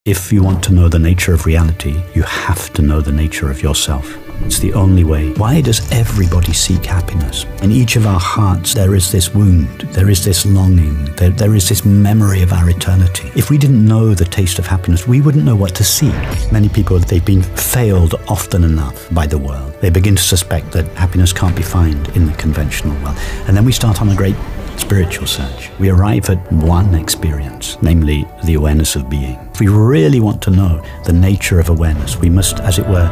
If you want to know the nature of reality, you have to know the nature of yourself. It's the only way. Why does everybody seek happiness? In each of our hearts, there is this wound, there is this longing, there is this memory of our eternity. If we didn't know the taste of happiness, we wouldn't know what to seek. Many people, they've been failed often enough by the world. They begin to suspect that happiness can't be found in the conventional world. And then we start on a great spiritual search. We arrive at one experience, namely the awareness of being. If we really want to know the nature of awareness, we must, as it were,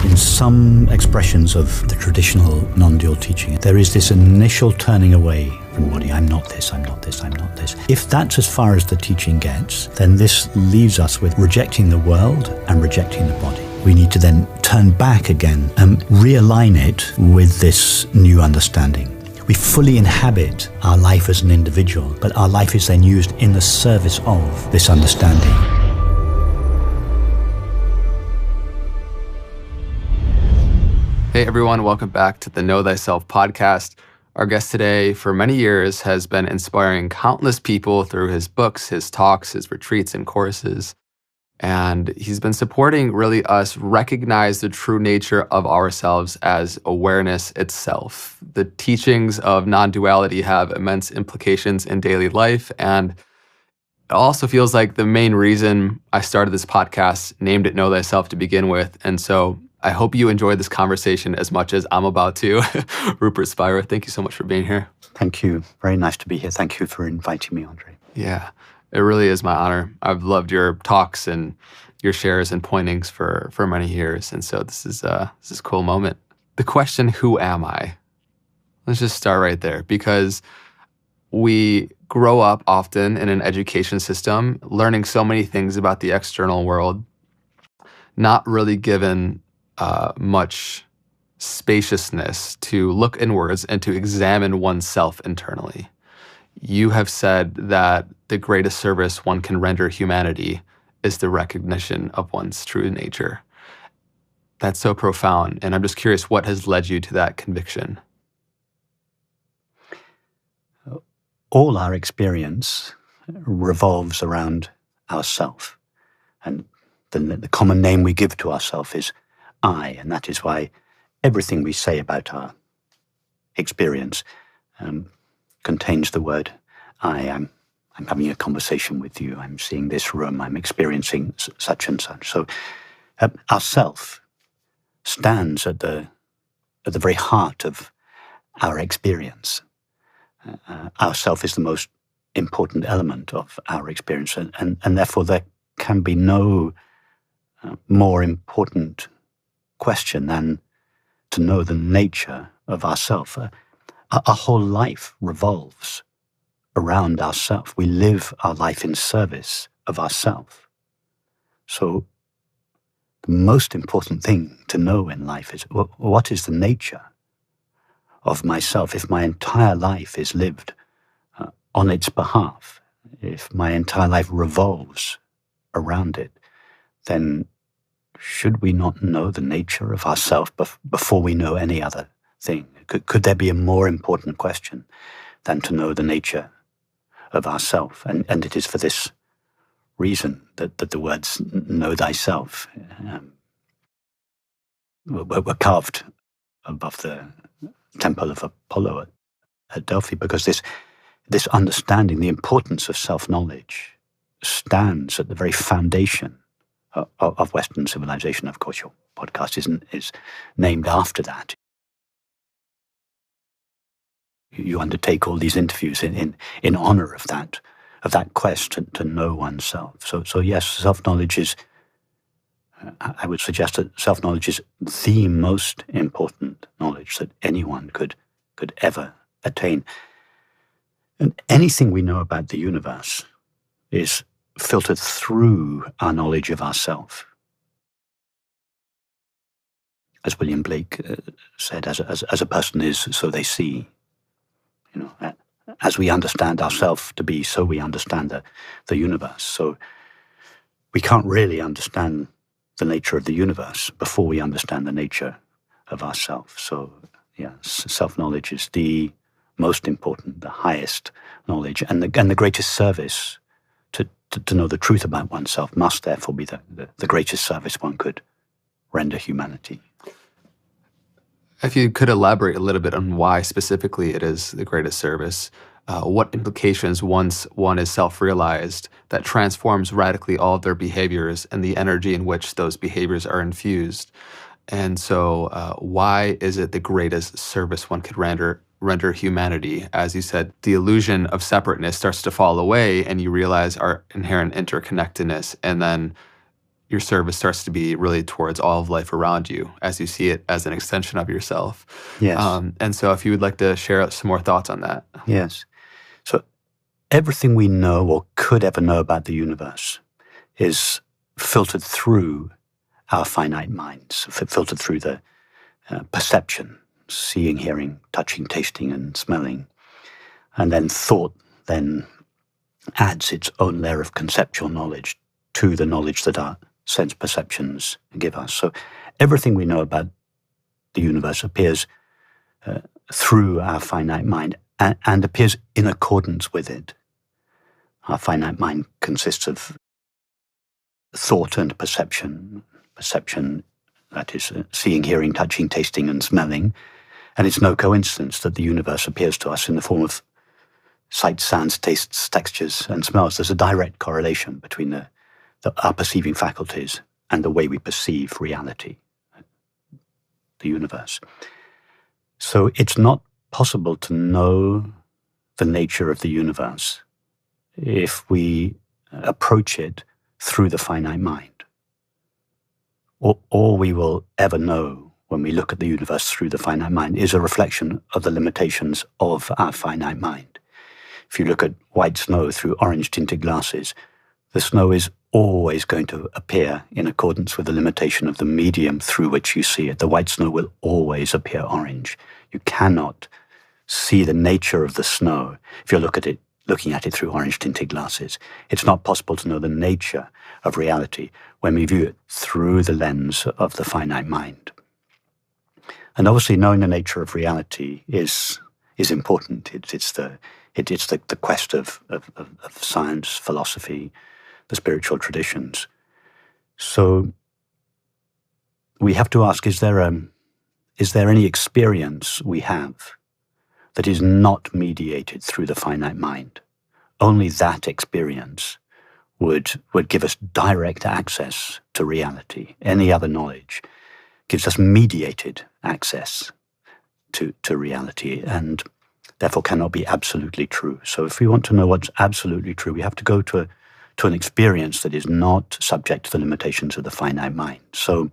in some expressions of the traditional non-dual teaching, there is this initial turning away from body. I'm not this, I'm not this, I'm not this. If that's as far as the teaching gets, then this leaves us with rejecting the world and rejecting the body. We need to then turn back again and realign it with this new understanding. We fully inhabit our life as an individual, but our life is then used in the service of this understanding. Hey everyone, welcome back to the Know Thyself podcast. Our guest today for many years has been inspiring countless people through his books, his talks, his retreats and courses. And he's been supporting really us recognize the true nature of ourselves as awareness itself. The teachings of non-duality have immense implications in daily life. And it also feels like the main reason I started this podcast, named it Know Thyself to begin with. And so I hope you enjoyed this conversation as much as I'm about to. Rupert Spira, thank you so much for being here. Thank you. Very nice to be here. Thank you for inviting me, Andre. Yeah. It really is my honor. I've loved your talks and your shares and pointings for many years. And so this is a cool moment. The question, who am I? Let's just start right there, because we grow up often in an education system, learning so many things about the external world, not really given much spaciousness to look inwards and to examine oneself internally. You have said that the greatest service one can render humanity is the recognition of one's true nature. That's so profound, and I'm just curious, what has led you to that conviction? All our experience revolves around ourself, and the common name we give to ourself is I, and that is why everything we say about our experience contains the word I. I'm having a conversation with you. I'm seeing this room. I'm experiencing such and such. So our self stands at the very heart of our experience. Our self is the most important element of our experience, and therefore there can be no more important question than to know the nature of ourself. Our whole life revolves around ourself. We live our life in service of ourself. So the most important thing to know in life is what is the nature of myself. If my entire life is lived on its behalf, if my entire life revolves around it, then should we not know the nature of ourself before we know any other thing? Could there be a more important question than to know the nature of ourself? And it is for this reason that the words "know thyself" were carved above the temple of Apollo at Delphi, because this understanding, the importance of self-knowledge, stands at the very foundation of Western civilization. Of course, your podcast is named after that. You undertake all these interviews in honor of that quest to know oneself. So yes, self-knowledge is, I would suggest that self-knowledge is the most important knowledge that anyone could ever attain. And anything we know about the universe is filtered through our knowledge of ourself. As William Blake said, as a person is, so they see. You know, as we understand ourselves to be, so we understand the universe. So we can't really understand the nature of the universe before we understand the nature of ourselves. So yeah, self-knowledge is the most important, the highest knowledge, and the greatest service to know the truth about oneself must therefore be the greatest service one could render humanity. If you could elaborate a little bit on why specifically it is the greatest service, what implications once one is self-realized that transforms radically all of their behaviors and the energy in which those behaviors are infused. And so why is it the greatest service one could render humanity? As you said, the illusion of separateness starts to fall away and you realize our inherent interconnectedness, and then your service starts to be really towards all of life around you as you see it as an extension of yourself. Yes. And so if you would like to share some more thoughts on that. Yes. So everything we know or could ever know about the universe is filtered through our finite minds, filtered through the perception, seeing, hearing, touching, tasting, and smelling. And then thought then adds its own layer of conceptual knowledge to the knowledge that our sense perceptions give us. So everything we know about the universe appears through our finite mind and appears in accordance with it. Our finite mind consists of thought and perception. Perception, that is seeing, hearing, touching, tasting, and smelling. And it's no coincidence that the universe appears to us in the form of sights, sounds, tastes, textures, and smells. There's a direct correlation between our perceiving faculties and the way we perceive reality, the universe. So it's not possible to know the nature of the universe if we approach it through the finite mind. All we will ever know when we look at the universe through the finite mind is a reflection of the limitations of our finite mind. If you look at white snow through orange-tinted glasses, the snow is always going to appear in accordance with the limitation of the medium through which you see it. The white snow will always appear orange. You cannot see the nature of the snow if you looking at it through orange-tinted glasses. It's not possible to know the nature of reality when we view it through the lens of the finite mind. And obviously knowing the nature of reality is important. It's the quest of science, philosophy, the spiritual traditions. So we have to ask, is there any experience we have that is not mediated through the finite mind? Only that experience would give us direct access to reality. Any other knowledge gives us mediated access to reality and therefore cannot be absolutely true. So if we want to know what's absolutely true, we have to go to an experience that is not subject to the limitations of the finite mind. So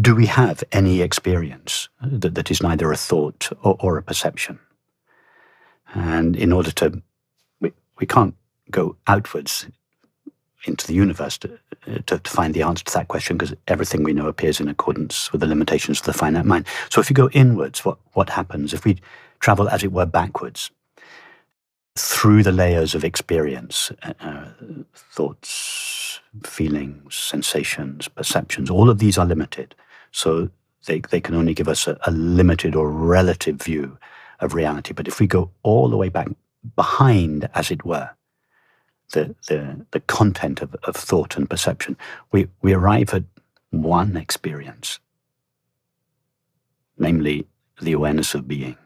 do we have any experience that is neither a thought or a perception? And in order we can't go outwards into the universe to find the answer to that question, because everything we know appears in accordance with the limitations of the finite mind. So if you go inwards, what happens? If we travel, as it were, backwards through the layers of experience, thoughts, feelings, sensations, perceptions, all of these are limited. So they can only give us a limited or relative view of reality. But if we go all the way back behind, as it were, the content of thought and perception, we arrive at one experience, namely the awareness of being,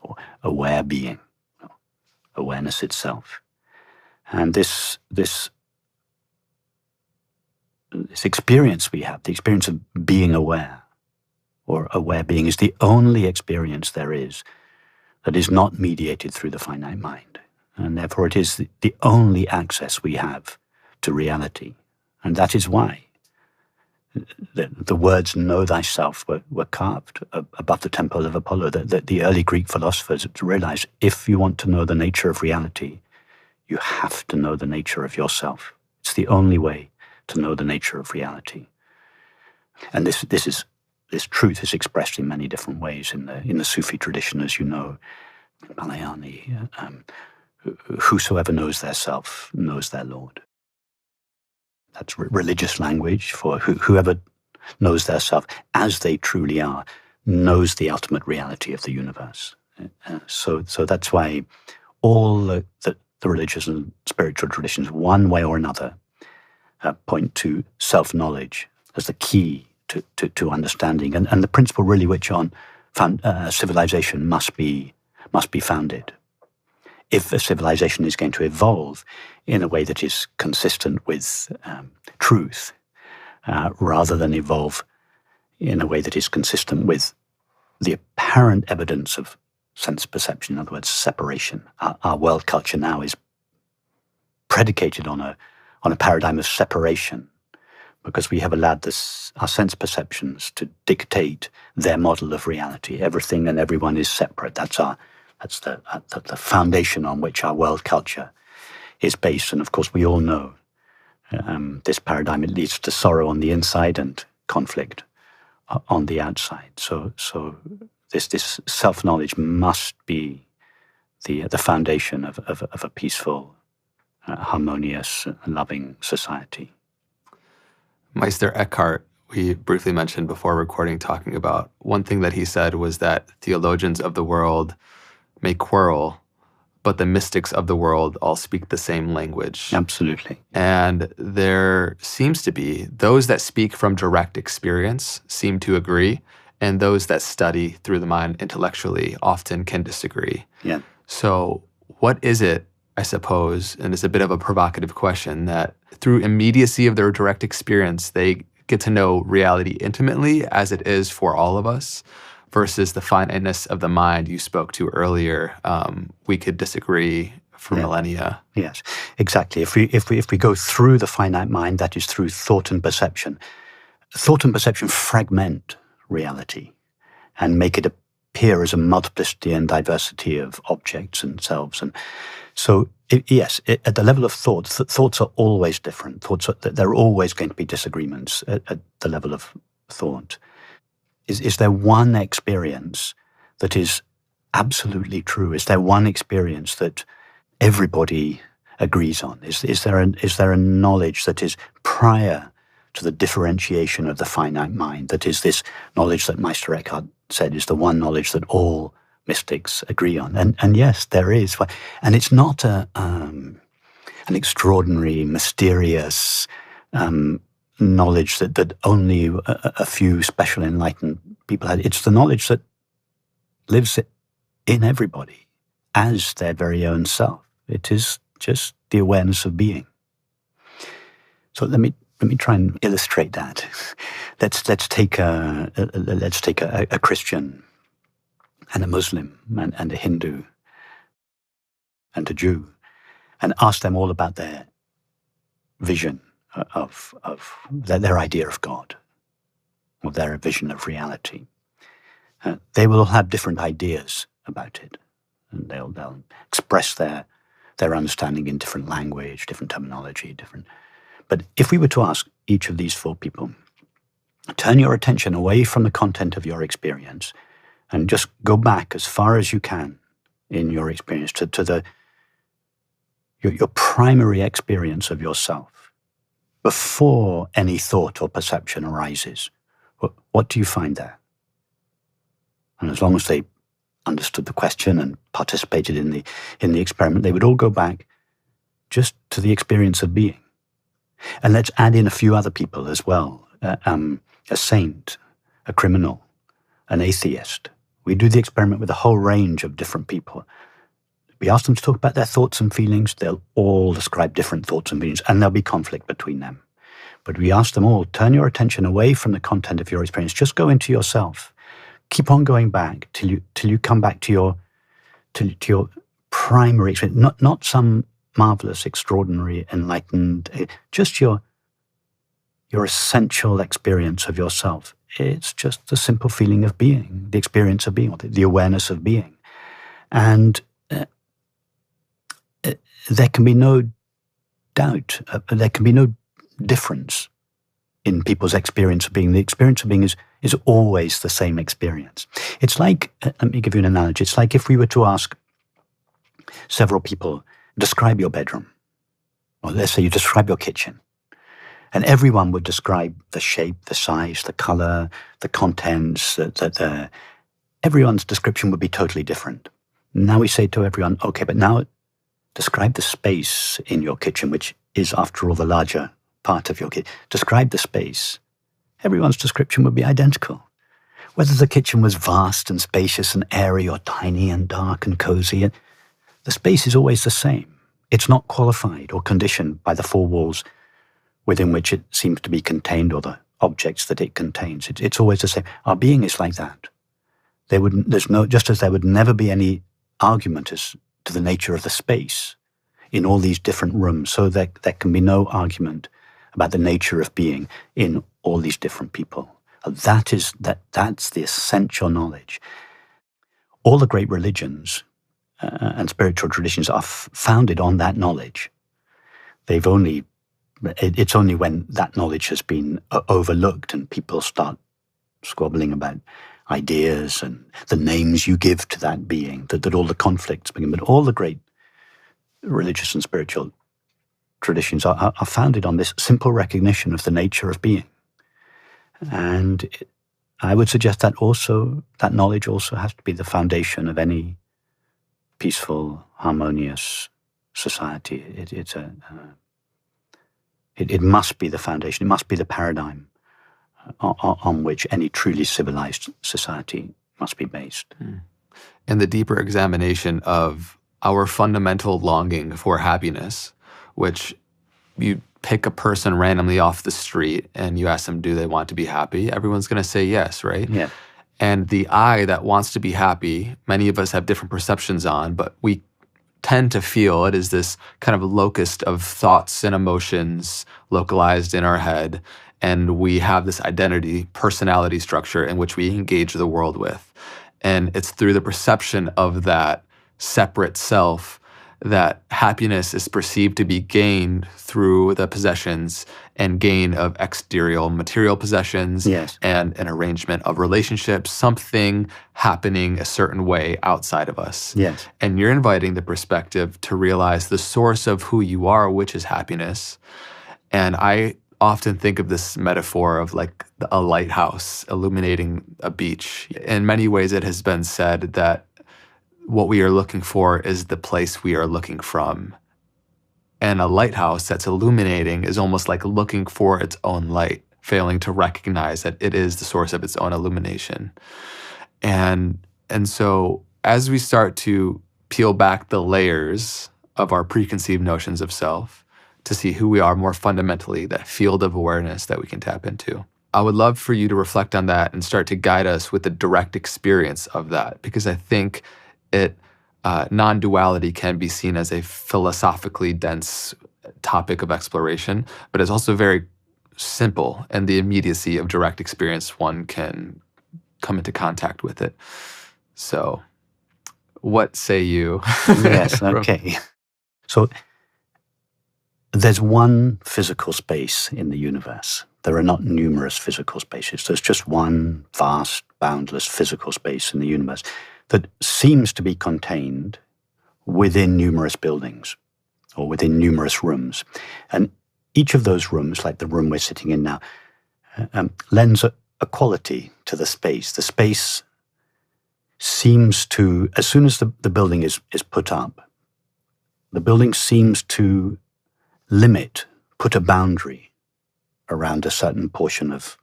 or aware being, awareness itself. And this experience we have, the experience of being aware, or aware being, is the only experience there is that is not mediated through the finite mind. And therefore it is the only access we have to reality. And that is why the words "know thyself" were carved above the temple of Apollo. The early Greek philosophers realized if you want to know the nature of reality, you have to know the nature of yourself. It's the only way to know the nature of reality. And this truth is expressed in many different ways in the Sufi tradition, as you know, Balayani. Whosoever knows their self knows their Lord. That's religious language for whoever knows their self as they truly are, knows the ultimate reality of the universe. So that's why all the religious and spiritual traditions, one way or another, point to self-knowledge as the key to understanding, and the principle really which on civilization must be founded. If a civilization is going to evolve in a way that is consistent with truth, rather than evolve in a way that is consistent with the apparent evidence of sense perception, in other words, separation. Our world culture now is predicated on a paradigm of separation, because we have allowed our sense perceptions to dictate their model of reality. Everything and everyone is separate. That's the foundation on which our world culture is based. And of course, we all know this paradigm, it leads to sorrow on the inside and conflict on the outside. So this self-knowledge must be the foundation of a peaceful, harmonious, loving society. Meister Eckhart, we briefly mentioned before recording, talking about one thing that he said was that theologians of the world may quarrel, but the mystics of the world all speak the same language. Absolutely. And there seems to be those that speak from direct experience seem to agree, and those that study through the mind intellectually often can disagree. Yeah. So what is it, I suppose, and it's a bit of a provocative question, that through immediacy of their direct experience, they get to know reality intimately as it is for all of us, versus the finiteness of the mind you spoke to earlier? We could disagree for millennia. Yes, exactly. If we go through the finite mind, that is through thought and perception. Thought and perception fragment reality and make it appear as a multiplicity and diversity of objects and selves. And so, at the level of thoughts are always different. There are always going to be disagreements at the level of thought. Is there one experience that is absolutely true? Is there one experience that everybody agrees on? Is there a knowledge that is prior to the differentiation of the finite mind? That is this knowledge that Meister Eckhart said is the one knowledge that all mystics agree on. And yes, there is. And it's not an extraordinary, mysterious knowledge that only a few special enlightened people had. It's the knowledge that lives in everybody as their very own self. It is just the awareness of being. So let me try and illustrate that. Let's take a Christian and a Muslim and a Hindu and a Jew, and ask them all about their vision of their idea of God, or their vision of reality. They will have different ideas about it, and they'll express their understanding in different language, different terminology, But if we were to ask each of these four people, turn your attention away from the content of your experience and just go back as far as you can in your experience to your primary experience of yourself, before any thought or perception arises. What do you find there? And as long as they understood the question and participated in the experiment, they would all go back just to the experience of being. And let's add in a few other people as well. A saint, a criminal, an atheist. We do the experiment with a whole range of different people. We ask them to talk about their thoughts and feelings. They'll all describe different thoughts and feelings, and there'll be conflict between them. But we ask them all, turn your attention away from the content of your experience. Just go into yourself. Keep on going back till you come back to your primary experience, not some marvelous, extraordinary, enlightened, just your essential experience of yourself. It's just the simple feeling of being, the experience of being, or the awareness of being. And there can be no doubt, there can be no difference in people's experience of being. The experience of being is always the same experience. It's like, let me give you an analogy, it's like if we were to ask several people, describe your bedroom. Or let's say you describe your kitchen. And everyone would describe the shape, the size, the color, the contents, everyone's description would be totally different. Now we say to everyone, okay, but now describe the space in your kitchen, which is, after all, the larger part of your kitchen. Describe the space. Everyone's description would be identical. Whether the kitchen was vast and spacious and airy or tiny and dark and cozy, the space is always the same. It's not qualified or conditioned by the four walls within which it seems to be contained or the objects that it contains. It's always the same. Our being is like that. Just as there would never be any argument as to the nature of the space in all these different rooms, so there can be no argument about the nature of being in all these different people. That's the essential knowledge. All the great religions and spiritual traditions are founded on that knowledge. It's only when that knowledge has been overlooked and people start squabbling about ideas and the names you give to that being, that all the conflicts begin. But all the great religious and spiritual traditions are founded on this simple recognition of the nature of being. And I would suggest that knowledge also has to be the foundation of any peaceful, harmonious society. It must be the foundation. It must be the paradigm on which any truly civilized society must be based. And the deeper examination of our fundamental longing for happiness, which you pick a person randomly off the street and you ask them, do they want to be happy? Everyone's going to say yes, right? Yeah. And the I that wants to be happy, many of us have different perceptions on, but we tend to feel it is this kind of locus of thoughts and emotions localized in our head. And we have this identity, personality structure in which we engage the world with. And it's through the perception of that separate self that happiness is perceived to be gained through the possessions and gain of exterior material possessions. Yes. And an arrangement of relationships, something happening a certain way outside of us. Yes. And you're inviting the perspective to realize the source of who you are, which is happiness. And I often think of this metaphor of like a lighthouse illuminating a beach. In many ways, it has been said that what we are looking for is the place we are looking from. And a lighthouse that's illuminating is almost like looking for its own light, failing to recognize that it is the source of its own illumination. And so as we start to peel back the layers of our preconceived notions of self to see who we are more fundamentally, that field of awareness that we can tap into, I would love for you to reflect on that and start to guide us with the direct experience of that, because I think non-duality can be seen as a philosophically dense topic of exploration, but it's also very simple, and the immediacy of direct experience, one can come into contact with it. So what say you? Yes, okay. So there's one physical space in the universe. There are not numerous physical spaces. There's just one vast, boundless physical space in the universe that seems to be contained within numerous buildings or within numerous rooms. And each of those rooms, like the room we're sitting in now, lends a quality to the space. The space seems to, as soon as the building is put up, the building seems to put a boundary around a certain portion of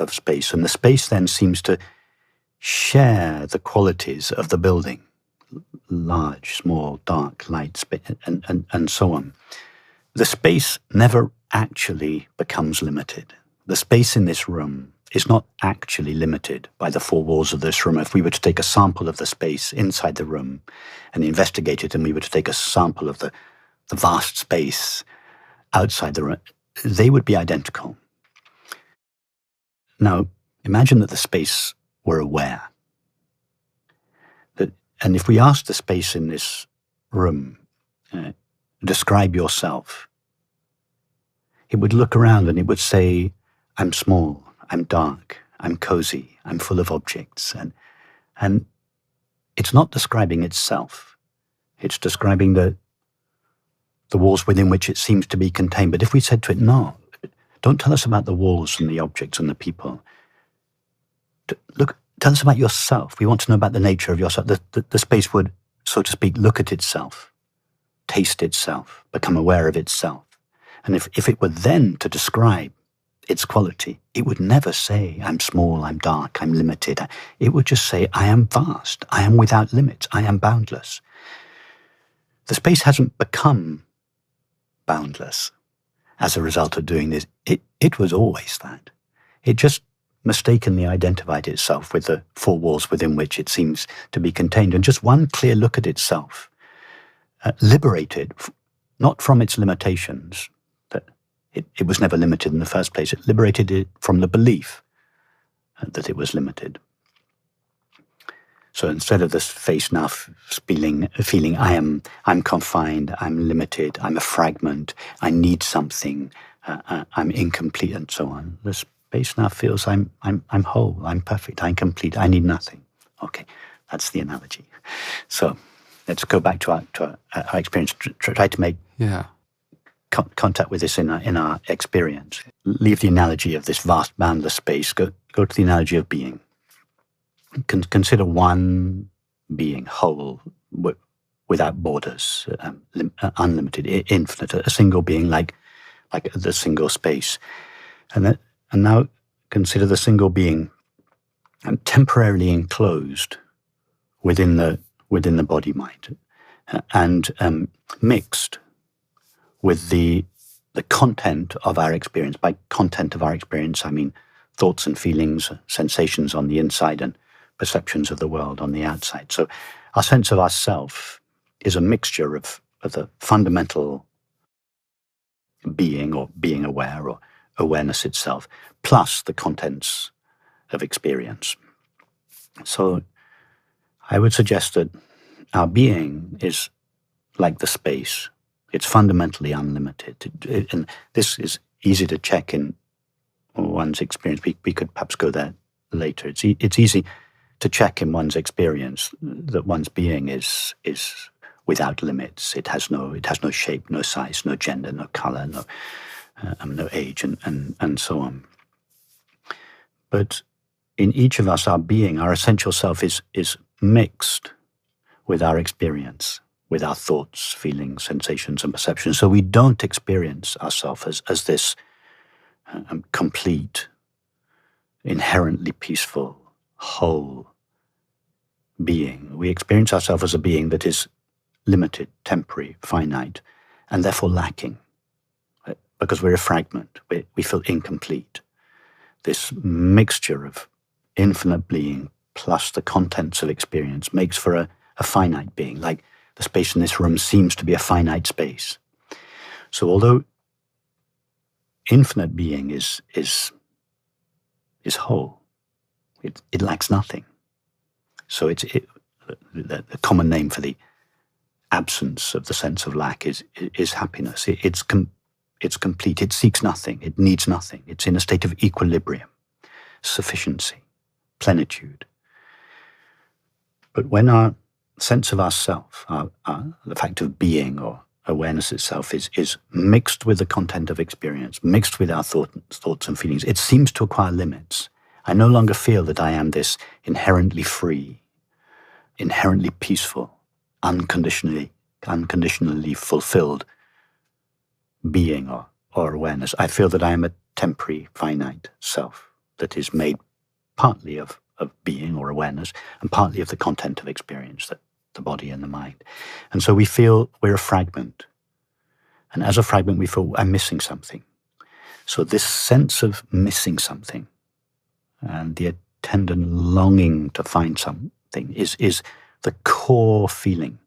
space. And the space then seems to share the qualities of the building, large, small, dark, light, and so on. The space never actually becomes limited. The space in this room is not actually limited by the four walls of this room. If we were to take a sample of the space inside the room and investigate it, and we were to take a sample of the vast space outside the room, they would be identical. Now, imagine that the space were aware. And if we ask the space in this room, describe yourself, it would look around and it would say, I'm small, I'm dark, I'm cozy, I'm full of objects. And it's not describing itself. It's describing the walls within which it seems to be contained. But if we said to it, no, don't tell us about the walls and the objects and the people. Tell us about yourself. We want to know about the nature of yourself. The space would, so to speak, look at itself taste itself, become aware of itself. And if it were then to describe its quality, it would never say, I'm small, I'm dark, I'm limited. It would just say, I am vast, I am without limits, I am boundless. The space hasn't become boundless as a result of doing this. It was always that. It just mistakenly identified itself with the four walls within which it seems to be contained. And just one clear look at itself liberated, not from its limitations, that it was never limited in the first place. It liberated it from the belief that it was limited. So instead of this face now feeling I'm confined, I'm limited, I'm a fragment, I need something, I'm incomplete, and so on. The space now feels I'm whole, I'm perfect, I'm complete, I need nothing. Okay, that's the analogy. So let's go back to our experience. Try to make contact with this in our experience. Leave the analogy of this vast, boundless space. Go to the analogy of being. Consider one being, whole, without borders, unlimited, infinite, a single being like the single space. And now consider the single being temporarily enclosed within the body-mind and mixed with the content of our experience. By content of our experience, I mean thoughts and feelings, sensations on the inside, and perceptions of the world on the outside. So our sense of ourself is a mixture of the fundamental being or being aware or awareness itself, plus the contents of experience. So I would suggest that our being is like the space. It's fundamentally unlimited. And this is easy to check in one's experience. We could perhaps go there later. It's easy to check in one's experience that one's being is without limits. It has no shape, no size, no gender, no color, no age, and so on. But in each of us, our being, our essential self, is mixed with our experience, with our thoughts, feelings, sensations, and perceptions. So we don't experience ourselves as this complete, inherently peaceful, whole being. We experience ourselves as a being that is limited, temporary, finite, and therefore lacking, because we're a fragment. We feel incomplete. This mixture of infinite being plus the contents of experience makes for a finite being, like the space in this room seems to be a finite space. So although infinite being is whole, it lacks nothing. So the common name for the absence of the sense of lack is happiness. It's complete. It seeks nothing. It needs nothing. It's in a state of equilibrium, sufficiency, plenitude. But when our sense of ourself, the fact of being or awareness itself is mixed with the content of experience, mixed with our thoughts and feelings, it seems to acquire limits. I no longer feel that I am this inherently free, inherently peaceful, unconditionally fulfilled being or awareness. I feel that I am a temporary, finite self that is made partly of being or awareness and partly of the content of experience, the body and the mind. And so we feel we're a fragment. And as a fragment, we feel I'm missing something. So this sense of missing something and the attendant longing to find something is the core feeling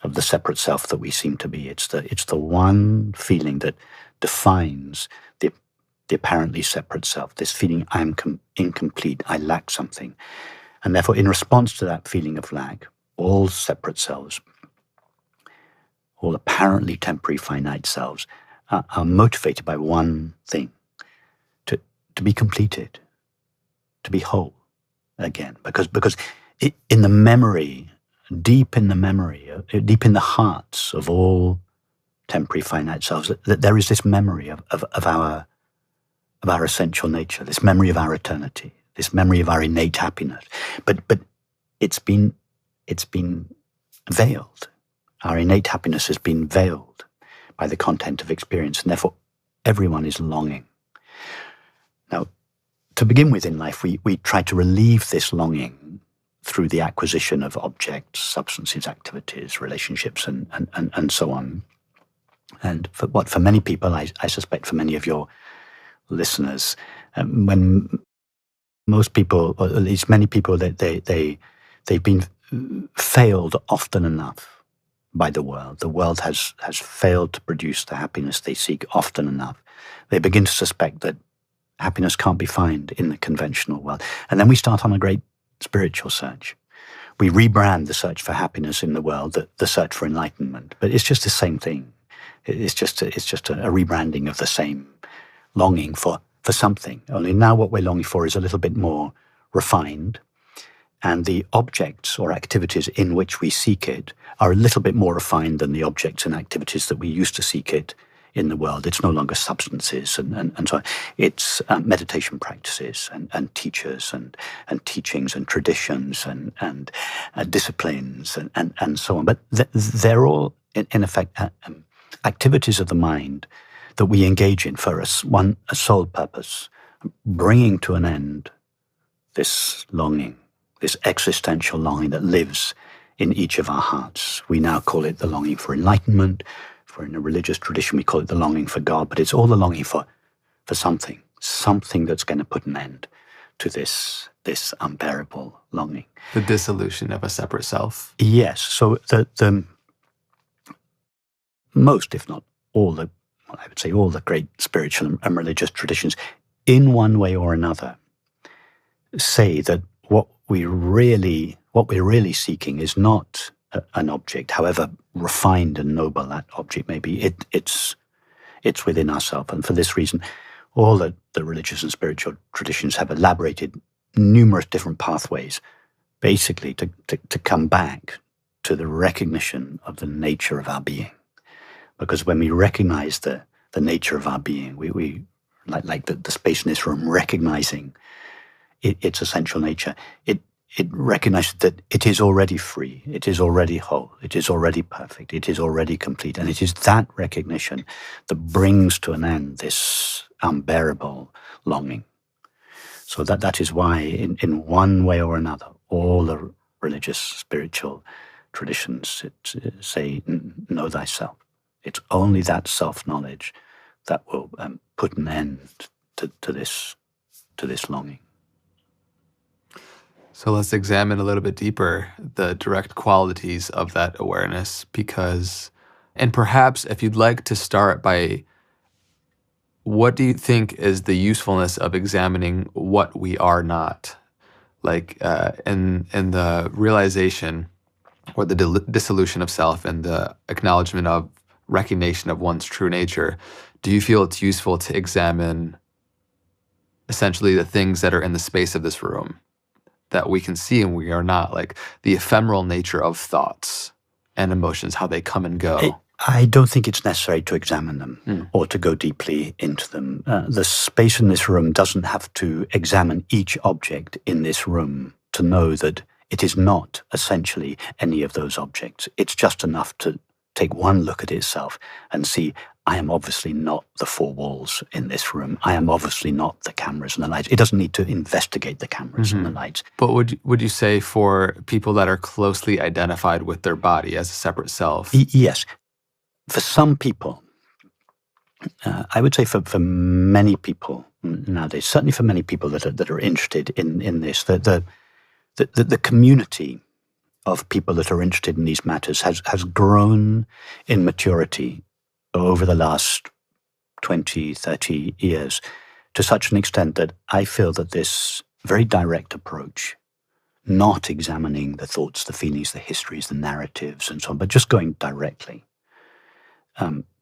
of the separate self that we seem to be. It's the one feeling that defines the apparently separate self, this feeling I'm incomplete, I lack something. And therefore, in response to that feeling of lack, all separate selves, all apparently temporary finite selves, are motivated by one thing, to be completed, to be whole again. Because in the memory, deep in the hearts of all temporary finite selves, that there is this memory of our essential nature, this memory of our eternity, this memory of our innate happiness. But it's been veiled. Our innate happiness has been veiled by the content of experience, and therefore everyone is longing. Now, to begin with in life, we try to relieve this longing through the acquisition of objects, substances, activities, relationships, and so on. And for many people, I suspect for many of your listeners, when most people, or at least many people, they've been failed often enough by the world. The world has failed to produce the happiness they seek often enough. They begin to suspect that happiness can't be found in the conventional world. And then we start on a great spiritual search. We rebrand the search for happiness in the world, the search for enlightenment. But it's just the same thing. It's just a rebranding of the same longing for something. Only now what we're longing for is a little bit more refined, and the objects or activities in which we seek it are a little bit more refined than the objects and activities that we used to seek it in the world. It's no longer substances and so on. It's meditation practices and teachers and teachings and traditions and disciplines and so on. But they're all, in effect, activities of the mind that we engage in for a sole purpose, bringing to an end this longing, this existential longing that lives in each of our hearts. We now call it the longing for enlightenment. For in a religious tradition, we call it the longing for God, but it's all the longing for something that's going to put an end to this unbearable longing. The dissolution of a separate self. Yes. So the most, if not all I would say all the great spiritual and religious traditions, in one way or another, say that what we're really seeking is not an object, however refined and noble that object may be. It's within ourselves, and for this reason, all the religious and spiritual traditions have elaborated numerous different pathways, basically to come back to the recognition of the nature of our being. Because when we recognize the nature of our being, we like the space in this room, recognizing its essential nature, it recognizes that it is already free, it is already whole, it is already perfect, it is already complete. And it is that recognition that brings to an end this unbearable longing. So that is why, in one way or another, all the religious, spiritual traditions say, know thyself. It's only that self-knowledge that will put an end to this longing. So let's examine a little bit deeper the direct qualities of that awareness, and perhaps if you'd like to start by, what do you think is the usefulness of examining what we are not? Like in the realization or the dissolution of self and the acknowledgement of recognition of one's true nature, do you feel it's useful to examine essentially the things that are in the space of this room that we can see and we are not, like the ephemeral nature of thoughts and emotions, how they come and go? I don't think it's necessary to examine them or to go deeply into them. The space in this room doesn't have to examine each object in this room to know that it is not essentially any of those objects. It's just enough to take one look at itself and see, I am obviously not the four walls in this room. I am obviously not the cameras and the lights. It doesn't need to investigate the cameras and the lights. But would you say for people that are closely identified with their body as a separate self? Yes. For some people, I would say for many people nowadays, certainly for many people that are interested in this, the community of people that are interested in these matters has grown in maturity over the last 20, 30 years to such an extent that I feel that this very direct approach, not examining the thoughts, the feelings, the histories, the narratives and so on, but just going directly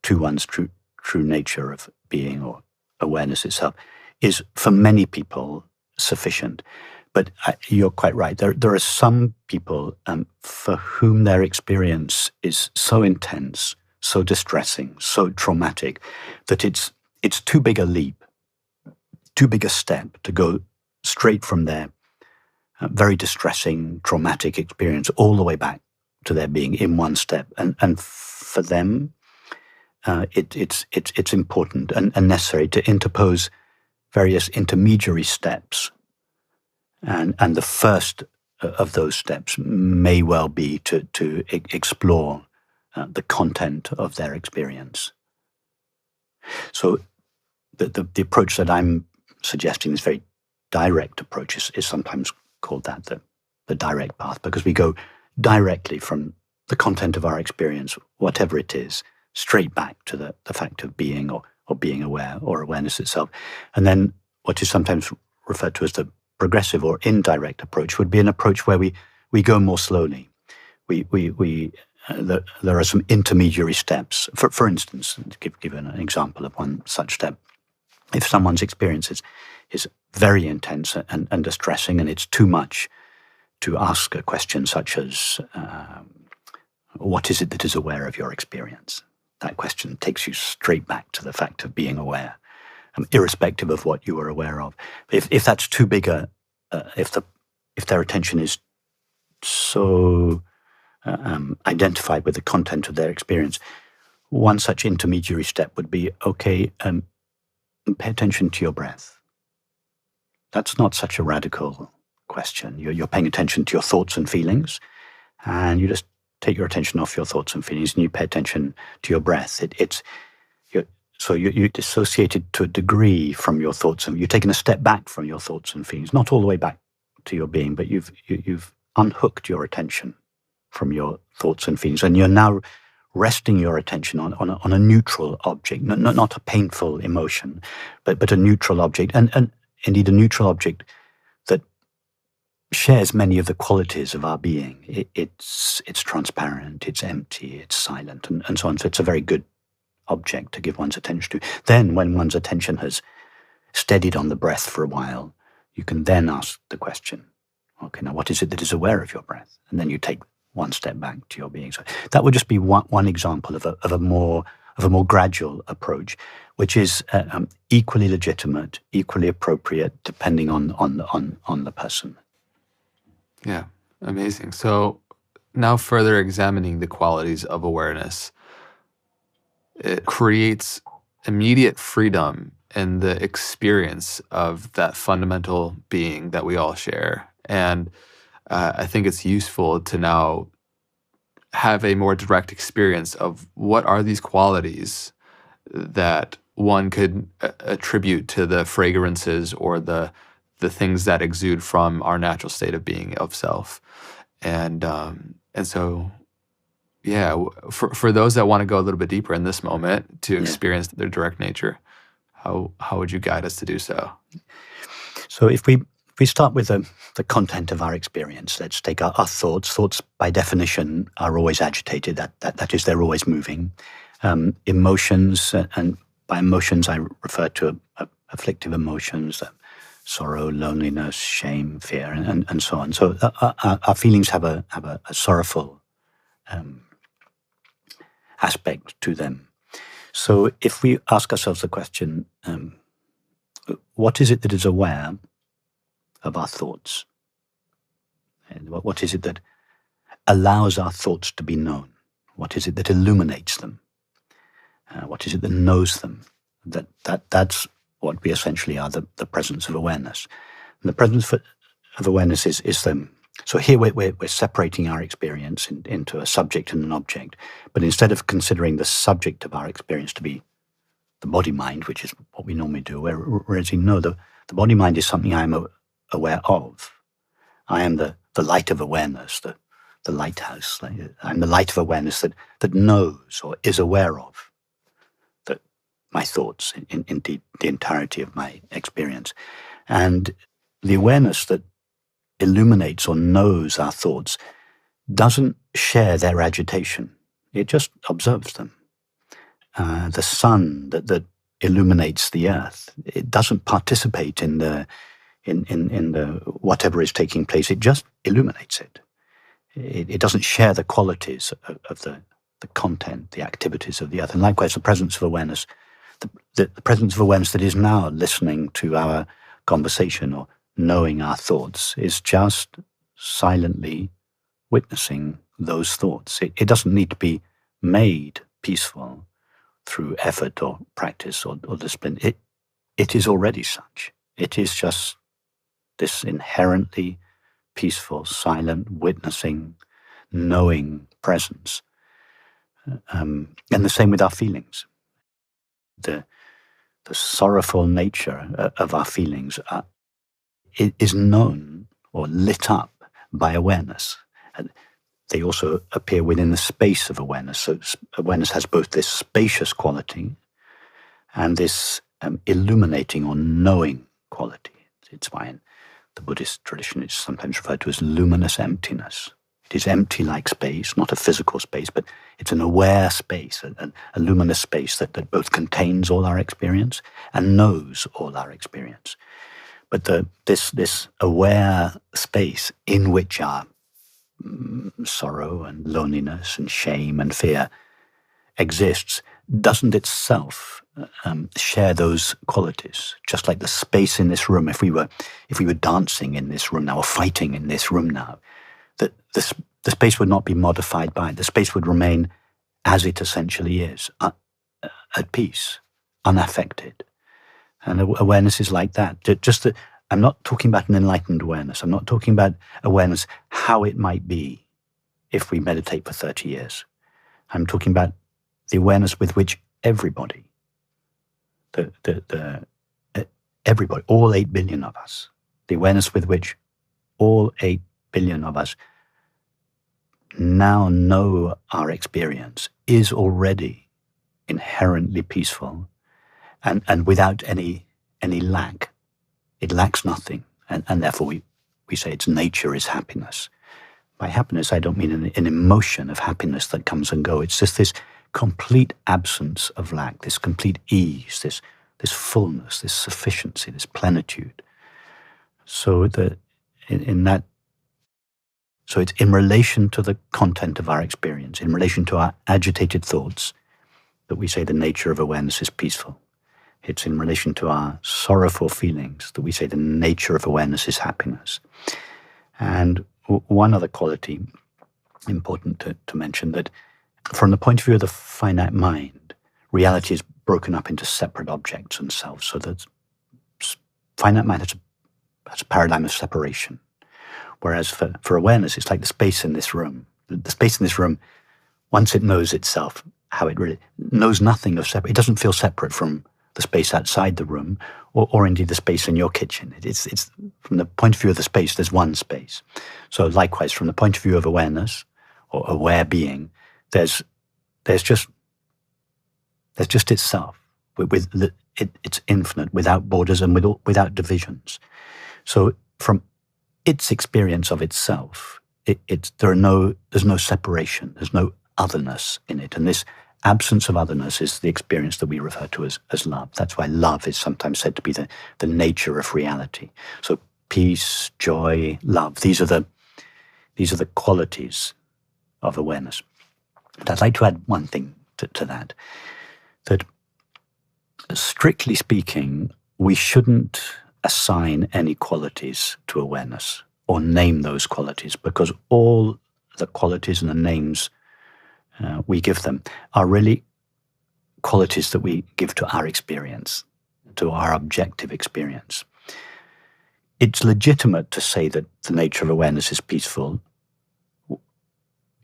to one's true nature of being or awareness itself, is for many people sufficient. But you're quite right. There are some people for whom their experience is so intense, so distressing, so traumatic, that it's too big a leap, too big a step to go straight from their very distressing, traumatic experience all the way back to their being in one step. And for them, it's important and necessary to interpose various intermediary steps. And the first of those steps may well be to explore the content of their experience. So the approach that I'm suggesting, this very direct approach, is sometimes called that the direct path, because we go directly from the content of our experience, whatever it is, straight back to the fact of being or being aware or awareness itself. And then what is sometimes referred to as the progressive or indirect approach would be an approach where we go more slowly. There are some intermediary steps. For instance, to give an example of one such step, if someone's experience is very intense and distressing, and it's too much to ask a question such as, what is it that is aware of your experience? That question takes you straight back to the fact of being aware, irrespective of what you were aware of. If that's too big if their attention is so identified with the content of their experience, one such intermediary step would be, okay, pay attention to your breath. That's not such a radical question. You're paying attention to your thoughts and feelings, and you just take your attention off your thoughts and feelings, and you pay attention to your breath. You're dissociated to a degree from your thoughts, and you're taking a step back from your thoughts and feelings, not all the way back to your being, but you've unhooked your attention from your thoughts and feelings, and you're now resting your attention on a neutral object, not a painful emotion, but a neutral object, and indeed a neutral object that shares many of the qualities of our being. It's transparent, it's empty, it's silent, and so on. So it's a very good object to give one's attention to. Then, when one's attention has steadied on the breath for a while, you can then ask the question, okay, now what is it that is aware of your breath? And then you take one step back to your being. So that would just be one example of a more gradual approach, which is equally legitimate, equally appropriate, depending on the person. Yeah, amazing. So now further examining the qualities of awareness, it creates immediate freedom in the experience of that fundamental being that we all share. And I think it's useful to now have a more direct experience of what are these qualities that one could attribute to the fragrances or the things that exude from our natural state of being, of self. And so, yeah, for those that want to go a little bit deeper in this moment to experience their direct nature, how would you guide us to do so? So if we start with the content of our experience, let's take our thoughts. Thoughts, by definition, are always agitated. That is, they're always moving. Emotions, and by emotions I refer to afflictive emotions, sorrow, loneliness, shame, fear, and so on. So our feelings have a sorrowful aspect to them. So if we ask ourselves the question, what is it that is aware of our thoughts? And what is it that allows our thoughts to be known? What is it that illuminates them? What is it that knows them? That's what we essentially are, the presence of awareness. And the presence of awareness is them. So here we're separating our experience into a subject and an object. But instead of considering the subject of our experience to be the body-mind, which is what we normally do, whereas the body-mind is something I am aware of. I am the light of awareness, the lighthouse. I'm the light of awareness that knows or is aware of my thoughts, indeed the entirety of my experience. And the awareness that illuminates or knows our thoughts doesn't share their agitation. It just observes them. The sun that illuminates the earth, it doesn't participate in the whatever is taking place. It just illuminates it. It doesn't share the qualities of the content, the activities of the earth. And likewise, the presence of awareness, the presence of awareness that is now listening to our conversation or knowing our thoughts, is just silently witnessing those thoughts. It doesn't need to be made peaceful through effort or practice or discipline. It is already such. It is just this inherently peaceful, silent, witnessing, knowing presence. And the same with our feelings. The sorrowful nature of our feelings is known or lit up by awareness. And they also appear within the space of awareness. So awareness has both this spacious quality and this illuminating or knowing quality. It's why in the Buddhist tradition it's sometimes referred to as luminous emptiness. It is empty like space, not a physical space, but it's an aware space, a luminous space that both contains all our experience and knows all our experience. But this aware space in which our sorrow and loneliness and shame and fear exists doesn't itself share those qualities. Just like the space in this room, if we were dancing in this room now or fighting in this room now, that the space would not be modified by it. The space would remain as it essentially is, at peace, unaffected. And awareness is like that. Just that I'm not talking about an enlightened awareness. I'm not talking about awareness how it might be if we meditate for 30 years. I'm talking about the awareness with which everybody, everybody, all 8 billion of us, the awareness with which all 8 billion of us now know our experience is already inherently peaceful and without any lack. It lacks nothing, and therefore we say its nature is happiness. By happiness, I don't mean an emotion of happiness that comes and goes. It's just this complete absence of lack, this complete ease, this fullness, this sufficiency, this plenitude. So it's in relation to the content of our experience, in relation to our agitated thoughts, that we say the nature of awareness is peaceful. It's in relation to our sorrowful feelings that we say the nature of awareness is happiness. And one other quality important to mention, that from the point of view of the finite mind, reality is broken up into separate objects and selves. So that finite mind has a paradigm of separation. Whereas for awareness, it's like the space in this room. The space in this room, once it knows itself, how it really knows nothing of separate. It doesn't feel separate from the space outside the room, or indeed the space in your kitchen. It's from the point of view of the space, there's one space. So likewise, from the point of view of awareness or aware being, there's just itself. It's infinite, without borders and without divisions. So from its experience of itself, there's no separation, there's no otherness in it, and this absence of otherness is the experience that we refer to as love. That's why love is sometimes said to be the nature of reality. So peace, joy, love, these are the qualities of awareness. But I'd like to add one thing to that strictly speaking, we shouldn't assign any qualities to awareness or name those qualities, because all the qualities and the names we give them are really qualities that we give to our experience, to our objective experience. It's legitimate to say that the nature of awareness is peaceful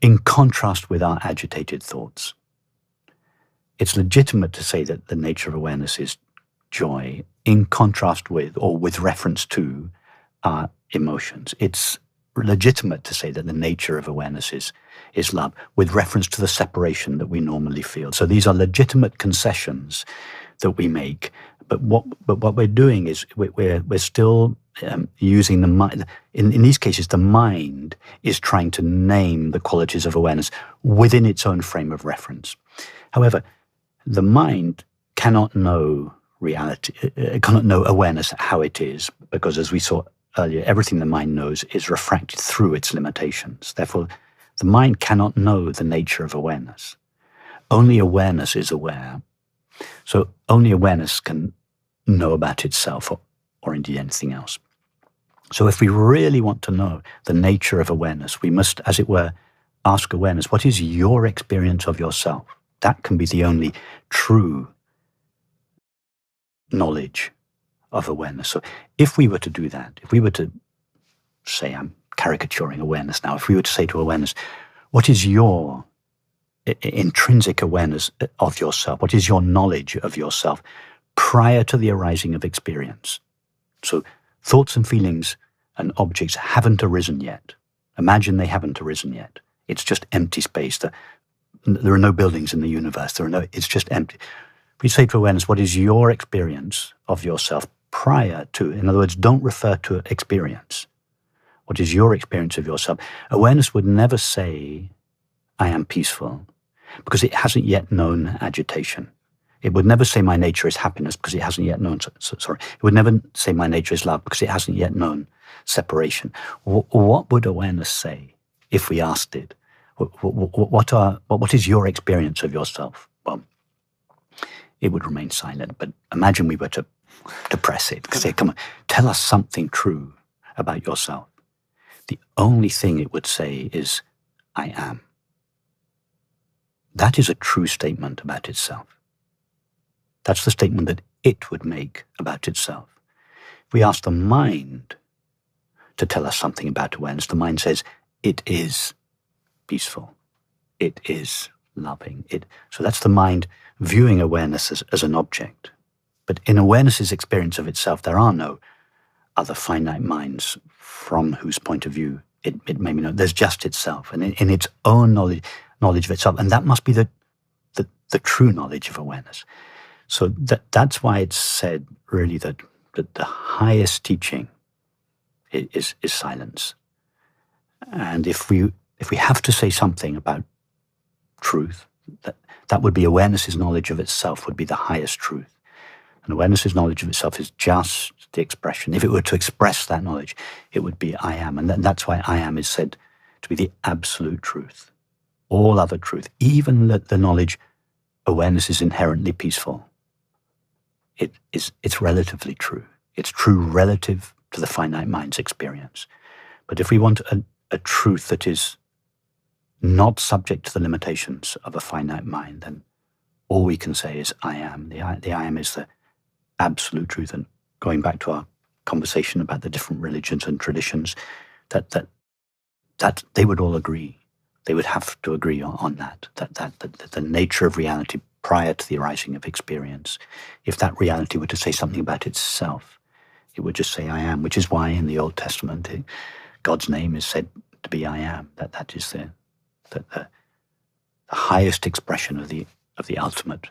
in contrast with our agitated thoughts. It's legitimate to say that the nature of awareness is joy in contrast with or with reference to our emotions. It's legitimate to say that the nature of awareness is love with reference to the separation that we normally feel. So these are legitimate concessions that we make. But what we're doing is we're still using the mind. In these cases, the mind is trying to name the qualities of awareness within its own frame of reference. However, the mind cannot know reality, it cannot know awareness how it is, because as we saw earlier, everything the mind knows is refracted through its limitations. Therefore, the mind cannot know the nature of awareness. Only awareness is aware. So only awareness can know about itself or indeed anything else. So if we really want to know the nature of awareness, we must, as it were, ask awareness, what is your experience of yourself? That can be the only true knowledge of awareness. So if we were to do that, if we were to say, I'm caricaturing awareness now, if we were to say to awareness, what is your intrinsic awareness of yourself? What is your knowledge of yourself prior to the arising of experience? So thoughts and feelings and objects haven't arisen yet. Imagine they haven't arisen yet. It's just empty space. There are no buildings in the universe. It's just empty. We say to awareness, what is your experience of yourself prior to? In other words, don't refer to experience. What is your experience of yourself? Awareness would never say, I am peaceful, because it hasn't yet known agitation. It would never say my nature is happiness because it hasn't yet known, sorry. It would never say my nature is love because it hasn't yet known separation. What would awareness say if we asked it? What is your experience of yourself? Well, it would remain silent. But imagine we were to press it, say, come on, tell us something true about yourself. The only thing it would say is, I am. That is a true statement about itself. That's the statement that it would make about itself. If we ask the mind to tell us something about awareness, the mind says, it is peaceful. It is loving. So that's the mind viewing awareness as an object. But in awareness's experience of itself, there are no other finite minds from whose point of view it may be known. There's just itself, and in its own knowledge of itself. And that must be the true knowledge of awareness. So that's why it's said, really, that the highest teaching is silence. And if we have to say something about truth, that would be awareness's knowledge of itself would be the highest truth. And awareness's knowledge of itself is just the expression. If it were to express that knowledge, it would be I am. And that's why I am is said to be the absolute truth. All other truth, even the knowledge awareness is inherently peaceful, it's relatively true. It's true relative to the finite mind's experience. But if we want a truth that is not subject to the limitations of a finite mind, then all we can say is I am. The I am is the absolute truth. And going back to our conversation about the different religions and traditions, that they would all agree. They would have to agree on that the nature of reality prior to the arising of experience. If that reality were to say something about itself, it would just say I am, which is why in the Old Testament, God's name is said to be I am. That is the highest expression of the ultimate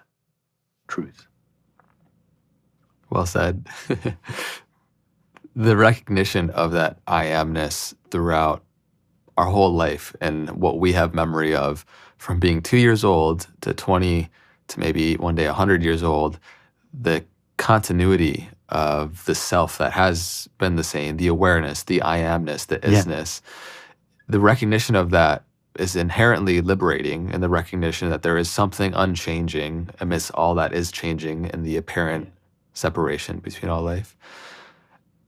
truth. Well said. The recognition of that I amness throughout our whole life and what we have memory of from being 2 years old to 20 to maybe one day 100 years old, the continuity of the self that has been the same, the awareness, the I amness, the isness, the recognition of that is inherently liberating, and the recognition that there is something unchanging amidst all that is changing in the apparent separation between all life.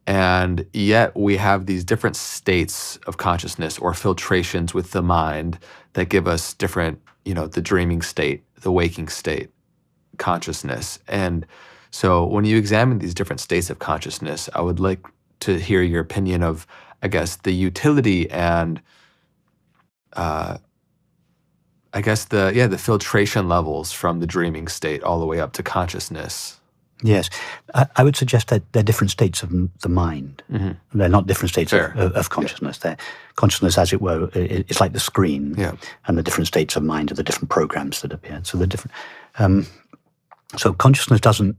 And yet we have these different states of consciousness or filtrations with the mind that give us different, the dreaming state, the waking state, consciousness. And so when you examine these different states of consciousness, I would like to hear your opinion of, I guess, the utility and the filtration levels from the dreaming state all the way up to consciousness. Yes. I would suggest that they're different states of the mind. Mm-hmm. They're not different states of consciousness. They're consciousness, as it were, it's like the screen, and the different states of mind are the different programs that appear. So they're different. So consciousness doesn't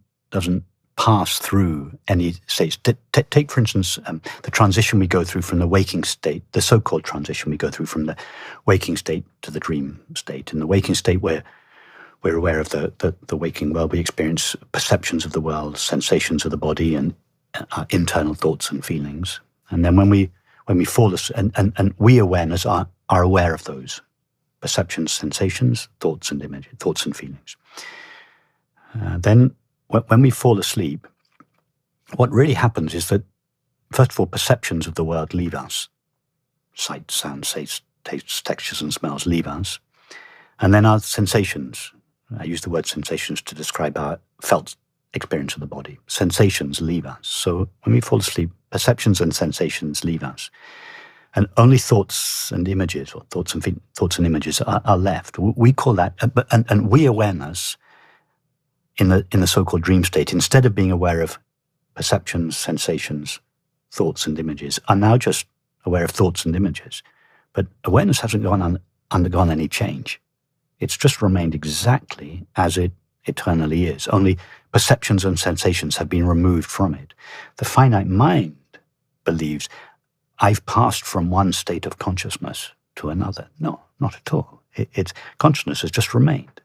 pass through any states. Take, for instance, the transition we go through from the waking state, the so-called transition we go through from the waking state to the dream state. In the waking state, we're aware of the waking world. We experience perceptions of the world, sensations of the body, and our internal thoughts and feelings. And then when we fall asleep, and we awareness are aware of those perceptions, sensations, thoughts and images, thoughts and feelings. Then when we fall asleep, what really happens is that, first of all, perceptions of the world leave us. Sight, sound, tastes, textures, and smells leave us. And then our sensations. I use the word sensations to describe our felt experience of the body. Sensations leave us. So when we fall asleep, perceptions and sensations leave us. And only thoughts and images, or thoughts and images are left. We call that, and we awareness in the so-called dream state, instead of being aware of perceptions, sensations, thoughts and images, are now just aware of thoughts and images. But awareness hasn't undergone any change. It's just remained exactly as it eternally is. Only perceptions and sensations have been removed from it. The finite mind believes, I've passed from one state of consciousness to another. No, not at all. It's consciousness has just remained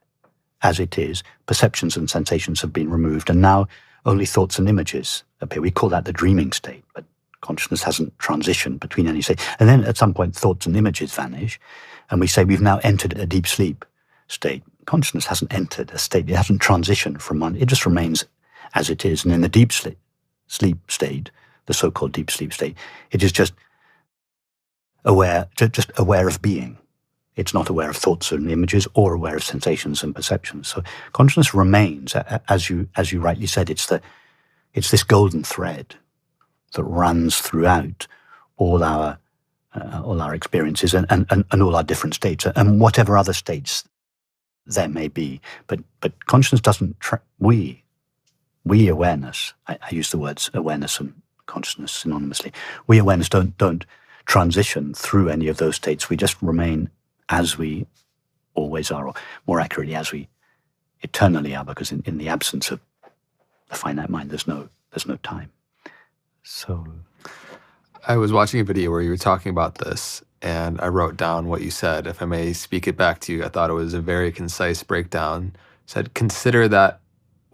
as it is. Perceptions and sensations have been removed, and now only thoughts and images appear. We call that the dreaming state, but consciousness hasn't transitioned between any state. And then at some point, thoughts and images vanish, and we say we've now entered a deep sleep state. Consciousness hasn't entered a state. It hasn't transitioned from one. It just remains as it is. And in the deep sleep state, the so-called deep sleep state, it is just aware of being. It's not aware of thoughts and images or aware of sensations and perceptions. So consciousness remains, as you rightly said, it's this golden thread that runs throughout all our experiences and all our different states and whatever other states there may be. But consciousness doesn't. We awareness. I use the words awareness and consciousness synonymously. We awareness don't transition through any of those states. We just remain as we always are, or more accurately, as we eternally are, because in the absence of the finite mind, there's no time. So I was watching a video where you were talking about this, and I wrote down what you said. If I may speak it back to you, I thought it was a very concise breakdown. It said, consider that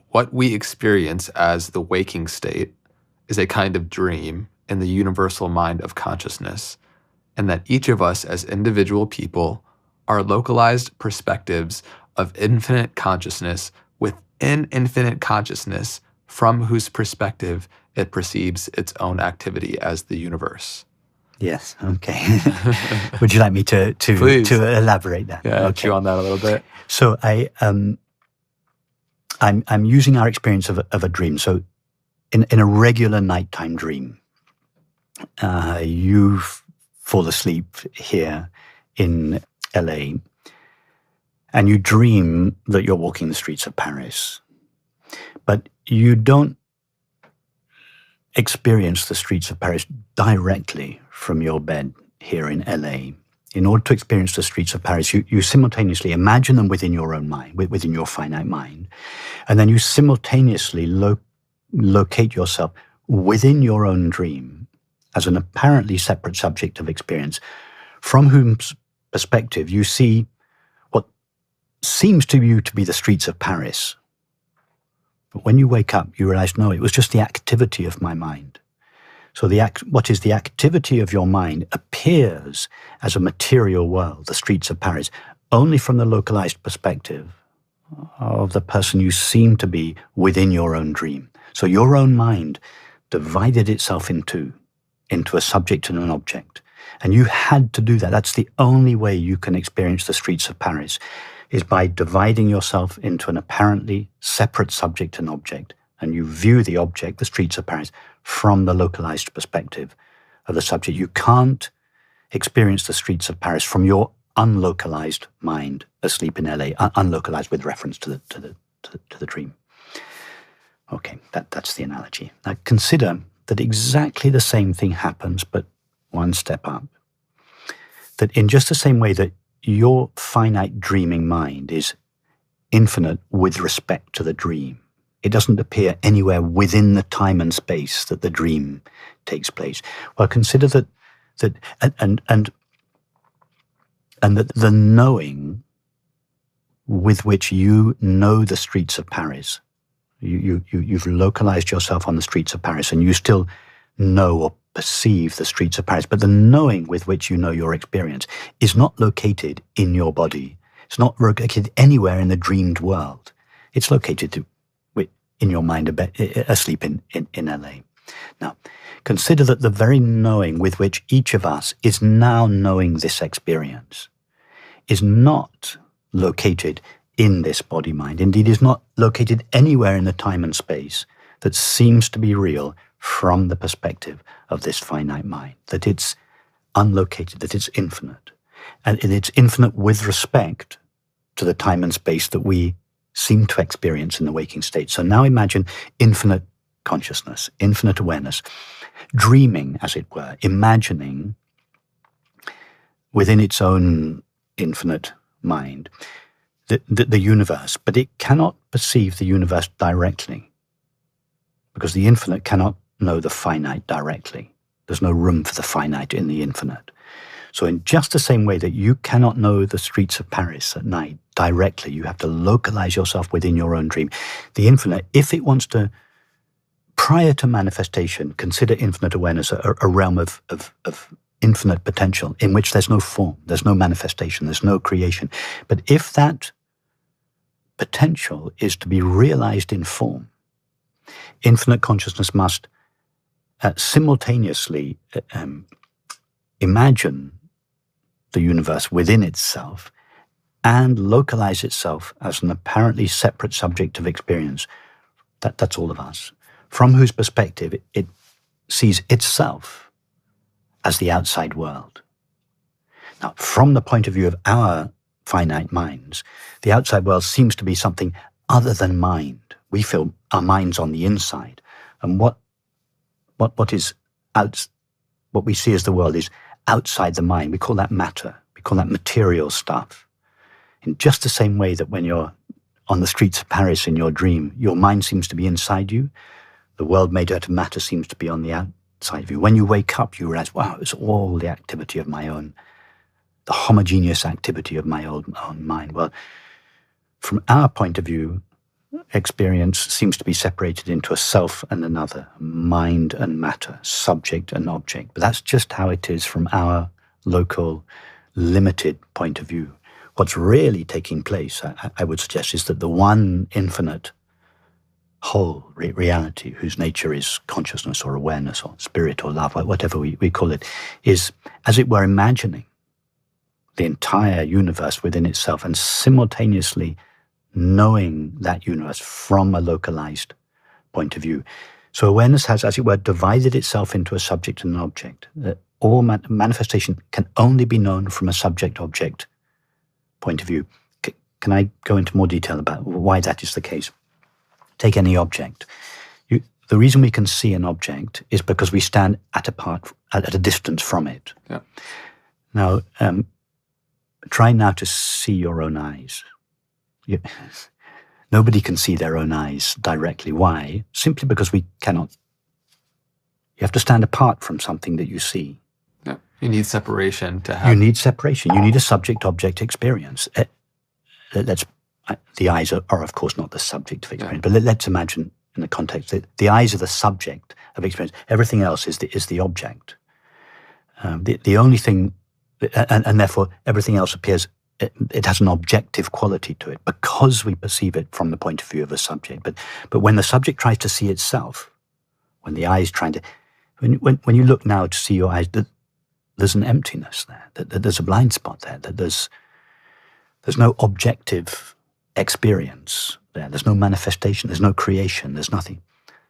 what we experience as the waking state is a kind of dream in the universal mind of consciousness, and that each of us as individual people are localized perspectives of infinite consciousness within infinite consciousness, from whose perspective it perceives its own activity as the universe. Yes, okay. Would you like me to elaborate that? Yeah, okay. chew on that a little bit. So I'm using our experience of a dream. So in a regular nighttime dream, you fall asleep here in LA, and you dream that you're walking the streets of Paris, but you don't experience the streets of Paris directly from your bed here in LA. In order to experience the streets of Paris, you simultaneously imagine them within your own mind, within your finite mind, and then you simultaneously locate yourself within your own dream as an apparently separate subject of experience, from whose perspective you see what seems to you to be the streets of Paris. But when you wake up, you realize, no, it was just the activity of my mind. So what is the activity of your mind appears as a material world, the streets of Paris, only from the localized perspective of the person you seem to be within your own dream. So your own mind divided itself into a subject and an object. And you had to do that. That's the only way you can experience the streets of Paris, is by dividing yourself into an apparently separate subject and object. And you view the object, the streets of Paris, from the localized perspective of the subject. You can't experience the streets of Paris from your unlocalized mind asleep in LA, unlocalized with reference to the dream. Okay, that's the analogy. Now consider that exactly the same thing happens, but one step up. That in just the same way that your finite dreaming mind is infinite with respect to the dream, it doesn't appear anywhere within the time and space that the dream takes place. Well, consider that the knowing with which you know the streets of Paris, you've localized yourself on the streets of Paris, and you still know or perceive the streets of Paris, but the knowing with which you know your experience is not located in your body. It's not located anywhere in the dreamed world. It's located in your mind asleep in LA. Now, consider that the very knowing with which each of us is now knowing this experience is not located in this body-mind. Indeed, is not located anywhere in the time and space that seems to be real from the perspective of this finite mind, that it's unlocated, that it's infinite. And it's infinite with respect to the time and space that we seem to experience in the waking state. So now imagine infinite consciousness, infinite awareness, dreaming, as it were, imagining within its own infinite mind the universe, but it cannot perceive the universe directly because the infinite cannot know the finite directly. There's no room for the finite in the infinite. So in just the same way that you cannot know the streets of Paris at night directly, you have to localize yourself within your own dream. The infinite, if it wants to, prior to manifestation, consider infinite awareness a realm of infinite potential in which there's no form, there's no manifestation, there's no creation. But if that potential is to be realized in form, infinite consciousness must simultaneously imagine the universe within itself and localize itself as an apparently separate subject of experience. That's all of us, from whose perspective it sees itself as the outside world. Now, from the point of view of our finite minds, the outside world seems to be something other than mind. We feel our mind's on the inside, and what is out, what we see as the world is outside the mind. We call that matter. We call that material stuff. In just the same way that when you're on the streets of Paris in your dream, your mind seems to be inside you, the world made out of matter seems to be on the outside of you. When you wake up, you realize, wow, it's all the activity of my own, the homogeneous activity of my own mind. Well, from our point of view, experience seems to be separated into a self and another, mind and matter, subject and object. But that's just how it is from our local, limited point of view. What's really taking place, I would suggest, is that the one infinite whole reality, whose nature is consciousness or awareness or spirit or love, whatever we call it, is, as it were, imagining the entire universe within itself and simultaneously knowing that universe from a localized point of view. So awareness has, as it were, divided itself into a subject and an object. All manifestation can only be known from a subject-object point of view. Can I go into more detail about why that is the case? Take any object. The reason we can see an object is because we stand at a distance from it. Yeah. Now, try now to see your own eyes. Nobody can see their own eyes directly. Why? Simply because we cannot. You have to stand apart from something that you see. Yeah. You need separation to have. You need separation. You need a subject-object experience. The eyes are, of course, not the subject of experience, but let's imagine in the context that the eyes are the subject of experience. Everything else is the object. The only thing, and therefore everything else appears. It has an objective quality to it because we perceive it from the point of view of a subject. But when the subject tries to see itself, when the eye is trying to, when you look now to see your eyes, there's an emptiness there. There's a blind spot there. That there's no objective experience there. There's no manifestation. There's no creation. There's nothing.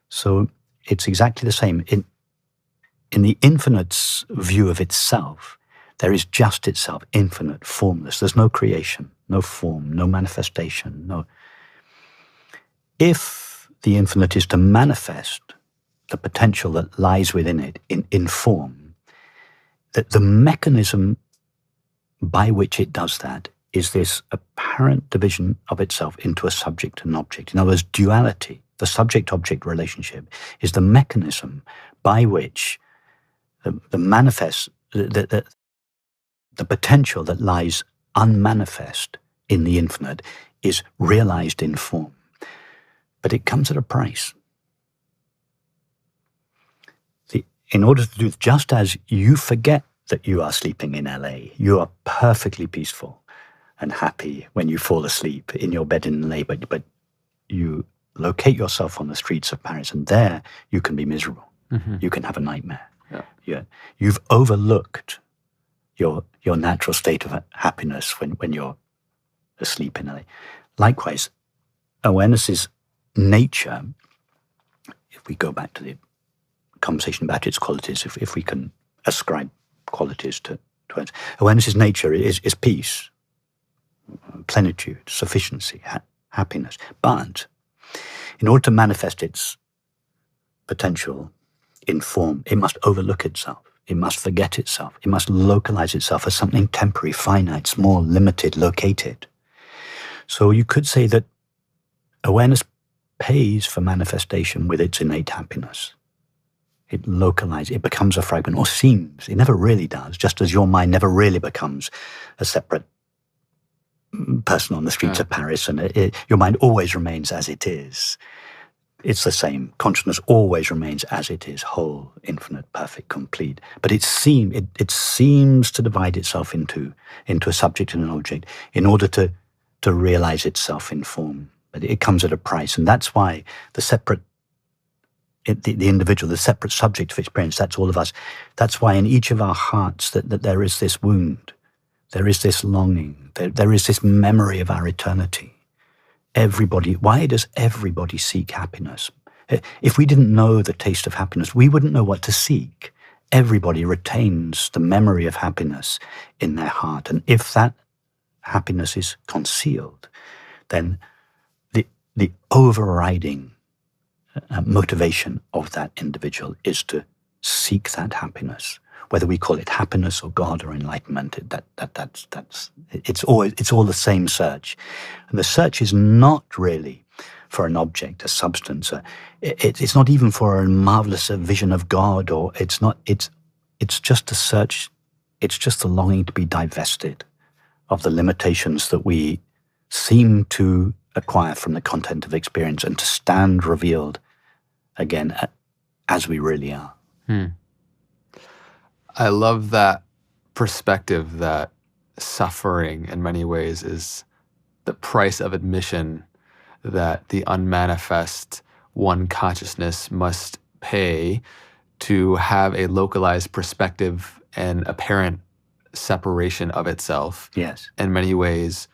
So it's exactly the same in the infinite's view of itself. There is just itself, infinite, formless. There's no creation, no form, no manifestation. No. If the infinite is to manifest the potential that lies within it in form, that the mechanism by which it does that is this apparent division of itself into a subject and object. In other words, duality, the subject-object relationship, is the mechanism by which the manifest, the potential that lies unmanifest in the infinite is realized in form. But it comes at a price. In order to do, just as you forget that you are sleeping in LA, you are perfectly peaceful and happy when you fall asleep in your bed in LA, but you locate yourself on the streets of Paris, and there you can be miserable. you can have a nightmare. Yeah. You've overlooked your natural state of happiness when you're asleep in LA. Likewise, awareness's nature, if we go back to the conversation about its qualities, if we can ascribe qualities to it, awareness's nature is peace, plenitude, sufficiency, happiness. But in order to manifest its potential in form, it must overlook itself. It must forget itself. It must localize itself as something temporary, finite, small, limited, located. So you could say that awareness pays for manifestation with its innate happiness. It localizes, it becomes a fragment, or seems. It never really does, just as your mind never really becomes a separate person on the streets of Paris, and your mind always remains as it is. It's the same. Consciousness always remains as it is, whole, infinite, perfect, complete. But it seems to divide itself into a subject and an object in order to realize itself in form. But it comes at a price, and that's why the individual, the separate subject of experience, that's all of us. That's why in each of our hearts that there is this wound, there is this longing, there is this memory of our eternity. Why does everybody seek happiness? If we didn't know the taste of happiness, we wouldn't know what to seek. Everybody retains the memory of happiness in their heart. And if that happiness is concealed, then the overriding motivation of that individual is to seek that happiness. Whether we call it happiness or God or enlightenment, it's all the same search. And the search is not really for an object, a substance. It's not even for a marvelous vision of God, or it's just a search. It's just the longing to be divested of the limitations that we seem to acquire from the content of experience, and to stand revealed again as we really are. I love that perspective that suffering in many ways is the price of admission that the unmanifest one consciousness must pay to have a localized perspective and apparent separation of itself. Yes. In many ways,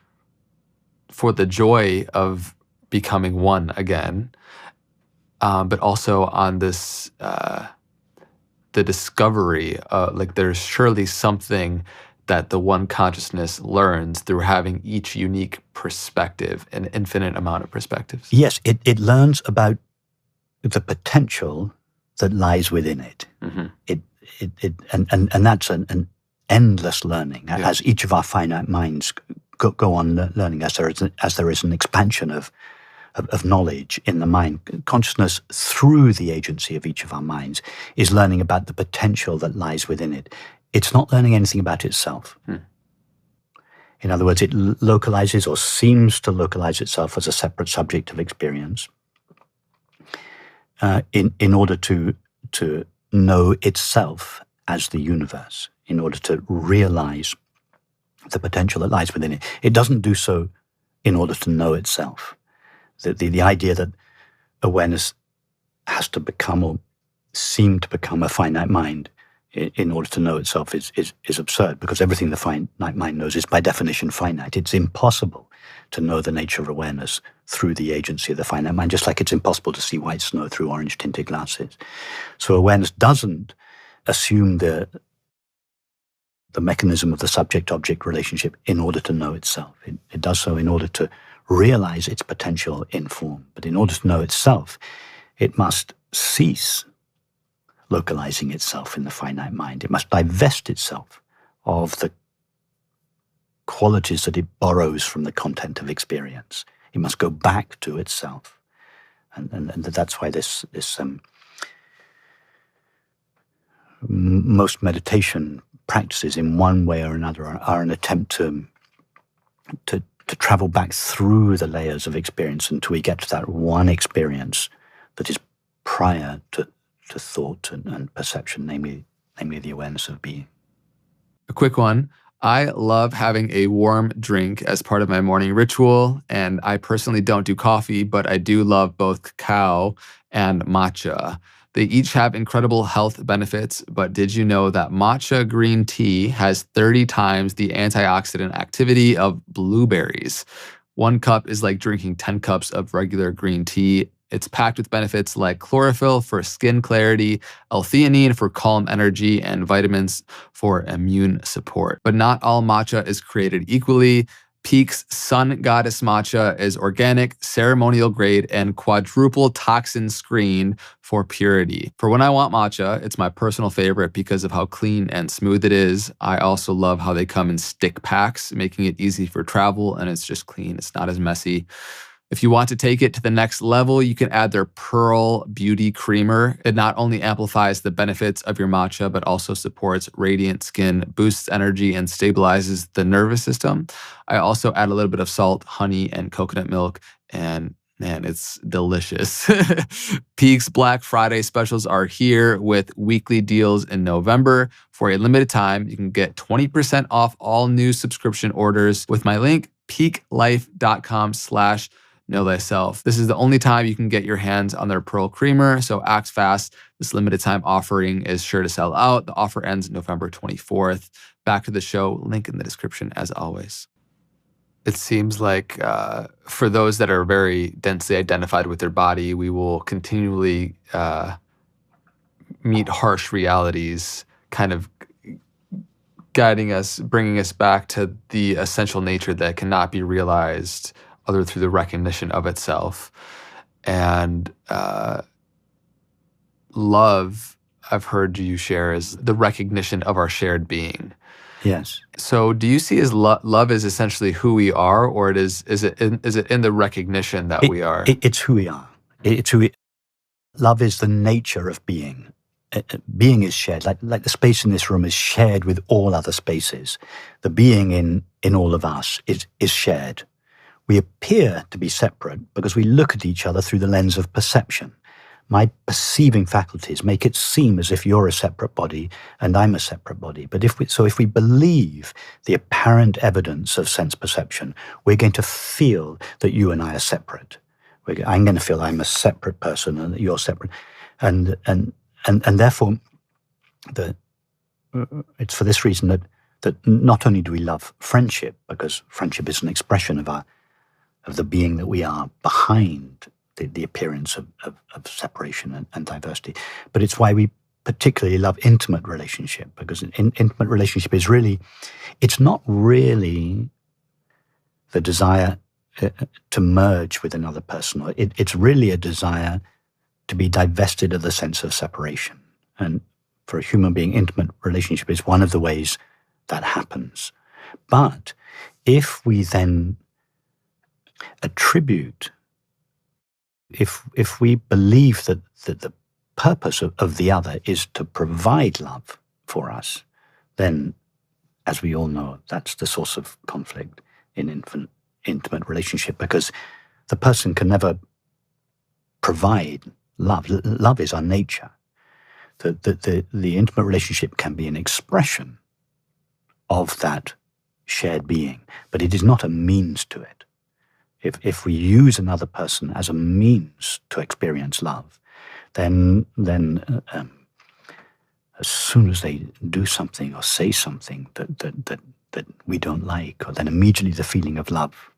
for the joy of becoming one again, but also on this the discovery, like there's surely something that the one consciousness learns through having each unique perspective, an infinite amount of perspectives. Yes, it learns about the potential that lies within it. And that's an endless learning, as each of our finite minds go on learning, as there is an expansion of knowledge in the mind. Consciousness, through the agency of each of our minds, is learning about the potential that lies within it. It's not learning anything about itself. In other words, it localizes, or seems to localize itself, as a separate subject of experience in order to know itself as the universe, in order to realize the potential that lies within it. It doesn't do so in order to know itself. The idea that awareness has to become, or seem to become, a finite mind in order to know itself is absurd, because everything the finite mind knows is by definition finite. It's impossible to know the nature of awareness through the agency of the finite mind, just like it's impossible to see white snow through orange-tinted glasses. So awareness doesn't assume the mechanism of the subject-object relationship in order to know itself. It does so in order to realize its potential in form. But in order to know itself, it must cease localizing itself in the finite mind. It must divest itself of the qualities that it borrows from the content of experience. It must go back to itself. And that's why this most meditation practices, in one way or another, are an attempt to travel back through the layers of experience until we get to that one experience that is prior to thought and perception, namely the awareness of being. A quick one. I love having a warm drink as part of my morning ritual, and I personally don't do coffee, but I do love both cacao and matcha. They each have incredible health benefits, but did you know that matcha green tea has 30 times the antioxidant activity of blueberries? 1 cup is like drinking 10 cups of regular green tea. It's packed with benefits like chlorophyll for skin clarity, L-theanine for calm energy, and vitamins for immune support. But not all matcha is created equally. Peak's Sun Goddess matcha is organic, ceremonial grade, and quadruple toxin screened for purity. For when I want matcha, it's my personal favorite because of how clean and smooth it is. I also love how they come in stick packs, making it easy for travel, and it's just clean. It's not as messy. If you want to take it to the next level, you can add their Pearl Beauty Creamer. It not only amplifies the benefits of your matcha, but also supports radiant skin, boosts energy, and stabilizes the nervous system. I also add a little bit of salt, honey, and coconut milk, and man, it's delicious. Peak's Black Friday specials are here with weekly deals in November. For a limited time, you can get 20% off all new subscription orders with my link, peaklife.com/know thyself. This is the only time you can get your hands on their Pearl Creamer, so act fast. This limited time offering is sure to sell out. The offer ends November 24th. Back to the show, link in the description as always. It seems like for those that are very densely identified with their body, we will continually meet harsh realities, kind of guiding us, bringing us back to the essential nature that cannot be realized other through the recognition of itself. And love, I've heard you share, is the recognition of our shared being. Yes. So do you see as love is essentially who we are, or is it in the recognition that we are? It's who we are. It's who we. Love is the nature of being. Being is shared. Like the space in this room is shared with all other spaces. The being in all of us is shared. We appear to be separate because we look at each other through the lens of perception. My perceiving faculties make it seem as if you're a separate body and I'm a separate body. But if we believe the apparent evidence of sense perception, we're going to feel that you and I are separate. I'm going to feel I'm a separate person and that you're separate. And therefore, it's for this reason that not only do we love friendship, because friendship is an expression of the being that we are behind the appearance of separation and diversity. But it's why we particularly love intimate relationship, because intimate relationship is really, it's not really the desire to merge with another person. It's really a desire to be divested of the sense of separation. And for a human being, intimate relationship is one of the ways that happens. But if we then attribute, if we believe that the purpose of the other is to provide love for us, then, as we all know, that's the source of conflict in intimate relationship, because the person can never provide love. Love is our nature. The intimate relationship can be an expression of that shared being, but it is not a means to it. If we use another person as a means to experience love, then as soon as they do something or say something that we don't like, or then immediately the feeling of love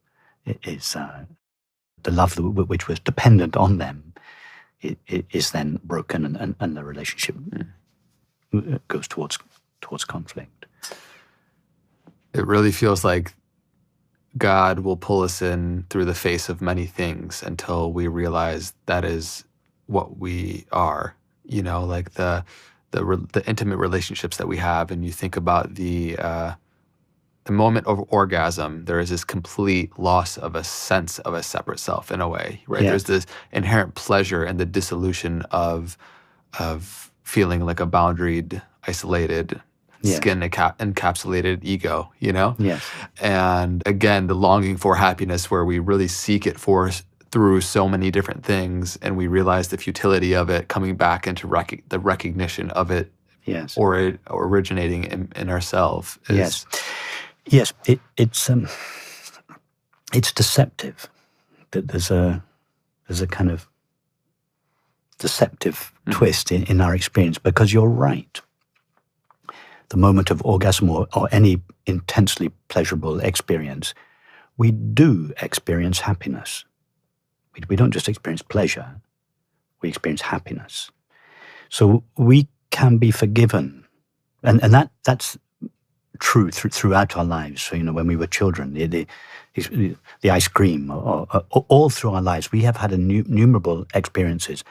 is the love which was dependent on them is then broken, and the relationship goes towards conflict. It really feels like God will pull us in through the face of many things until we realize that is what we are. You know, like the intimate relationships that we have, and you think about the moment of orgasm, there is this complete loss of a sense of a separate self in a way, right? Yeah. There's this inherent pleasure in the dissolution of feeling like a boundaried, isolated, skin encapsulated ego, you know? Yes. And again, the longing for happiness, where we really seek it through so many different things, and we realize the futility of it, coming back into the recognition of it, yes, or originating in ourselves. Yes. It's deceptive that there's a kind of deceptive twist in our experience, because you're right. The moment of orgasm or any intensely pleasurable experience, we do experience happiness. We don't just experience pleasure, we experience happiness. So we can be forgiven. And that's true throughout our lives. So, when we were children, the ice cream, or all through our lives, we have had innumerable experiences,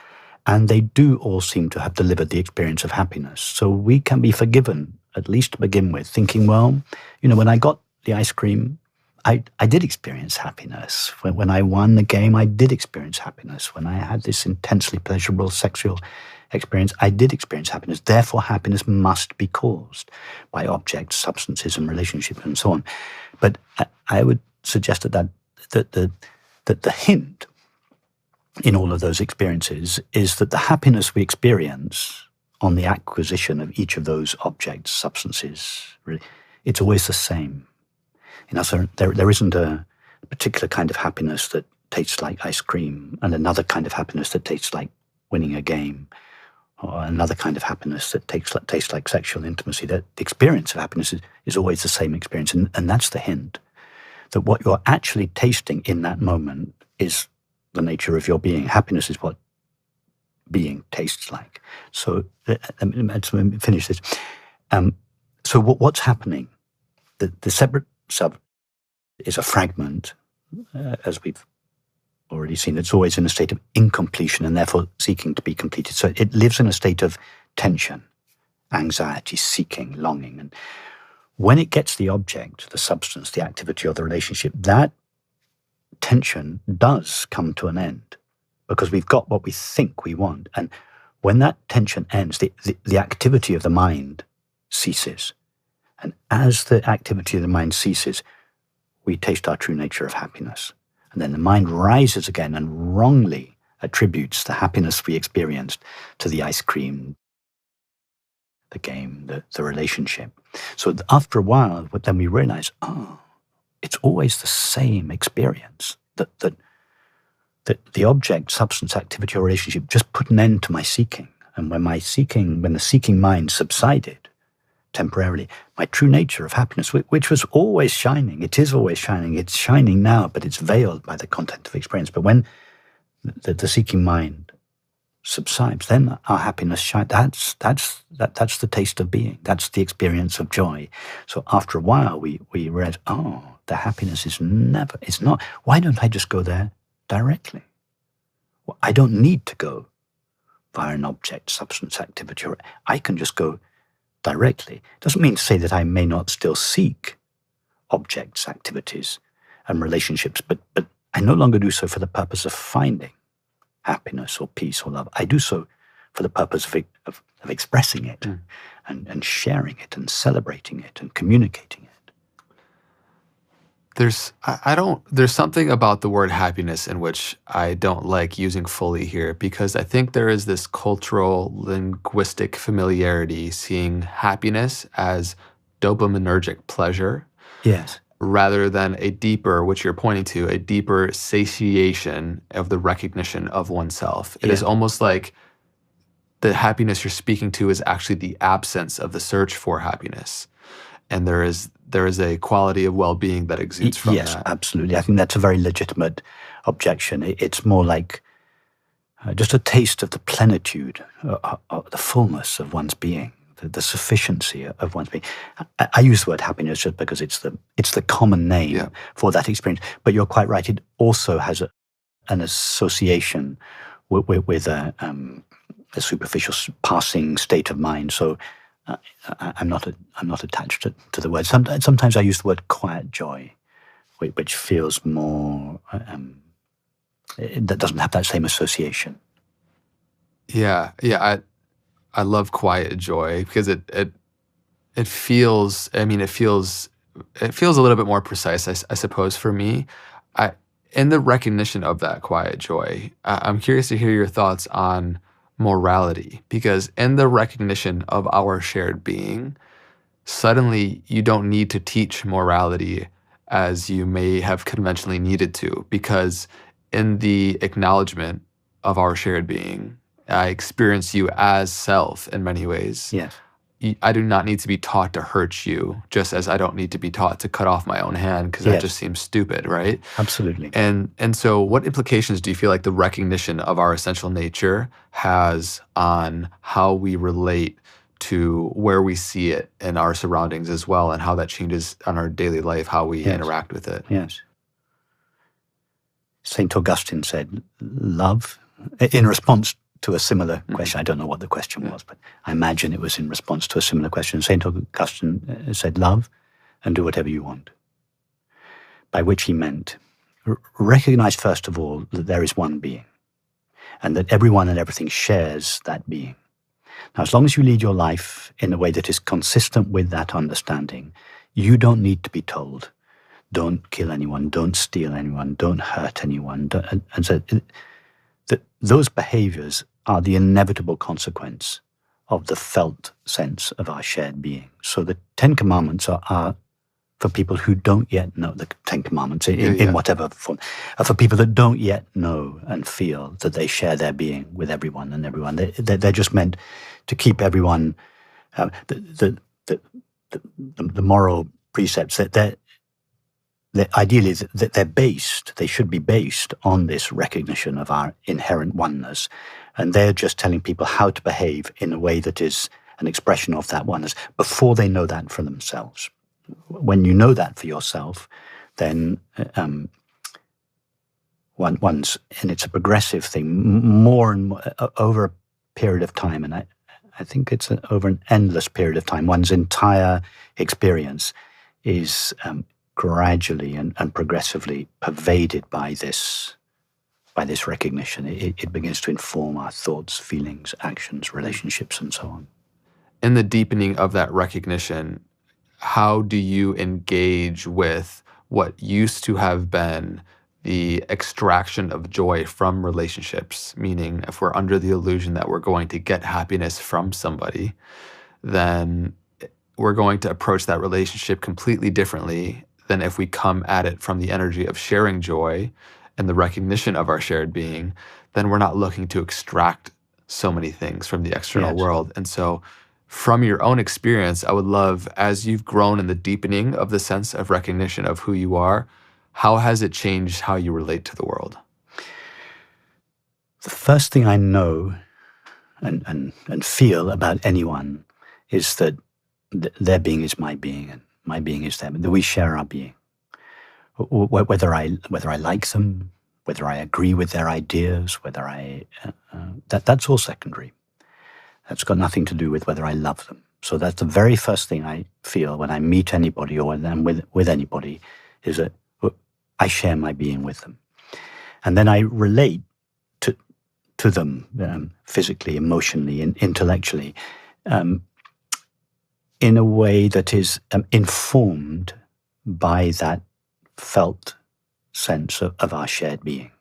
and they do all seem to have delivered the experience of happiness. So we can be forgiven, at least to begin with, thinking, well, when I got the ice cream, I did experience happiness. When I won the game, I did experience happiness. When I had this intensely pleasurable sexual experience, I did experience happiness. Therefore, happiness must be caused by objects, substances, and relationships, and so on. But I would suggest that the hint in all of those experiences is that the happiness we experience on the acquisition of each of those objects, substances, really, it's always the same. So there isn't a particular kind of happiness that tastes like ice cream and another kind of happiness that tastes like winning a game, or another kind of happiness that tastes like sexual intimacy. That the experience of happiness is always the same experience. And that's the hint, that what you're actually tasting in that moment is the nature of your being. Happiness is what being tastes like. So let me finish this. So what's happening? The separate self is a fragment, as we've already seen. It's always in a state of incompletion and therefore seeking to be completed. So it lives in a state of tension, anxiety, seeking, longing. And when it gets the object, the substance, the activity or the relationship, that tension does come to an end, because we've got what we think we want. And when that tension ends, the activity of the mind ceases. And as the activity of the mind ceases, we taste our true nature of happiness. And then the mind rises again and wrongly attributes the happiness we experienced to the ice cream, the game, the relationship. So after a while, then we realize, it's always the same experience. That the object, substance, activity, or relationship just put an end to my seeking. And when the seeking mind subsided temporarily, my true nature of happiness, which was always shining, it is always shining, it's shining now, but it's veiled by the content of experience. But when the seeking mind subsides, then our happiness shines. That's the taste of being. That's the experience of joy. So after a while, we realize, the happiness it's not. Why don't I just go there directly? Well, I don't need to go via an object, substance, activity, or I can just go directly. Doesn't mean to say that I may not still seek objects, activities, and relationships, but I no longer do so for the purpose of finding happiness or peace or love. I do so for the purpose of expressing it and sharing it and celebrating it and communicating it. There's something about the word happiness in which I don't like using fully here, because I think there is this cultural linguistic familiarity seeing happiness as dopaminergic pleasure. Yes. Rather than a deeper, which you're pointing to, a deeper satiation of the recognition of oneself. It is almost like the happiness you're speaking to is actually the absence of the search for happiness. And there is a quality of well-being that exudes from that. Yes, absolutely. I think that's a very legitimate objection. It's more like just a taste of the plenitude, the fullness of one's being, the sufficiency of one's being. I use the word happiness just because it's the common name for that experience. But you're quite right. It also has an association with a superficial passing state of mind. So I'm not attached to the word. Sometimes I use the word quiet joy, which feels more. That doesn't have that same association. Yeah. I love quiet joy because it feels. I mean, it feels a little bit more precise, I suppose, for me. In the recognition of that quiet joy, I'm curious to hear your thoughts on morality, because in the recognition of our shared being, suddenly you don't need to teach morality as you may have conventionally needed to, because in the acknowledgement of our shared being, I experience you as self in many ways. Yes. I do not need to be taught to hurt you, just as I don't need to be taught to cut off my own hand, because that just seems stupid, right? Absolutely. And so what implications do you feel like the recognition of our essential nature has on how we relate to where we see it in our surroundings as well, and how that changes on our daily life, how we interact with it? Yes. St. Augustine said, love, in response to a similar question. I don't know what the question was, but I imagine it was in response to a similar question. St. Augustine said, love and do whatever you want. By which he meant, recognize first of all that there is one being and that everyone and everything shares that being. Now, as long as you lead your life in a way that is consistent with that understanding, you don't need to be told, don't kill anyone, don't steal anyone, don't hurt anyone. And so those behaviors are the inevitable consequence of the felt sense of our shared being. So the Ten Commandments are for people who don't yet know the Ten Commandments in whatever form, are for people that don't yet know and feel that they share their being with everyone and everyone. They're just meant to keep everyone, the moral precepts, that ideally they should be based on this recognition of our inherent oneness. And they're just telling people how to behave in a way that is an expression of that oneness before they know that for themselves. When you know that for yourself, then one's, and it's a progressive thing, more and more over a period of time, and I think it's over an endless period of time, one's entire experience is gradually and progressively pervaded by this recognition. It begins to inform our thoughts, feelings, actions, relationships, and so on. In the deepening of that recognition, how do you engage with what used to have been the extraction of joy from relationships? Meaning, if we're under the illusion that we're going to get happiness from somebody, then we're going to approach that relationship completely differently than if we come at it from the energy of sharing joy and the recognition of our shared being. Then we're not looking to extract so many things from the external world. And so from your own experience, I would love, as you've grown in the deepening of the sense of recognition of who you are, how has it changed how you relate to the world? The first thing I know and feel about anyone is that their being is my being and my being is them, that we share our being. Whether I like them, whether I agree with their ideas, whether that's all secondary. That's got nothing to do with whether I love them. So that's the very first thing I feel when I meet anybody or when I'm with anybody, is that I share my being with them. And then I relate to them physically, emotionally, and intellectually in a way that is informed by that felt sense of our shared being,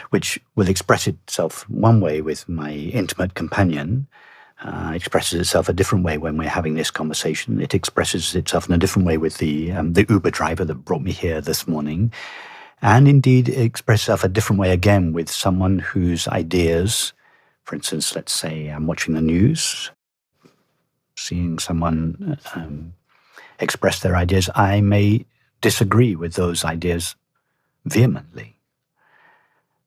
which will express itself one way with my intimate companion, expresses itself a different way when we're having this conversation. It expresses itself in a different way with the Uber driver that brought me here this morning. And indeed, it expresses itself a different way again with someone whose ideas, for instance, let's say I'm watching the news, seeing someone express their ideas, I may disagree with those ideas vehemently.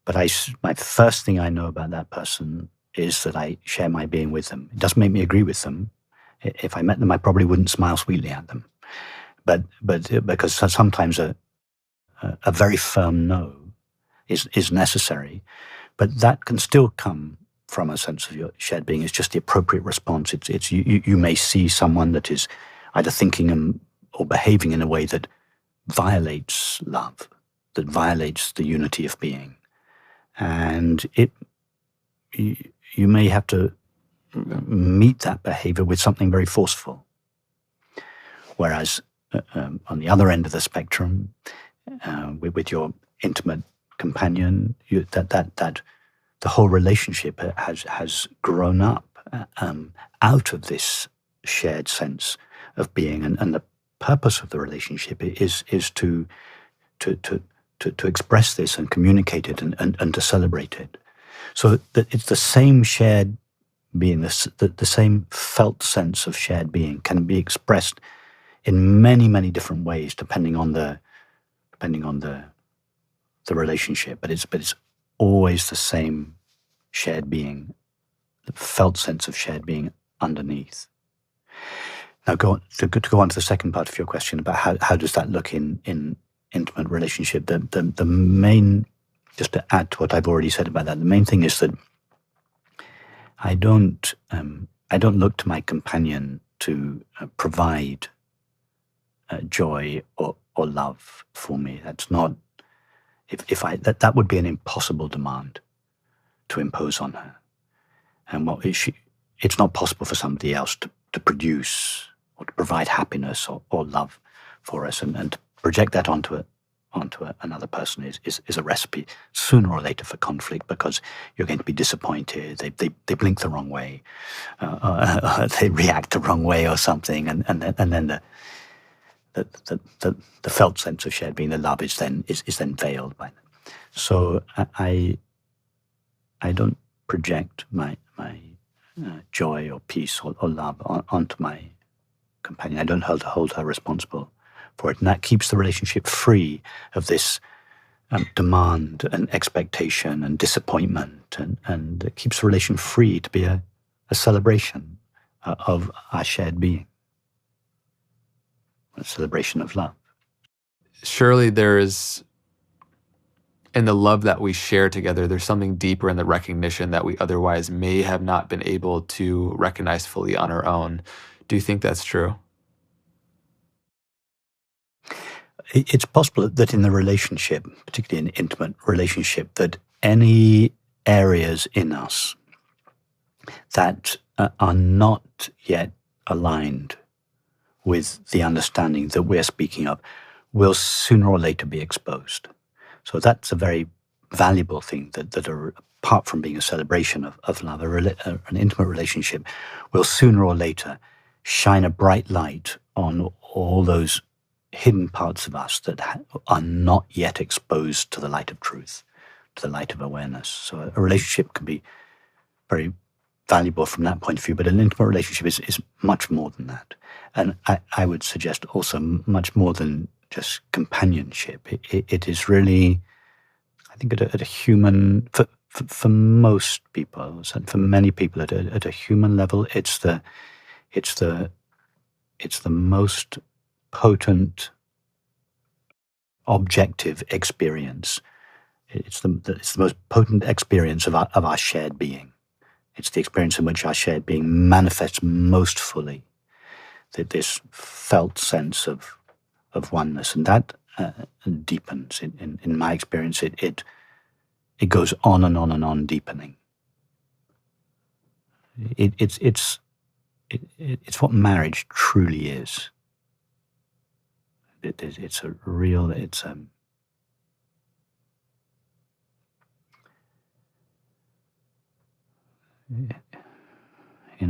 But my first thing I know about that person is that I share my being with them. It doesn't make me agree with them. If I met them, I probably wouldn't smile sweetly at them. But because sometimes a very firm no is necessary. But that can still come from a sense of your shared being. It's just the appropriate response. It's you may see someone that is either thinking or behaving in a way that violates love, that violates the unity of being. And you may have to meet that behavior with something very forceful. Whereas on the other end of the spectrum, with your intimate companion, that the whole relationship has grown up out of this shared sense of being, and the purpose of the relationship is to express this and communicate it and to celebrate it. So that it's the same shared being, the same felt sense of shared being can be expressed in many, many different ways depending on the relationship. But it's always the same shared being, the felt sense of shared being underneath. Now, to go on to the second part of your question about how does that look in intimate relationship. The main, just to add to what I've already said about that, the main thing is that I don't look to my companion to provide joy or love for me. That's not. If that would be an impossible demand to impose on her, and it's not possible for somebody else to produce or to provide happiness or love for us, and to project that onto another person is a recipe sooner or later for conflict, because you're going to be disappointed. They blink the wrong way, they react the wrong way or something, and then the felt sense of shared being, the love, is then veiled by that. So I don't project my joy or peace or love onto my companion. I don't hold her responsible for it, and that keeps the relationship free of this demand and expectation and disappointment, and it keeps the relation free to be a celebration of our shared being, a celebration of love. Surely there is, in the love that we share together, there's something deeper in the recognition that we otherwise may have not been able to recognize fully on our own. Do you think that's true? It's possible that in the relationship, particularly an intimate relationship, that any areas in us that are not yet aligned with the understanding that we're speaking of will sooner or later be exposed. So that's a very valuable thing that are, apart from being a celebration of love, an intimate relationship will sooner or later shine a bright light on all those hidden parts of us that are not yet exposed to the light of truth, to the light of awareness. So a relationship can be very valuable from that point of view, but an intimate relationship is much more than that. And I would suggest also much more than just companionship. It is really, I think, at a human, for most people, and for many people at a human level, it's the most potent objective experience. It's the most potent experience of our shared being. It's the experience in which our shared being manifests most fully, this felt sense of oneness, and that deepens. In my experience, it goes on and on and on, deepening. It's what marriage truly is. It's a real. In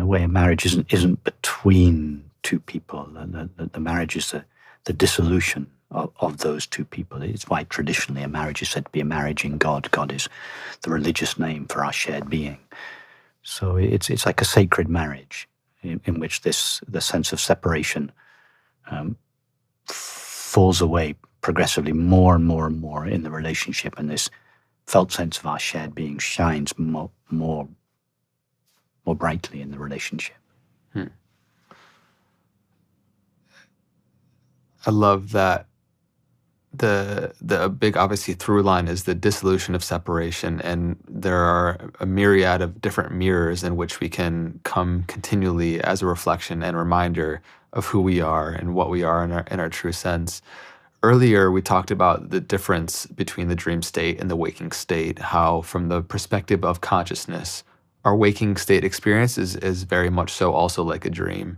a way, a marriage isn't between two people. The marriage is the dissolution of those two people. It's why traditionally a marriage is said to be a marriage in God. God is the religious name for our shared being. So it's like a sacred marriage in which the sense of separation falls away progressively more and more and more in the relationship, and this felt sense of our shared being shines more brightly in the relationship. I love that the big, obviously, through line is the dissolution of separation, and there are a myriad of different mirrors in which we can come continually as a reflection and reminder of who we are and what we are in our true sense. Earlier, we talked about the difference between the dream state and the waking state, how from the perspective of consciousness, our waking state experience is very much so also like a dream.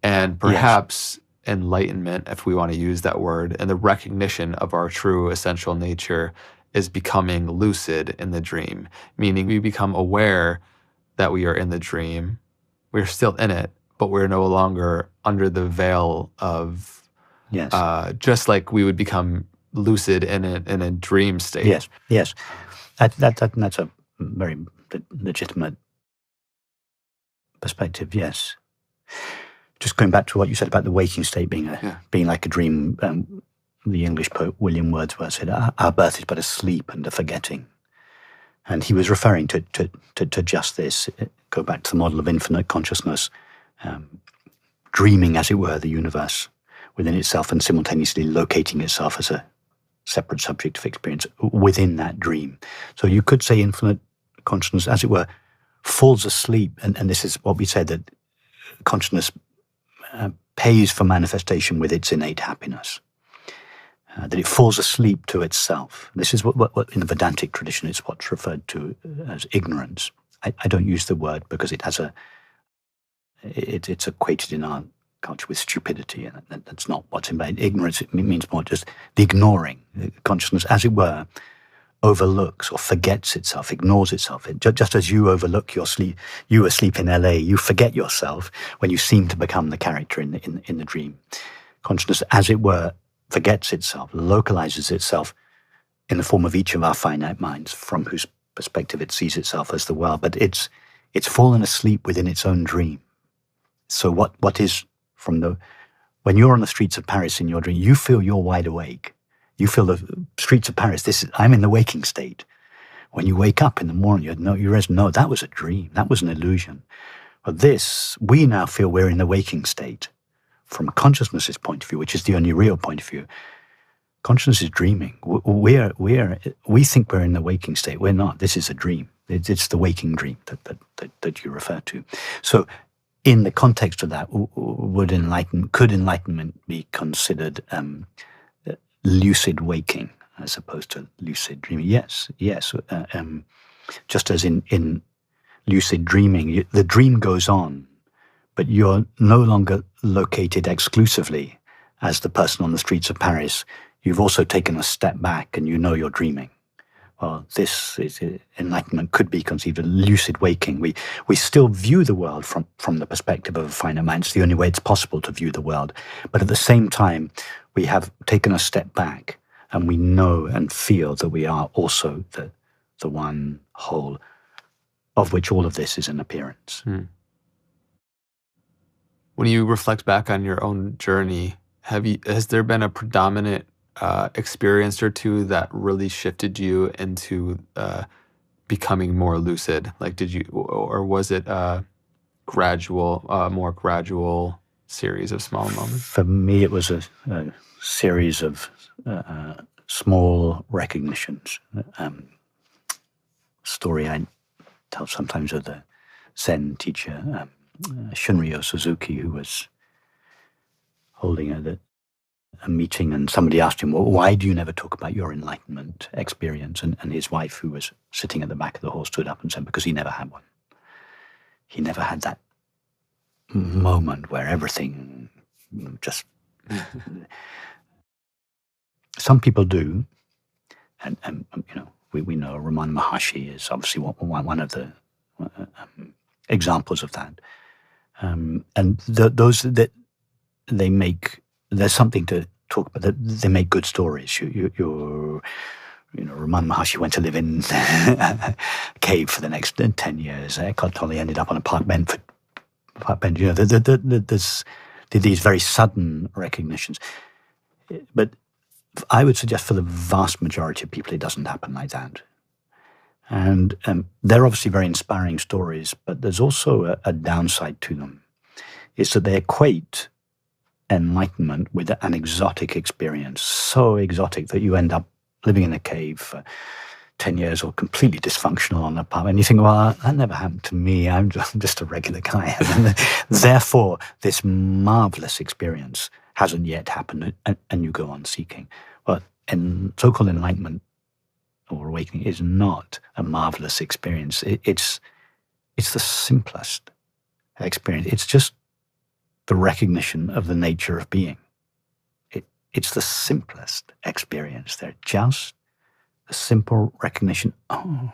And perhaps enlightenment, if we want to use that word, and the recognition of our true essential nature is becoming lucid in the dream, meaning we become aware that we are in the dream. We're still in it, but we're no longer under the veil of, just like we would become lucid in a dream state. Yes. That's very legitimate perspective, yes. Just going back to what you said about the waking state being like a dream, the English poet William Wordsworth said, "Our birth is but a sleep and a forgetting." And he was referring to just this. Go back to the model of infinite consciousness, dreaming, as it were, the universe within itself and simultaneously locating itself as a separate subject of experience within that dream. So you could say infinite consciousness, as it were, falls asleep, and this is what we said, that consciousness pays for manifestation with its innate happiness, that it falls asleep to itself. This is what in the Vedantic tradition is what's referred to as ignorance. I don't use the word because it has it's equated in our culture with stupidity, and that's not what's involved. Ignorance, it means more just the ignoring. Consciousness, as it were, overlooks or forgets itself, ignores itself. Just as you overlook your sleep, you asleep in LA, you forget yourself when you seem to become the character in the dream. Consciousness, as it were, forgets itself, localizes itself in the form of each of our finite minds, from whose perspective it sees itself as the world. But it's fallen asleep within its own dream. So what is when you're on the streets of Paris in your dream, you feel you're wide awake. You feel the streets of Paris. I'm in the waking state. When you wake up in the morning, you realize, no, that was a dream. That was an illusion. But we now feel we're in the waking state. From consciousness's point of view, which is the only real point of view, consciousness is dreaming. We think we're in the waking state. We're not. This is a dream. It's the waking dream that you refer to. So, in the context of that, could enlightenment be considered lucid waking as opposed to lucid dreaming? Yes. Just as in lucid dreaming, the dream goes on, but you're no longer located exclusively as the person on the streets of Paris. You've also taken a step back and you know you're dreaming. Well, enlightenment could be conceived as lucid waking. We still view the world from the perspective of a finite mind. It's the only way it's possible to view the world. But at the same time, we have taken a step back and we know and feel that we are also the one whole of which all of this is an appearance. When you reflect back on your own journey, has there been a predominant experience or two that really shifted you into becoming more lucid? Like, or was it a more gradual series of small moments? For me, it was a series of small recognitions. Story I tell sometimes of the Zen teacher, Shunryo Suzuki, who was holding a meeting, and somebody asked him, well, why do you never talk about your enlightenment experience? And his wife, who was sitting at the back of the hall, stood up and said, because he never had one. He never had that moment where everything just... Some people do, and we know Ramana Maharshi is obviously one of the examples of that. And those that they make, there's something to talk about. They make good stories. Ramana Maharshi went to live in a cave for the next 10 years. Eckhart Tolle ended up on a park bench. There's these very sudden recognitions. But I would suggest for the vast majority of people, it doesn't happen like that. And they're obviously very inspiring stories, but there's also a downside to them. It's that they equate enlightenment with an exotic experience, so exotic that you end up living in a cave for 10 years or completely dysfunctional on a pub, and you think, well, that never happened to me. I'm just a regular guy. And therefore, this marvelous experience hasn't yet happened, and you go on seeking. Well, and so-called enlightenment or awakening is not a marvelous experience. It's the simplest experience. It's just the recognition of the nature of being. It's the simplest experience. They're just a simple recognition. Oh,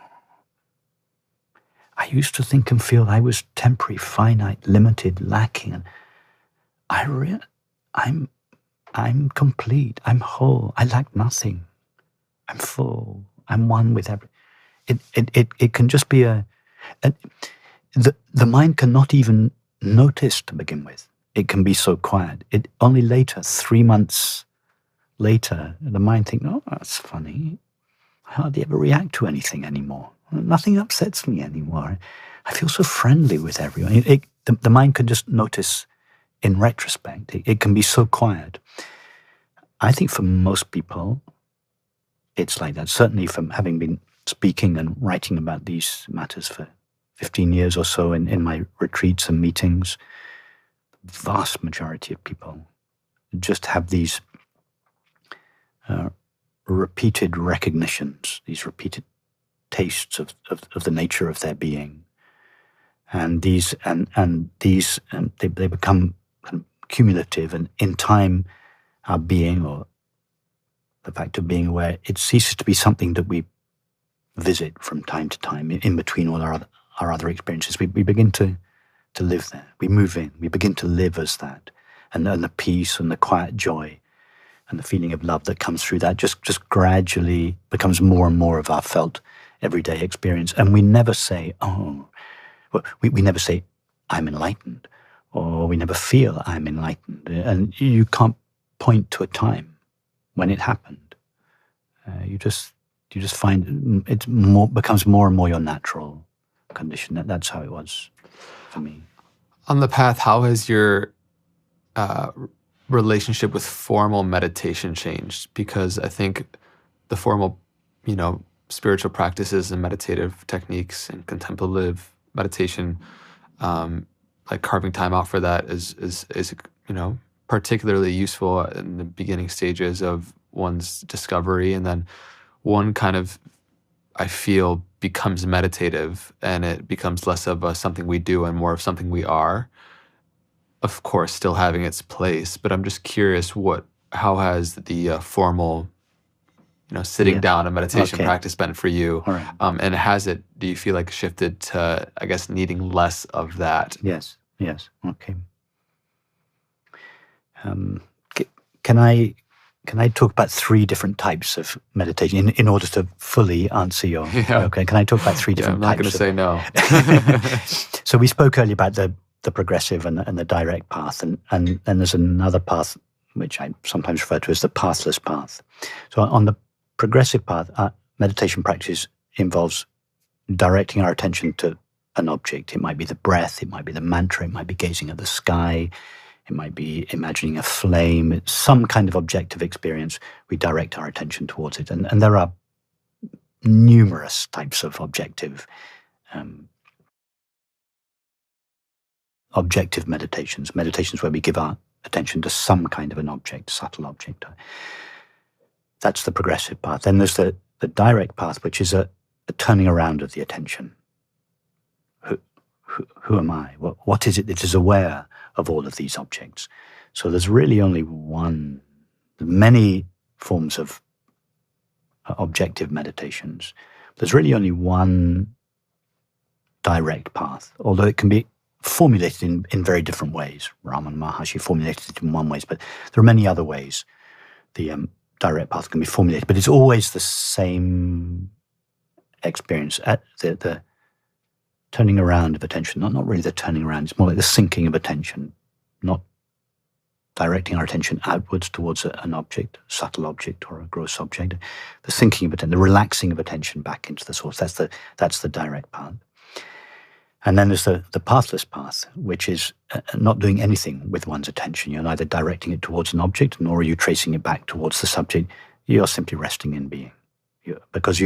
I used to think and feel I was temporary, finite, limited, lacking, and I'm complete. I'm whole. I lack nothing. I'm full. I'm one with everything. It can just be the mind cannot even notice to begin with. It can be so quiet. It only later, 3 months later, the mind thinks, oh, that's funny. I hardly ever react to anything anymore. Nothing upsets me anymore. I feel so friendly with everyone. The mind can just notice in retrospect. It can be so quiet. I think for most people, it's like that. Certainly from having been speaking and writing about these matters for 15 years or so in my retreats and meetings, the vast majority of people just have these repeated recognitions, these repeated tastes of the nature of their being, and these they become kind of cumulative, and in time, our being, or the fact of being aware, it ceases to be something that we visit from time to time in between all our other experiences. We begin to live there. We move in. We begin to live as that, and the peace and the quiet joy and the feeling of love that comes through that just gradually becomes more and more of our felt everyday experience. And we never say, we never say, I'm enlightened, or we never feel I'm enlightened. And you can't point to a time when it happened. You just find it becomes more and more your natural condition. That's how it was for me. On the path, how has your relationship with formal meditation changed? Because I think the formal, spiritual practices and meditative techniques and contemplative meditation, like carving time out for that is particularly useful in the beginning stages of one's discovery. And then one kind of, I feel, becomes meditative, and it becomes less of something we do and more of something we are. Of course, still having its place, but I'm just curious, how has the formal, sitting down and meditation practice been for you? All right. And do you feel like shifted to, I guess, needing less of that? Yes. Okay. Can I talk about 3 different types of meditation in order to fully answer your? Yeah. Okay. Can I talk about 3 different types? I'm not going to say no. So we spoke earlier about the progressive and the direct path, and then there's another path which I sometimes refer to as the pathless path. So on the progressive path, meditation practice involves directing our attention to an object. It might be the breath, it might be the mantra, it might be gazing at the sky, it might be imagining a flame. It's some kind of objective experience. We direct our attention towards it. And there are numerous types of objective meditations where we give our attention to some kind of an object, subtle object. That's the progressive path. Then there's the direct path, which is a turning around of the attention. Who am I? What is it that is aware of all of these objects? So there's really only many forms of objective meditations. There's really only one direct path, although it can be formulated in very different ways. Ramana Maharshi formulated it in one way, but there are many other ways the direct path can be formulated. But it's always the same experience at the turning around of attention. Not really the turning around, it's more like the sinking of attention, not directing our attention outwards towards an object, a subtle object or a gross object. The sinking of attention, the relaxing of attention back into the source. That's the direct path. And then there's the pathless path, which is not doing anything with one's attention. You're neither directing it towards an object, nor are you tracing it back towards the subject. You're simply resting in being. Because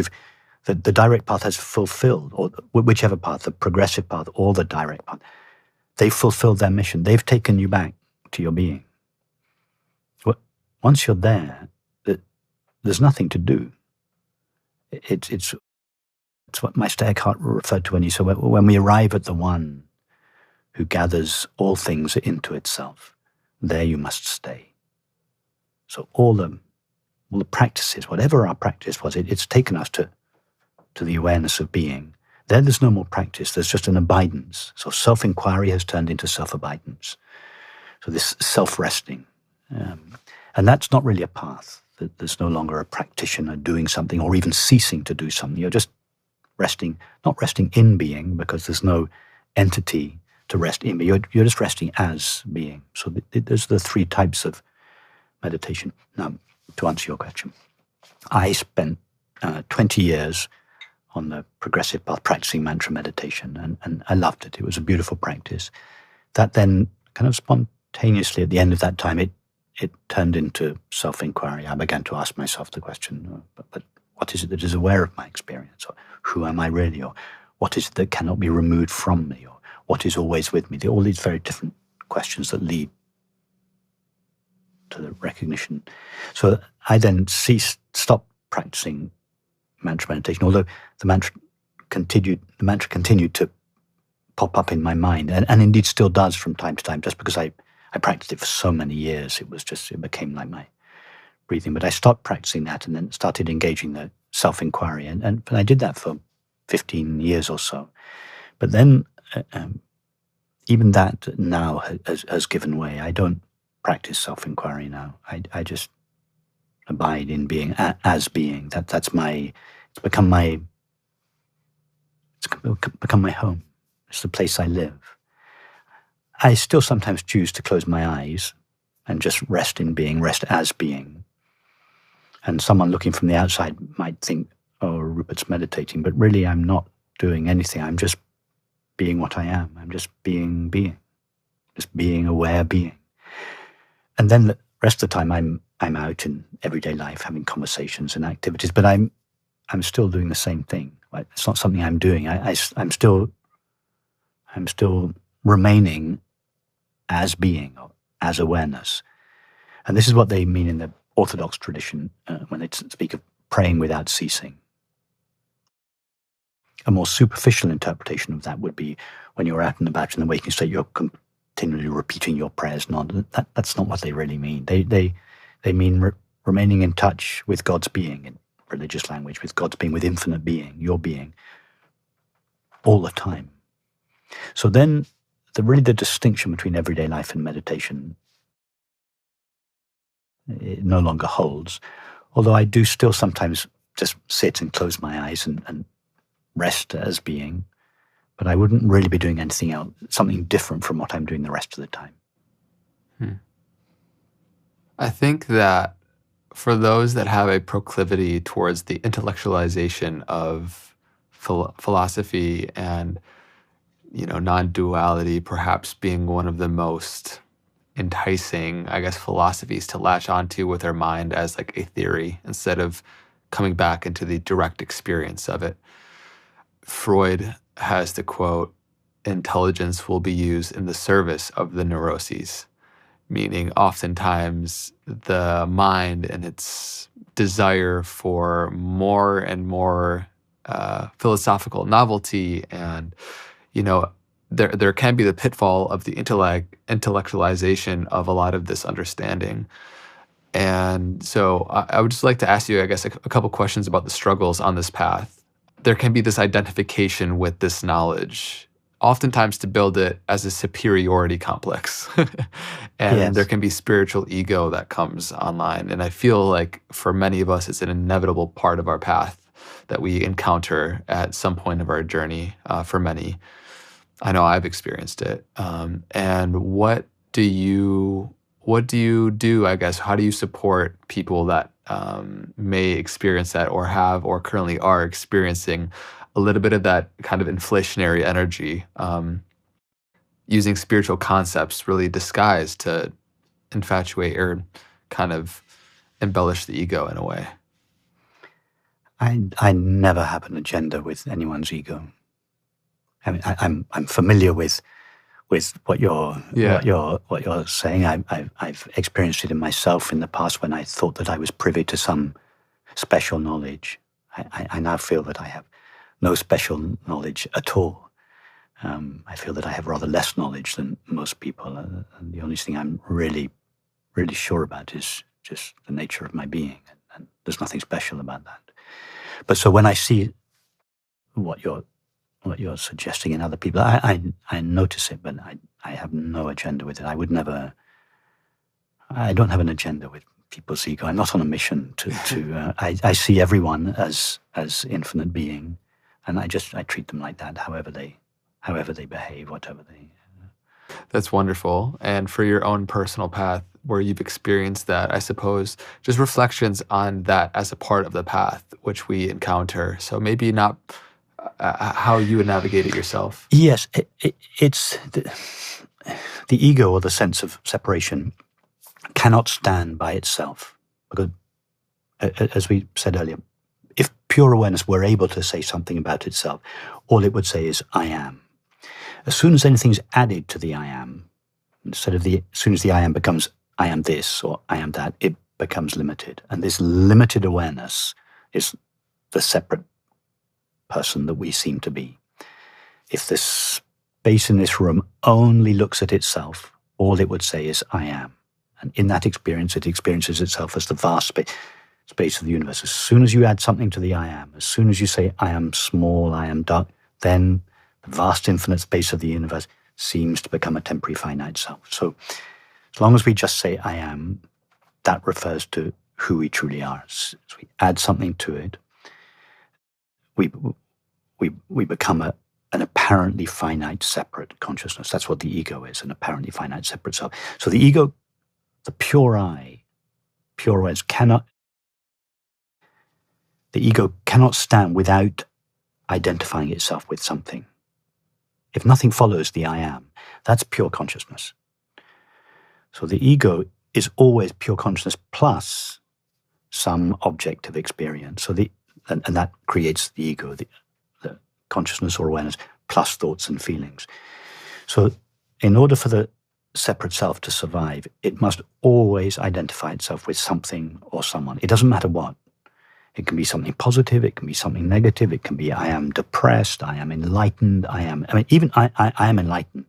the direct path has fulfilled, or whichever path, the progressive path or the direct path, they've fulfilled their mission. They've taken you back to your being. Once you're there, there's nothing to do. It's what Meister Eckhart referred to when he said, when we arrive at the one who gathers all things into itself, there you must stay. So all the practices, whatever our practice was, it's taken us to the awareness of being. There's no more practice, there's just an abidance. So self-inquiry has turned into self-abidance. So this self-resting. And that's not really a path. There's no longer a practitioner doing something or even ceasing to do something. You're just not resting in being, because there's no entity to rest in, but you're just resting as being. So those are the three types of meditation. Now, to answer your question, I spent 20 years on the progressive path practicing mantra meditation, and I loved it. It was a beautiful practice. That then kind of spontaneously at the end of that time, it turned into self-inquiry. I began to ask myself the question, but what is it that is aware of my experience? Or who am I really? Or what is it that cannot be removed from me? Or what is always with me? All these very different questions that lead to the recognition. So I then stopped practicing mantra meditation, although the mantra continued to pop up in my mind, and indeed still does from time to time, just because I practiced it for so many years. It became like my breathing. But I stopped practicing that and then started engaging the self-inquiry. And I did that for 15 years or so. But then even that now has given way. I don't practice self-inquiry now. I just abide in being, as being. It's become my home. It's the place I live. I still sometimes choose to close my eyes and just rest in being, rest as being. And someone looking from the outside might think, oh, Rupert's meditating, but really I'm not doing anything. I'm just being what I am. I'm just being. Just being aware being. And then the rest of the time I'm out in everyday life having conversations and activities, but I'm still doing the same thing. Right? It's not something I'm doing. I'm still remaining as being, or as awareness. And this is what they mean in the Orthodox tradition when they speak of praying without ceasing. A more superficial interpretation of that would be when you're out and about in the waking state, you're continually repeating your prayers. That's not what they really mean. They mean remaining in touch with God's being, in religious language, with God's being, with infinite being, your being, all the time. So then the distinction between everyday life and meditation, it no longer holds. Although I do still sometimes just sit and close my eyes and rest as being, but I wouldn't really be doing anything else, something different from what I'm doing the rest of the time. I think that for those that have a proclivity towards the intellectualization of philosophy and non-duality perhaps being one of the most enticing, I guess, philosophies to latch onto with their mind as like a theory instead of coming back into the direct experience of it. Freud has the quote, "Intelligence will be used in the service of the neuroses," meaning oftentimes the mind and its desire for more and more philosophical novelty and there can be the pitfall of the intellectualization of a lot of this understanding. And so I would just like to ask you, I guess, a couple questions about the struggles on this path. There can be this identification with this knowledge, oftentimes to build it as a superiority complex. And Yes. There can be spiritual ego that comes online. And I feel like for many of us, it's an inevitable part of our path that we encounter at some point of our journey for many. I know I've experienced it. And what do you do, I guess? How do you support people that may experience that or have or currently are experiencing a little bit of that kind of inflationary energy, using spiritual concepts really disguised to infatuate or kind of embellish the ego in a way? I never have an agenda with anyone's ego. I mean, I'm familiar with what you're saying. I've experienced it in myself in the past when I thought that I was privy to some special knowledge. I now feel that I have no special knowledge at all. I feel that I have rather less knowledge than most people, and the only thing I'm really, really sure about is just the nature of my being, and there's nothing special about that. But so when I see what you're suggesting in other people, I notice it, but I have no agenda with it. I don't have an agenda with people's ego. I'm not on a mission to I see everyone as infinite being, And I treat them like that, however they behave, whatever they. That's wonderful. And for your own personal path, where you've experienced that, I suppose, just reflections on that as a part of the path which we encounter. So maybe not how you would navigate it yourself. Yes, it's the ego, or the sense of separation, cannot stand by itself. Because, as we said earlier, if pure awareness were able to say something about itself, all it would say is, I am. As soon as anything's added to the I am, as soon as the I am becomes, I am this or I am that, it becomes limited. And this limited awareness is the separate person that we seem to be. If the space in this room only looks at itself, all it would say is, I am. And in that experience, it experiences itself as the vast space of the universe. As soon as you add something to the I am, as soon as you say, I am small, I am dark, then the vast infinite space of the universe seems to become a temporary finite self. So as long as we just say, I am, that refers to who we truly are. As we add something to it, we become an apparently finite, separate consciousness. That's what the ego is, an apparently finite, separate self. So the ego, the pure I, pure awareness, the ego cannot stand without identifying itself with something. If nothing follows the I am, that's pure consciousness. So the ego is always pure consciousness plus some object of experience. So and that creates the ego, the consciousness or awareness plus thoughts and feelings. So in order for the separate self to survive, it must always identify itself with something or someone. It doesn't matter what. It can be something positive, it can be something negative, it can be, I am depressed, I am enlightened, even I am enlightened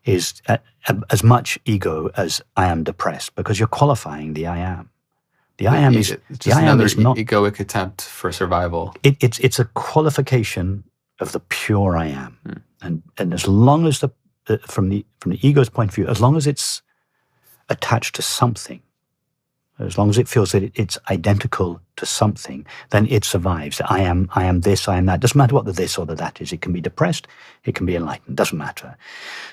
is as much ego as I am depressed, because you're qualifying the I am. The I am is just the I am another is not egoic attempt for survival. It's a qualification of the pure I am, and as long as from the ego's point of view, as long as it's attached to something, as long as it feels that it's identical to something, then it survives. I am this, I am that. Doesn't matter what the this or the that is. It can be depressed, it can be enlightened. Doesn't matter.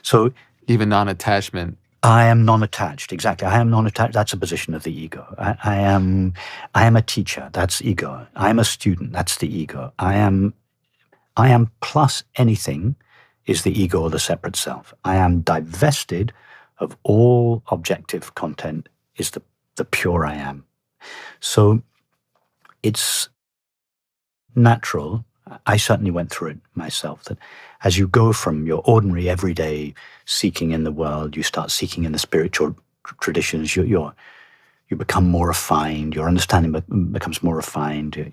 So even non-attachment. I am non-attached. Exactly. I am non-attached. That's a position of the ego. I am a teacher. That's ego. I am a student. That's the ego. I am plus anything is the ego or the separate self. I am divested of all objective content is the pure I am. So it's natural, I certainly went through it myself, that as you go from your ordinary everyday seeking in the world, you start seeking in the spiritual traditions, you become more refined, your understanding becomes more refined,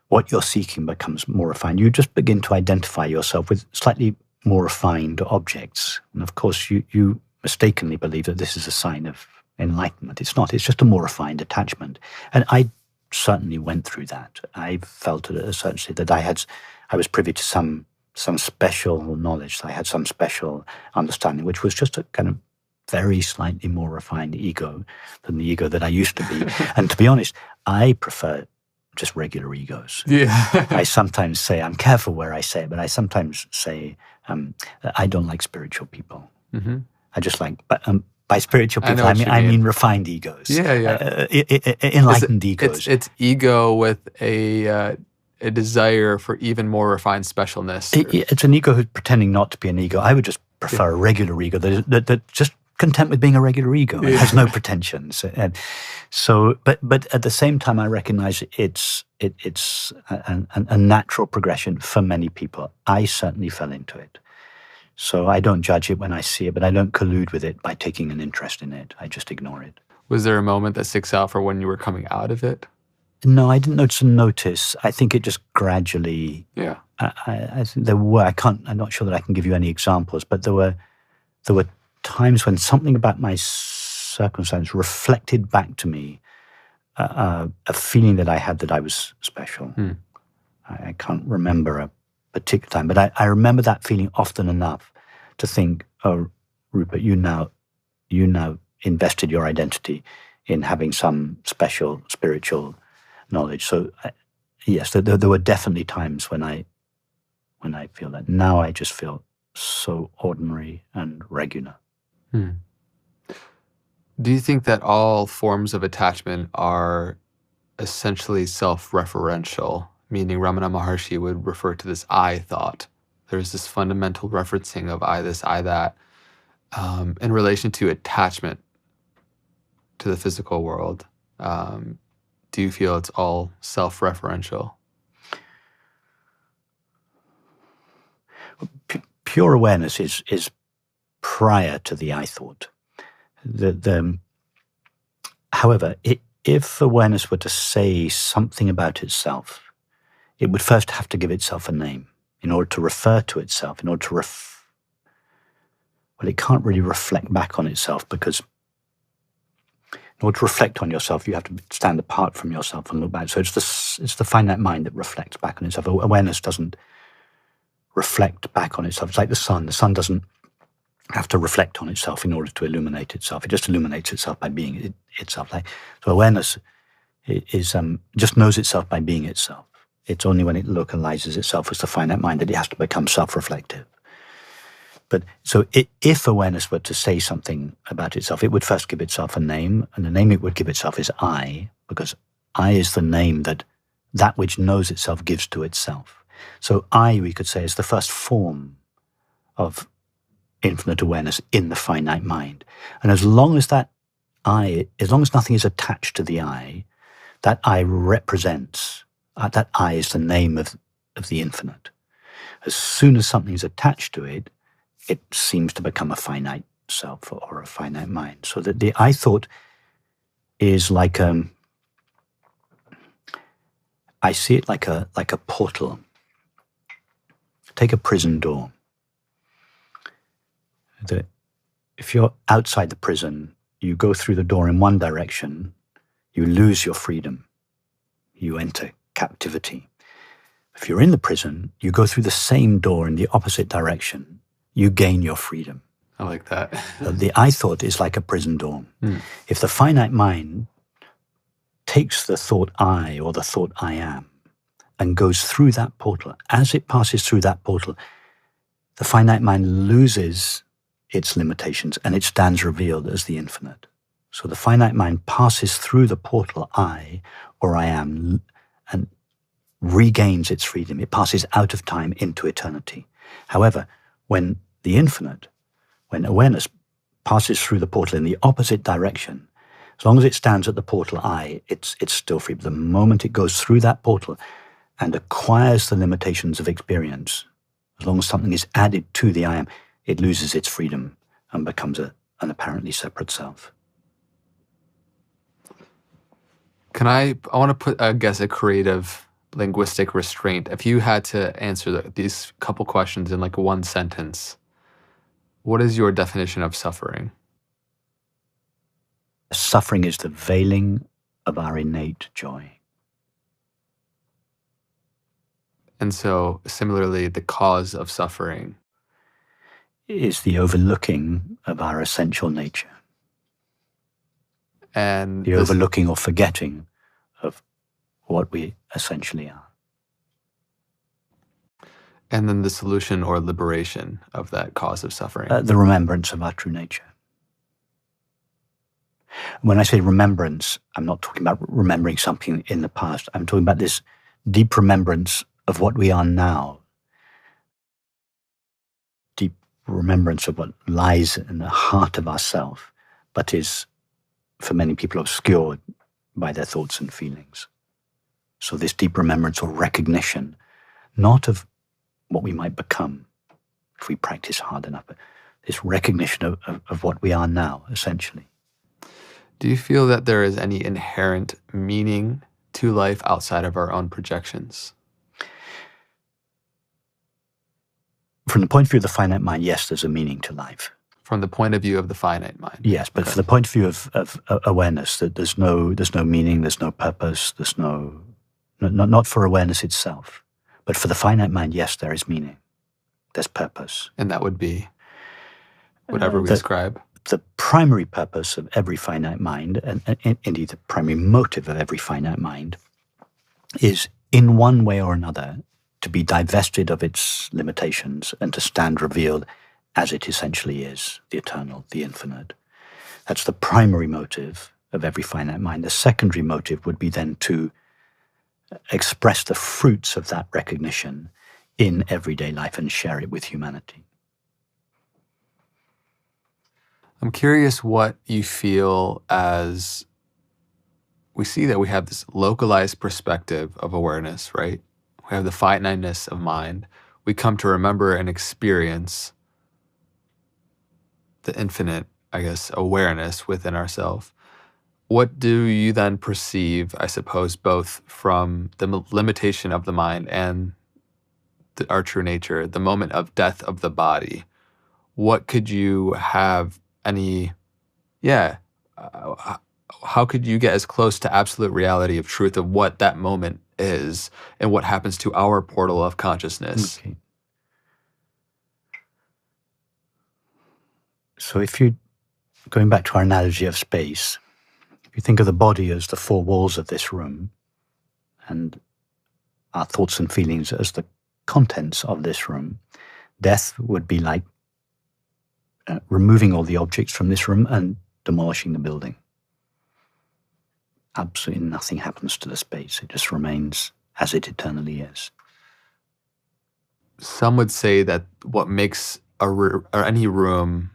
what you're seeking becomes more refined. You just begin to identify yourself with slightly more refined objects. And of course, you mistakenly believe that this is a sign of enlightenment. It's not. It's just a more refined attachment. And I certainly went through that. I felt at a certain stage that I was privy to some special knowledge. I had some special understanding, which was just a kind of very slightly more refined ego than the ego that I used to be. And to be honest, I prefer just regular egos. Yeah. I sometimes say, I'm careful where I say it, but I sometimes say, I don't like spiritual people. Mm-hmm. I just like, by spiritual people, I mean refined egos. Yeah. Enlightened egos. It's ego with a desire for even more refined specialness. It's an ego who's pretending not to be an ego. I would just prefer a regular ego that just content with being a regular ego and has no pretensions. And so, but at the same time, I recognize it's a natural progression for many people. I certainly fell into it. So I don't judge it when I see it, but I don't collude with it by taking an interest in it. I just ignore it. Was there a moment that sticks out for when you were coming out of it? No, I didn't notice. I think it just gradually. Yeah. I think there were. I'm not sure that I can give you any examples, but there were times when something about my circumstance reflected back to me a feeling that I had that I was special. I can't remember a particular time, but I remember that feeling often enough to think, oh, Rupert, you now invested your identity in having some special spiritual knowledge. So yes, there were definitely times when I feel that. Now I just feel so ordinary and regular. Do you think that all forms of attachment are essentially self-referential, meaning Ramana Maharshi would refer to this I thought? There's this fundamental referencing of I this, I that, in relation to attachment to the physical world. Do you feel it's all self-referential? Pure awareness is prior to the I thought. However, if awareness were to say something about itself, it would first have to give itself a name in order to refer to itself, in order to well, it can't really reflect back on itself, because in order to reflect on yourself, you have to stand apart from yourself and look back. So it's the finite mind that reflects back on itself. Awareness doesn't reflect back on itself. It's like the sun. The sun doesn't have to reflect on itself in order to illuminate itself. It just illuminates itself by being itself. So awareness is just knows itself by being itself. It's only when it localizes itself as the finite mind that it has to become self-reflective. But so if awareness were to say something about itself, it would first give itself a name, and the name it would give itself is I, because I is the name that which knows itself gives to itself. So I, we could say, is the first form of infinite awareness in the finite mind. And as long as that I, as long as nothing is attached to the I, that I represents, that I is the name of the infinite. As soon as something is attached to it, it seems to become a finite self or a finite mind. So that the I thought is like I see it like a portal. Take a prison door. If you're outside the prison, you go through the door in one direction, you lose your freedom. You enter captivity. If you're in the prison, you go through the same door in the opposite direction, you gain your freedom. I like that. The I thought is like a prison door. If the finite mind takes the thought I or the thought I am and goes through that portal, as it passes through that portal, the finite mind loses its limitations and it stands revealed as the infinite. So the finite mind passes through the portal I or I am and regains its freedom. It passes out of time into eternity. However, when the infinite, when awareness passes through the portal in the opposite direction, as long as it stands at the portal I, it's still free. But the moment it goes through that portal and acquires the limitations of experience, as long as something is added to the I am, it loses its freedom and becomes an apparently separate self. I want to put, I guess, a creative linguistic restraint. If you had to answer these couple questions in like one sentence, what is your definition of suffering? Suffering is the veiling of our innate joy. And so, similarly, the cause of suffering is the overlooking of our essential nature. And the overlooking or forgetting of what we essentially are. And then the solution or liberation of that cause of suffering. The remembrance of our true nature. When I say remembrance, I'm not talking about remembering something in the past. I'm talking about this deep remembrance of what we are now. Deep remembrance of what lies in the heart of ourself, but is, for many people, obscured by their thoughts and feelings. So this deep remembrance or recognition, not of what we might become if we practice hard enough, but this recognition of what we are now, essentially. Do you feel that there is any inherent meaning to life outside of our own projections? From the point of view of the finite mind, yes, there's a meaning to life. From the point of view of the finite mind? Yes, but from the point of view of awareness, that there's no meaning, there's no purpose, there's not for awareness itself. But for the finite mind, yes, there is meaning. There's purpose. And that would be whatever we describe? The primary purpose of every finite mind, and indeed the primary motive of every finite mind, is in one way or another, to be divested of its limitations and to stand revealed as it essentially is, the eternal, the infinite. That's the primary motive of every finite mind. The secondary motive would be then to express the fruits of that recognition in everyday life and share it with humanity. I'm curious what you feel as we see that we have this localized perspective of awareness, right? We have the finiteness of mind. We come to remember and experience the infinite, I guess, awareness within ourselves. What do you then perceive, I suppose, both from the limitation of the mind and our true nature, the moment of death of the body? What could you have how could you get as close to absolute reality of truth of what that moment is and what happens to our portal of consciousness? Okay. So if you, going back to our analogy of space, if you think of the body as the four walls of this room and our thoughts and feelings as the contents of this room, death would be like removing all the objects from this room and demolishing the building. Absolutely nothing happens to the space. It just remains as it eternally is. Some would say that what makes any room,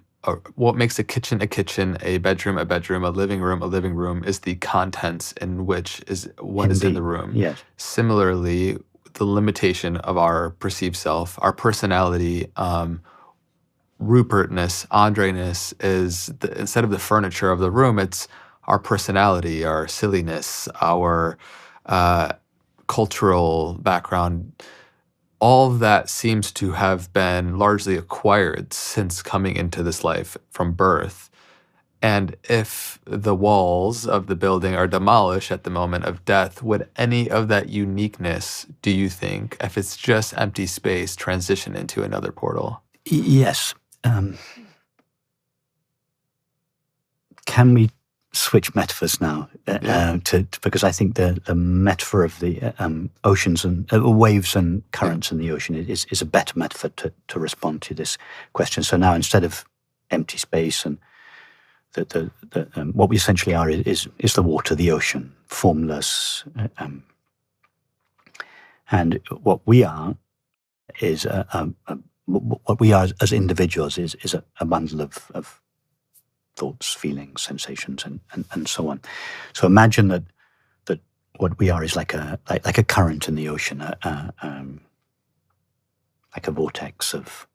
what makes a kitchen, a bedroom, a living room, is the contents in which is what is in the room. Yes. Similarly, the limitation of our perceived self, our personality, Rupertness, Andreness is instead of the furniture of the room, it's our personality, our silliness, our cultural background. All of that seems to have been largely acquired since coming into this life from birth. And if the walls of the building are demolished at the moment of death, would any of that uniqueness, do you think, if it's just empty space, transition into another portal? Yes. Can we switch metaphors now? Because I think the metaphor of the oceans and waves and currents in the ocean is a better metaphor to respond to this question. So now, instead of empty space and what we essentially are is the water, the ocean, formless, and what we are is what we are as individuals is a bundle of thoughts, feelings, sensations, and so on. So imagine that what we are is like a current in the ocean, like a vortex of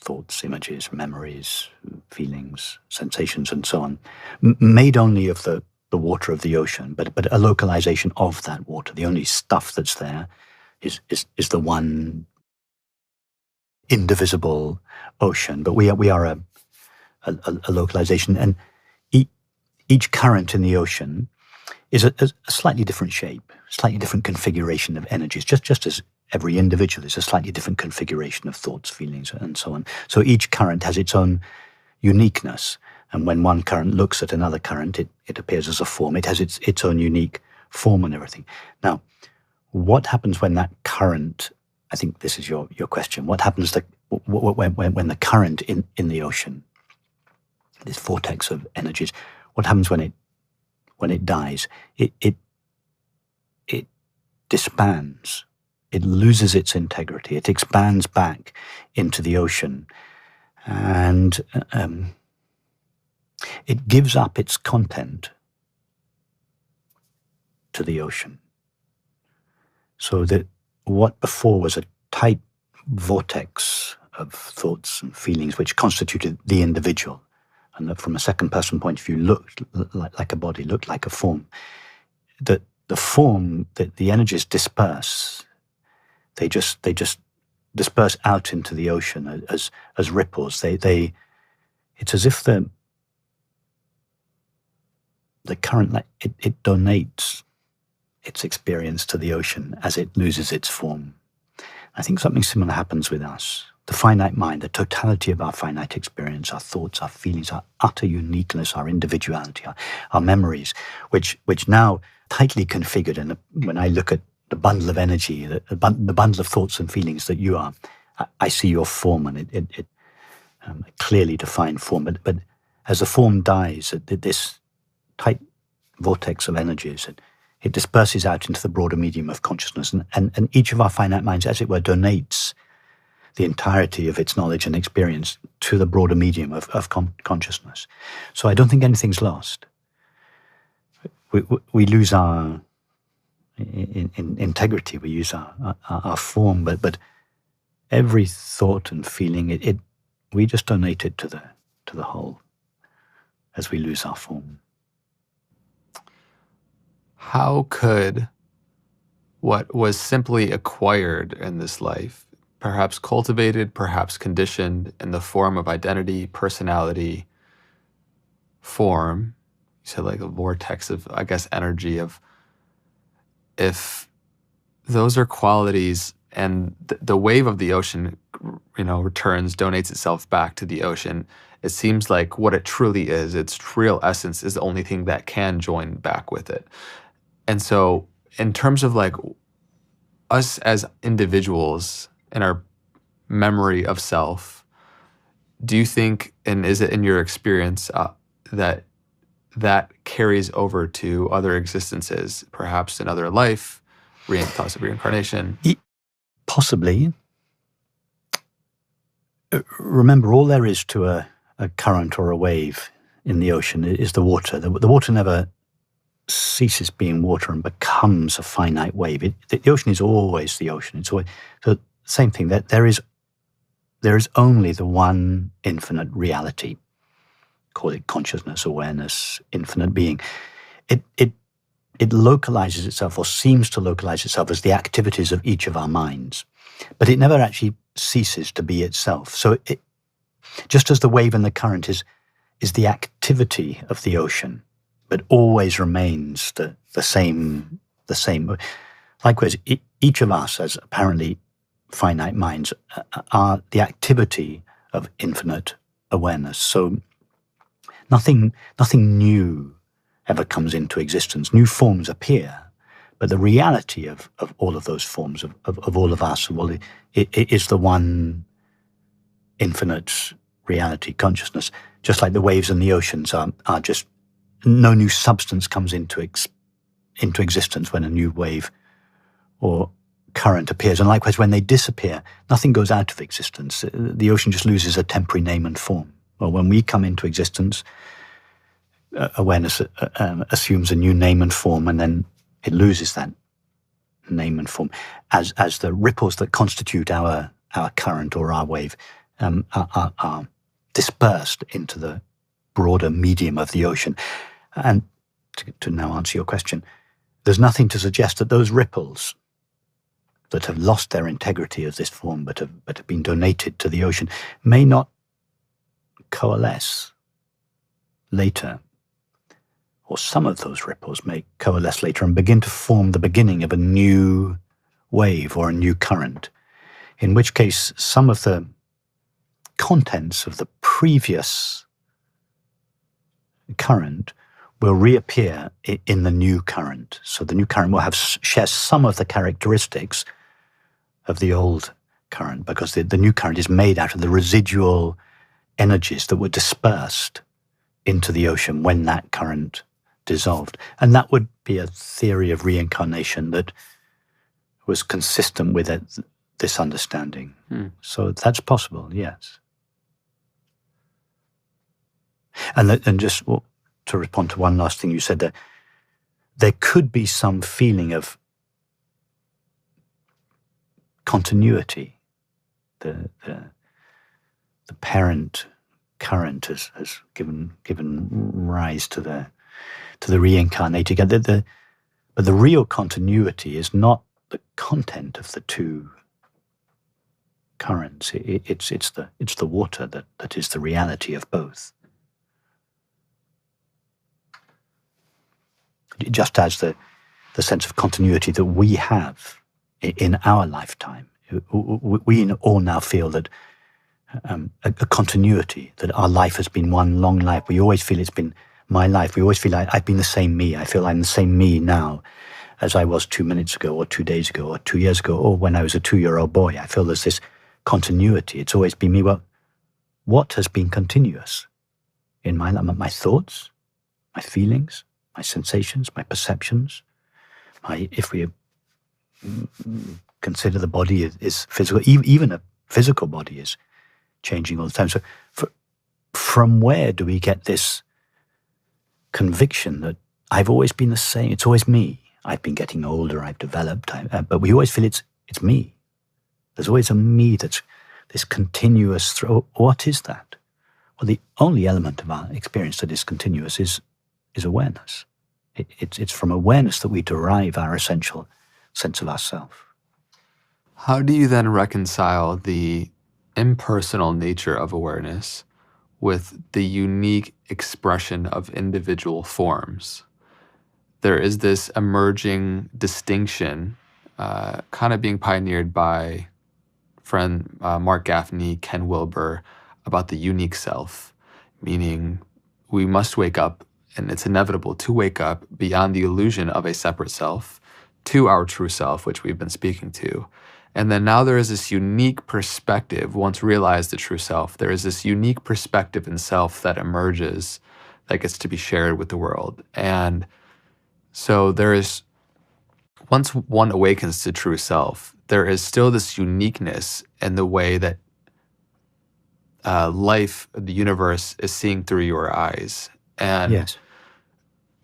thoughts, images, memories, feelings, sensations, and so on, made only of the water of the ocean, but a localization of that water. The only stuff that's there is the one indivisible ocean, but we are a localization, and each current in the ocean is a slightly different shape, slightly different configuration of energies, just as every individual is a slightly different configuration of thoughts, feelings, and so on. So each current has its own uniqueness, and when one current looks at another current, it appears as a form. It has its own unique form and everything. Now, what happens when that current, I think this is your question, what happens when the current in the ocean, this vortex of energies, what happens when it dies? It disbands. It loses its integrity. It expands back into the ocean, and it gives up its content to the ocean. So that what before was a tight vortex of thoughts and feelings which constituted the individual, and that from a second-person point of view looked like a body, looked like a form, that the form, that the energies disperse, they just disperse out into the ocean as ripples. It's as if the current, it donates its experience to the ocean as it loses its form. I think something similar happens with us. The finite mind, the totality of our finite experience, our thoughts, our feelings, our utter uniqueness, our individuality, our memories, which now tightly configured. And when I look at bundle of energy, the bundle of thoughts and feelings that you are. I see your form, and it clearly defined form. But as the form dies, this tight vortex of energies, it disperses out into the broader medium of consciousness, and each of our finite minds, as it were, donates the entirety of its knowledge and experience to the broader medium of consciousness. So I don't think anything's lost. We lose our integrity, we use our form, but every thought and feeling, we just donate it to the whole as we lose our form. How could what was simply acquired in this life, perhaps cultivated, perhaps conditioned in the form of identity, personality, form, you said like a vortex of, I guess, energy of, if those are qualities and the wave of the ocean, returns, donates itself back to the ocean, it seems like what it truly is, its real essence, is the only thing that can join back with it. And so in terms of like us as individuals in our memory of self, do you think, and is it in your experience, that carries over to other existences, perhaps another life, thoughts of reincarnation? Possibly. Remember, all there is to a current or a wave in the ocean is the water. The water never ceases being water and becomes a finite wave. The ocean is always the ocean. It's always, so same thing, that there is only the one infinite reality. Call it consciousness, awareness, infinite being. It localizes itself, or seems to localize itself, as the activities of each of our minds. But it never actually ceases to be itself. So just as the wave and the current is the activity of the ocean, but always remains the same. Likewise, each of us, as apparently finite minds, are the activity of infinite awareness. So nothing new ever comes into existence. New forms appear, but the reality of all of those forms, of all of us, it is the one infinite reality, consciousness. Just like the waves and the oceans are just, no new substance comes into existence when a new wave or current appears. And likewise, when they disappear, nothing goes out of existence. The ocean just loses a temporary name and form. Well, when we come into existence, awareness assumes a new name and form, and then it loses that name and form as the ripples that constitute our current or our wave are dispersed into the broader medium of the ocean. And to now answer your question, there's nothing to suggest that those ripples that have lost their integrity as this form but have been donated to the ocean may not coalesce later, or some of those ripples may coalesce later and begin to form the beginning of a new wave or a new current, in which case some of the contents of the previous current will reappear in the new current. So the new current will share some of the characteristics of the old current, because the new current is made out of the residual energies that were dispersed into the ocean when that current dissolved. And that would be a theory of reincarnation that was consistent with this understanding. So that's possible, yes. And just to respond to one last thing you said, there could be some feeling of continuity. The parent current has given rise to the reincarnated. But the real continuity is not the content of the two currents. It's the water that is the reality of both. Just as the sense of continuity that we have in our lifetime, we all now feel that a continuity, that our life has been one long life. We always feel it's been my life. We always feel like I've been the same me. I feel I'm the same me now as I was 2 minutes ago or 2 days ago or 2 years ago or when I was a 2-year-old boy. I feel there's this continuity. It's always been me. Well, what has been continuous in my life? My thoughts, my feelings, my sensations, my perceptions. If we consider the body is physical, even a physical body is changing all the time. So from where do we get this conviction that I've always been the same? It's always me. I've been getting older, I've developed, but we always feel it's me. There's always a me that's this continuous throw. What is that? Well, the only element of our experience that is continuous is awareness. It's from awareness that we derive our essential sense of ourself. How do you then reconcile the impersonal nature of awareness with the unique expression of individual forms? There is this emerging distinction kind of being pioneered by friend Mark Gaffney, Ken Wilber, about the unique self, meaning we must wake up, and it's inevitable to wake up beyond the illusion of a separate self to our true self, which we've been speaking to. And then now there is this unique perspective. Once realized the true self, there is this unique perspective in self that emerges that gets to be shared with the world. And so there is, once one awakens to true self, there is still this uniqueness in the way that life, the universe, is seeing through your eyes. And yes.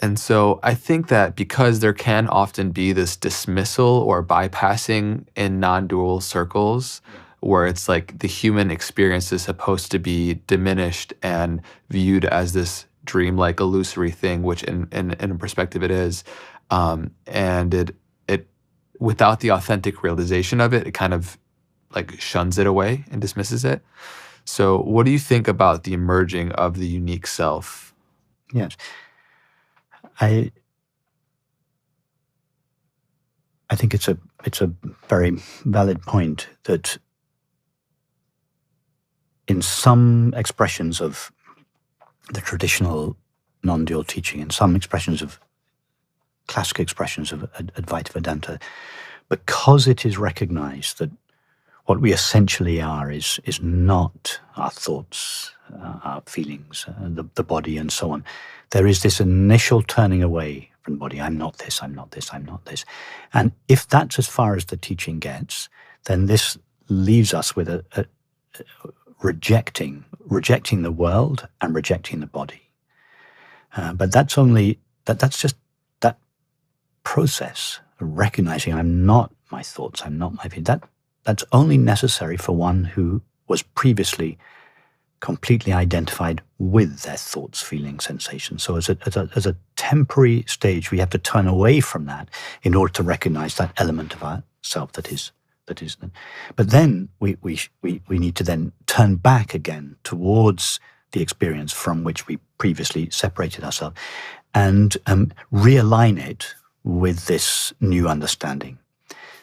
And so I think that because there can often be this dismissal or bypassing in non-dual circles, where it's like the human experience is supposed to be diminished and viewed as this dreamlike, illusory thing, which in a perspective it is, and it without the authentic realization of it, it kind of like shuns it away and dismisses it. So what do you think about the emerging of the unique self? Yes. I think it's a very valid point that in some expressions of the traditional non-dual teaching, in some expressions of classic expressions of Advaita Vedanta, because it is recognized that what we essentially are is not our thoughts, our feelings, the body, and so on. There is this initial turning away from the body. I'm not this, I'm not this, I'm not this. And if that's as far as the teaching gets, then this leaves us with a rejecting the world and rejecting the body. But that's just that process of recognizing I'm not my thoughts, I'm not my feelings. That's only necessary for one who was previously completely identified with their thoughts, feelings, sensations. So as a temporary stage, we have to turn away from that in order to recognize that element of ourself that is. But then we need to then turn back again towards the experience from which we previously separated ourselves and realign it with this new understanding.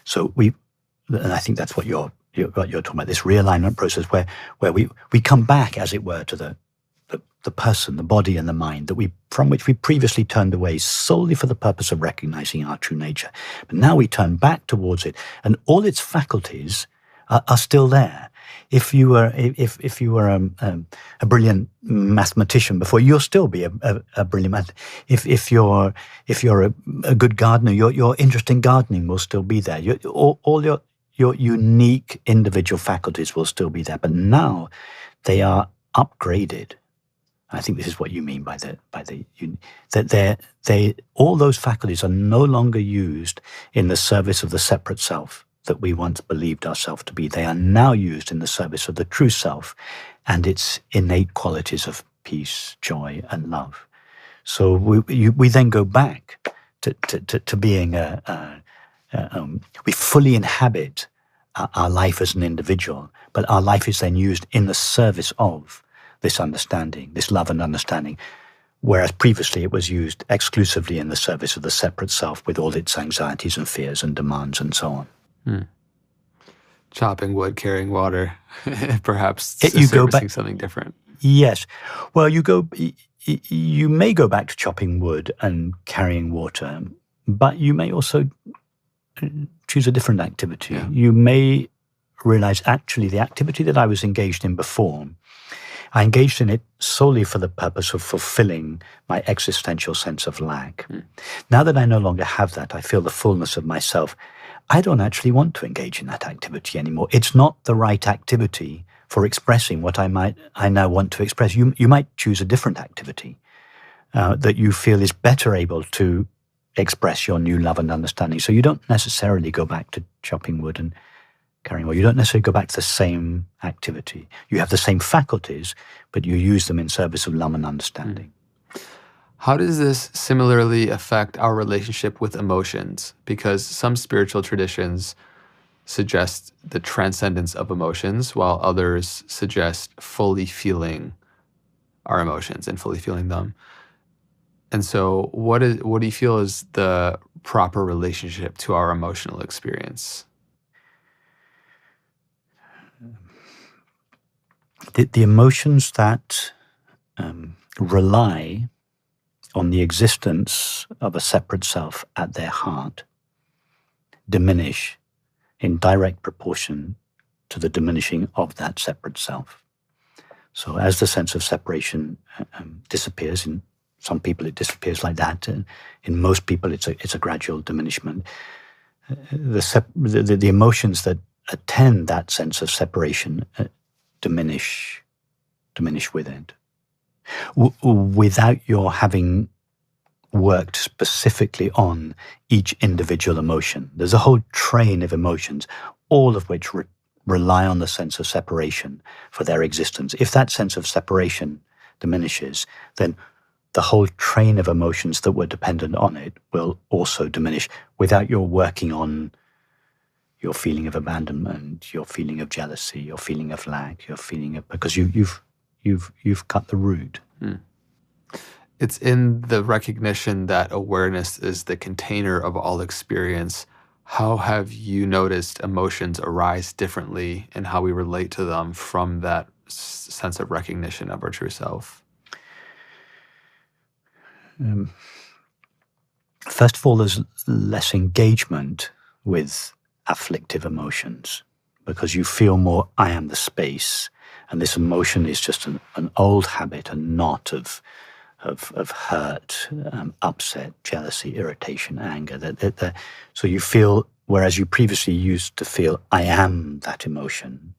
So and I think that's what you're talking about, this realignment process where we come back, as it were, to the person, the body and the mind from which we previously turned away solely for the purpose of recognizing our true nature. But now we turn back towards it, and all its faculties are still there. If you were a brilliant mathematician before, you'll still be a brilliant mathematician. If you're a good gardener, your interest in gardening will still be there. All your unique individual faculties will still be there, but now they are upgraded. I think this is what you mean by that all those faculties are no longer used in the service of the separate self that we once believed ourselves to be. They are now used in the service of the true self and its innate qualities of peace, joy, and love. So we then go back to being we fully inhabit our life as an individual, but our life is then used in the service of this understanding, this love and understanding, whereas previously it was used exclusively in the service of the separate self with all its anxieties and fears and demands and so on. Chopping wood, carrying water, perhaps you go back something different. Yes. Well, you may go back to chopping wood and carrying water, But you may also choose a different activity. Yeah. You may realize, actually, the activity that I was engaged in before, I engaged in it solely for the purpose of fulfilling my existential sense of lack. Now that I no longer have that, I feel the fullness of myself. I don't actually want to engage in that activity anymore. It's not the right activity for expressing what I now want to express. You might choose a different activity that you feel is better able to express your new love and understanding. So you don't necessarily go back to chopping wood and carrying wood. You don't necessarily go back to the same activity. You have the same faculties, but you use them in service of love and understanding. How does this similarly affect our relationship with emotions? Because some spiritual traditions suggest the transcendence of emotions, while others suggest fully feeling our emotions and fully feeling them. And so what do you feel is the proper relationship to our emotional experience? The emotions that rely on the existence of a separate self at their heart diminish in direct proportion to the diminishing of that separate self. So as the sense of separation disappears, in some people it disappears like that. In most people it's a gradual diminishment. The emotions that attend that sense of separation diminish with it. Without your having worked specifically on each individual emotion. There's a whole train of emotions, all of which rely on the sense of separation for their existence. If that sense of separation diminishes, then the whole train of emotions that were dependent on it will also diminish without your working on your feeling of abandonment, your feeling of jealousy, your feeling of lack, your feeling of, because you've cut the root. It's in the recognition that awareness is the container of all experience. How have you noticed emotions arise differently and how we relate to them from that sense of recognition of our true self? First of all, there's less engagement with afflictive emotions because you feel more, I am the space, and this emotion is just an old habit, a knot of hurt, upset, jealousy, irritation, anger. So you feel, whereas you previously used to feel, I am that emotion,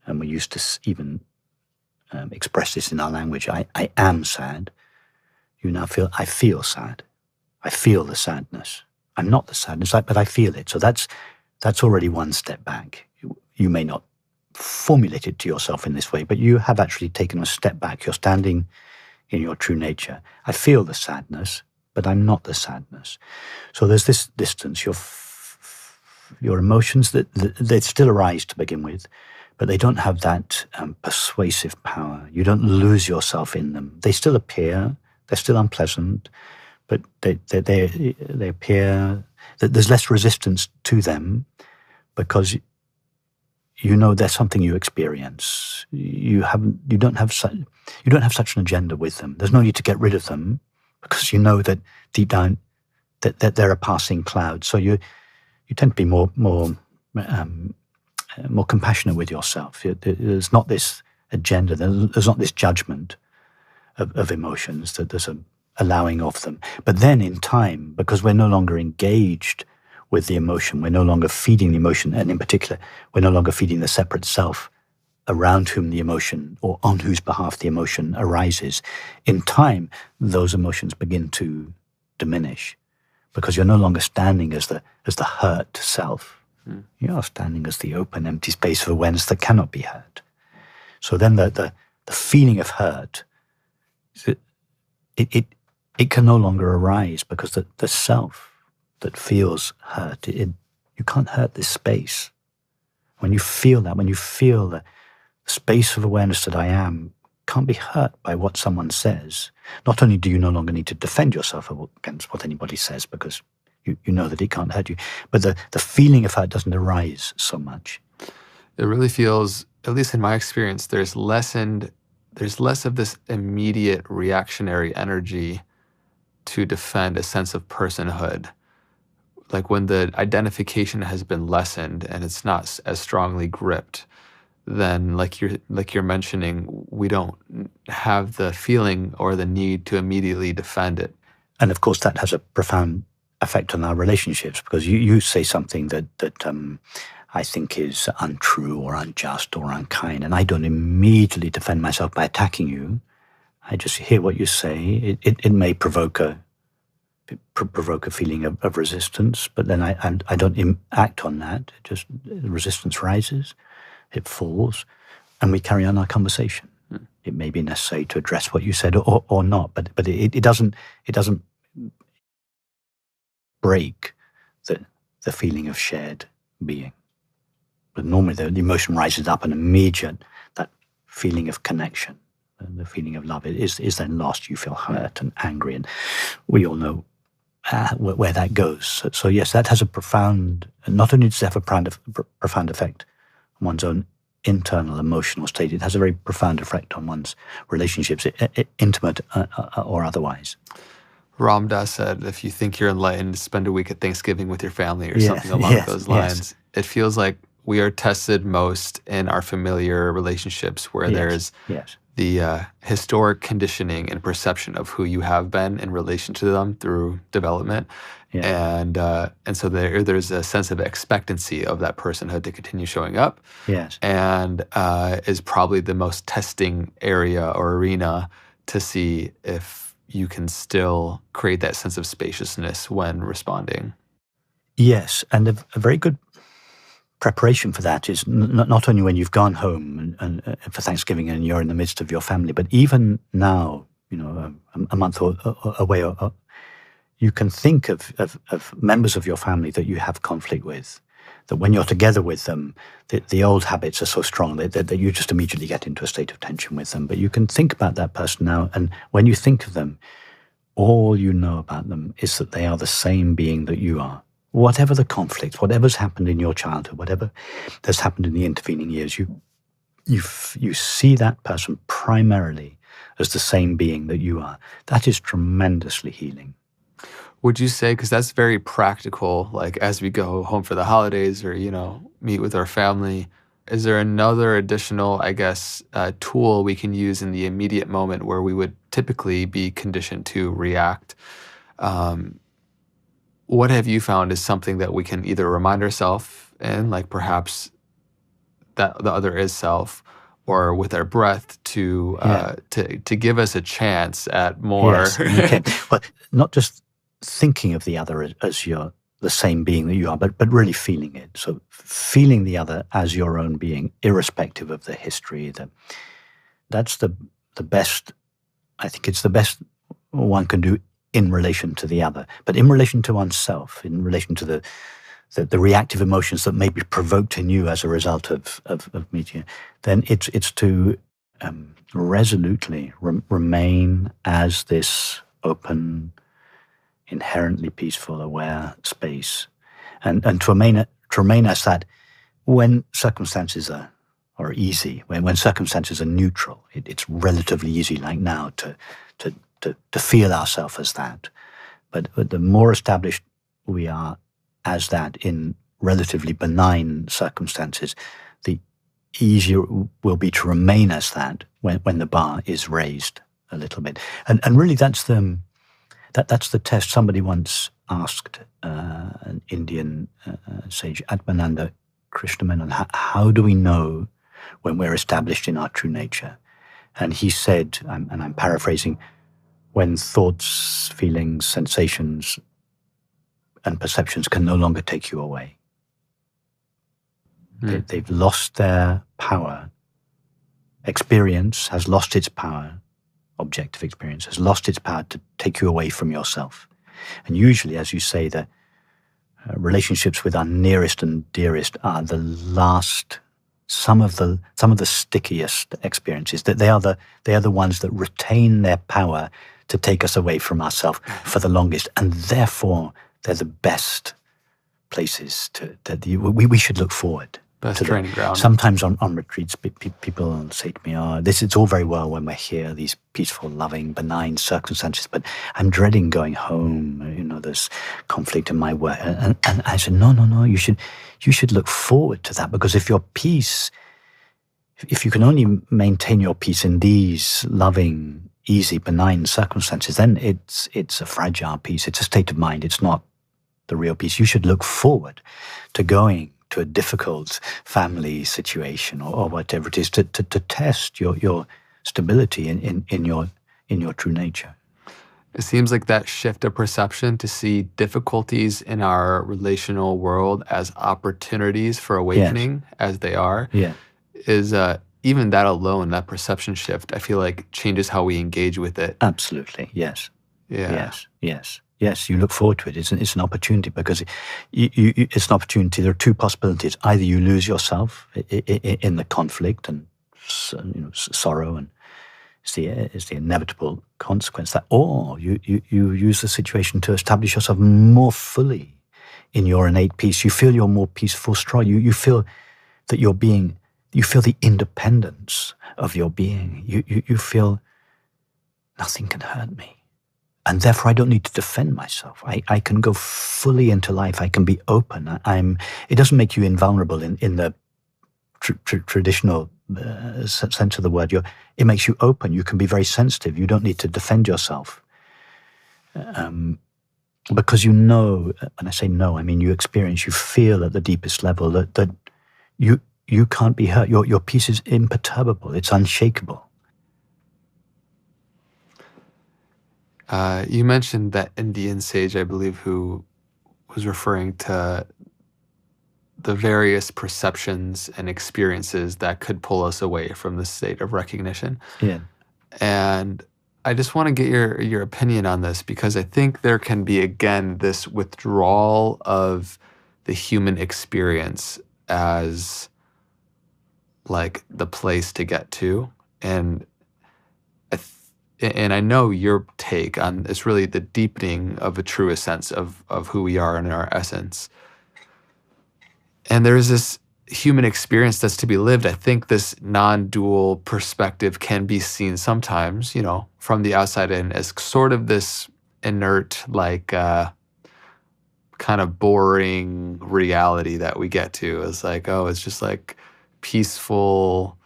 and we used to even express this in our language, I am sad, you now feel, I feel sad. I feel the sadness. I'm not the sadness, but I feel it. So that's already one step back. You may not formulate it to yourself in this way, but you have actually taken a step back. You're standing in your true nature. I feel the sadness, but I'm not the sadness. So there's this distance. Your emotions, they still arise to begin with, but they don't have that persuasive power. You don't lose yourself in them. They still appear. They're still unpleasant, but they appear. There's less resistance to them because you know there's something you experience. You don't have such an agenda with them. There's no need to get rid of them because you know that deep down that they're a passing cloud. So you tend to be more compassionate with yourself. There's not this agenda. There's not this judgment of emotions. That there's a allowing of them. But then in time, because we're no longer engaged with the emotion, we're no longer feeding the emotion, and in particular, we're no longer feeding the separate self around whom the emotion, or on whose behalf the emotion arises. In time, those emotions begin to diminish because you're no longer standing as the hurt self. You are standing as the open, empty space of awareness that cannot be hurt. So then the feeling of hurt, it can no longer arise because the self that feels hurt, you can't hurt this space. When you feel that, when you feel the space of awareness that I am can't be hurt by what someone says, not only do you no longer need to defend yourself against what anybody says because you know that it can't hurt you, but the feeling of hurt doesn't arise so much. It really feels, at least in my experience, there's less of this immediate reactionary energy to defend a sense of personhood. like when the identification has been lessened and it's not as strongly gripped, then like you're mentioning, we don't have the feeling or the need to immediately defend it. And of course, that has a profound effect on our relationships, because you say something that I think is untrue or unjust or unkind, and I don't immediately defend myself by attacking you. I just hear what you say. It may provoke a feeling of resistance, but then I don't act on that. Just resistance rises, it falls, and we carry on our conversation. It may be necessary to address what you said or not, but it doesn't break the feeling of shared being. But normally the emotion rises up, and immediate that feeling of connection, the feeling of love is then lost. You feel hurt and angry, and we all know where that goes. So yes, that has a profound, not only does it have a profound effect on one's own internal emotional state, it has a very profound effect on one's relationships, intimate or otherwise. Ram Dass said, if you think you're enlightened, spend a week at Thanksgiving with your family or something along those lines. Yes. It feels like we are tested most in our familiar relationships where there's the historic conditioning and perception of who you have been in relation to them through development. And so there's a sense of expectancy of that personhood to continue showing up. Yes. And is probably the most testing area or arena to see if you can still create that sense of spaciousness when responding. Yes, and a very good preparation for that is not only when you've gone home and for Thanksgiving and you're in the midst of your family, but even now, a month away, you can think of members of your family that you have conflict with, that when you're together with them, the old habits are so strong that you just immediately get into a state of tension with them. But you can think about that person now, and when you think of them, all you know about them is that they are the same being that you are. Whatever the conflict, whatever's happened in your childhood, whatever has happened in the intervening years, you see that person primarily as the same being that you are. That is tremendously healing. Would you say, because that's very practical, like as we go home for the holidays or, meet with our family, is there another additional, I guess, tool we can use in the immediate moment where we would typically be conditioned to react? What have you found is something that we can either remind ourselves in, like perhaps that the other is self, or with our breath to give us a chance at more? Yes, okay. Well, not just thinking of the other as you're the same being that you are, but really feeling it. So feeling the other as your own being, irrespective of the history. That's the best. I think it's the best one can do in relation to the other, but in relation to oneself, in relation to the reactive emotions that may be provoked in you as a result of meeting, then it's to resolutely remain as this open, inherently peaceful, aware space, and to remain as that when circumstances are easy, when circumstances are neutral. It's relatively easy, like now, to feel ourselves as that. But the more established we are as that in relatively benign circumstances, the easier it will be to remain as that when the bar is raised a little bit. And really that's the test. Somebody once asked an Indian sage, Atmananda Krishnamenon, how do we know when we're established in our true nature? And he said, and I'm paraphrasing, when thoughts, feelings, sensations, and perceptions can no longer take you away. They've lost their power. Experience has lost its power. Objective experience has lost its power to take you away from yourself. And usually, as you say, the relationships with our nearest and dearest are the last, some of the stickiest experiences. That they are the ones that retain their power to take us away from ourselves for the longest, and therefore they're the best places that we should look forward. Best training ground. Sometimes on retreats, people say to me, it's all very well when we're here, these peaceful, loving, benign circumstances, but I'm dreading going home. There's conflict in my work. And I said, no, you should look forward to that, because if you can only maintain your peace in these loving, easy, benign circumstances, then it's a fragile peace. It's a state of mind. It's not the real peace. You should look forward to going to a difficult family situation or whatever it is to test your stability in your true nature. It seems like that shift of perception to see difficulties in our relational world as opportunities for awakening, as they are, is even that alone, that perception shift, I feel like changes how we engage with it. Absolutely, yes. Yeah. Yes, you look forward to it. It's an opportunity, because it's an opportunity. There are two possibilities. Either you lose yourself in the conflict and sorrow, and it's the inevitable consequence, that, or you use the situation to establish yourself more fully in your innate peace. You feel you're more peaceful, strong. You feel that your being, you feel the independence of your being. You feel nothing can hurt me. And therefore, I don't need to defend myself. I can go fully into life. I can be open. It doesn't make you invulnerable in the traditional sense of the word. It makes you open. You can be very sensitive. You don't need to defend yourself. Because when I say no, I mean you experience, you feel at the deepest level that you can't be hurt. Your peace is imperturbable. It's unshakable. You mentioned that Indian sage, I believe, who was referring to the various perceptions and experiences that could pull us away from the state of recognition. Yeah. And I just want to get your opinion on this, because I think there can be, again, this withdrawal of the human experience as like the place to get to. And I know your take on it's really the deepening of a truest sense of who we are and our essence. And there's this human experience that's to be lived. I think this non-dual perspective can be seen sometimes, from the outside in as sort of this inert, like kind of boring reality that we get to. It's like, it's just like peaceful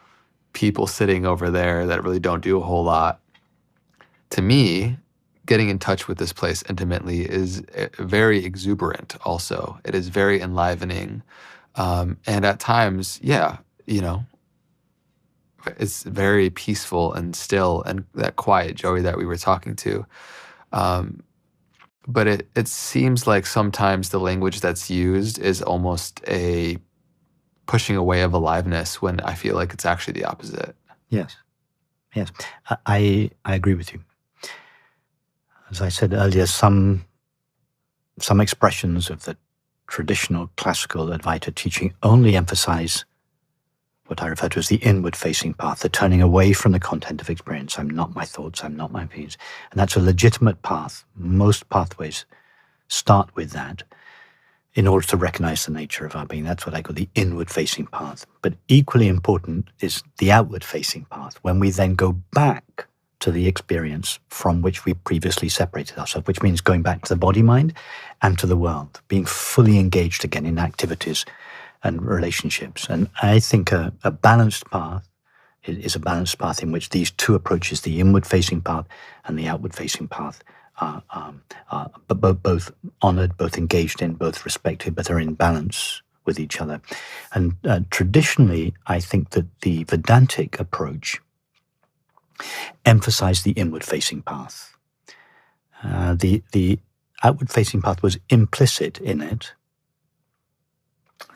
people sitting over there that really don't do a whole lot. To me, getting in touch with this place intimately is very exuberant also. It is very enlivening. And at times, it's very peaceful and still, and that quiet Joey that we were talking to. But it seems like sometimes the language that's used is almost a pushing away of aliveness, when I feel like it's actually the opposite. Yes. I agree with you. As I said earlier, some expressions of the traditional classical Advaita teaching only emphasize what I refer to as the inward-facing path, the turning away from the content of experience. I'm not my thoughts, I'm not my feelings. And that's a legitimate path. Most pathways start with that in order to recognize the nature of our being. That's what I call the inward-facing path. But equally important is the outward-facing path, when we then go back to the experience from which we previously separated ourselves, which means going back to the body-mind and to the world, being fully engaged again in activities and relationships. And I think a balanced path is a balanced path in which these two approaches, the inward-facing path and the outward-facing path, are both honored, both engaged in, both respected, but are in balance with each other. And traditionally, I think that the Vedantic approach emphasized the inward-facing path. The outward-facing path was implicit in it.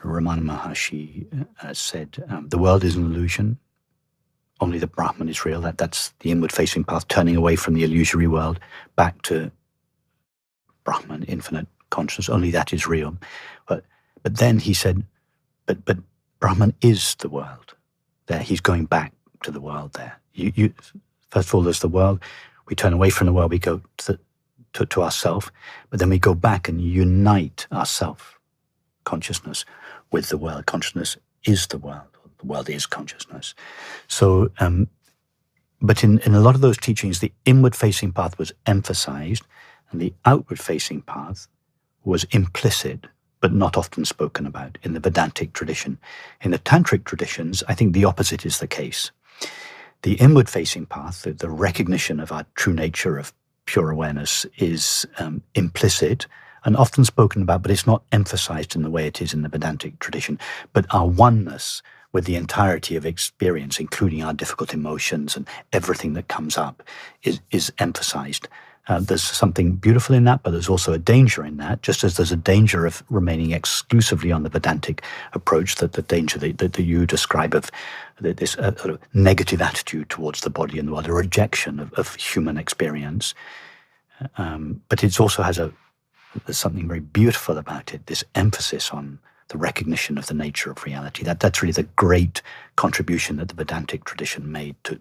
Ramana Maharshi said, the world is an illusion. Only the Brahman is real. That's the inward-facing path, turning away from the illusory world back to Brahman, infinite consciousness. Only that is real. But then he said, but Brahman is the world. There, he's going back to the world there. First of all, there's the world. We turn away from the world. We go to ourself, but then we go back and unite our self consciousness with the world consciousness is the world. The world is consciousness. So, but in a lot of those teachings, the inward-facing path was emphasized, and the outward-facing path was implicit, but not often spoken about in the Vedantic tradition. In the Tantric traditions, I think the opposite is the case. The inward-facing path, the recognition of our true nature of pure awareness, is implicit and often spoken about, but it's not emphasized in the way it is in the Vedantic tradition. But our oneness with the entirety of experience, including our difficult emotions and everything that comes up, is emphasized. There's something beautiful in that, but there's also a danger in that, just as there's a danger of remaining exclusively on the Vedantic approach, that the danger that you describe of this sort of negative attitude towards the body and the world, a rejection of human experience. But it also has there's something very beautiful about it, this emphasis on the recognition of the nature of reality. That's really the great contribution that the Vedantic tradition made to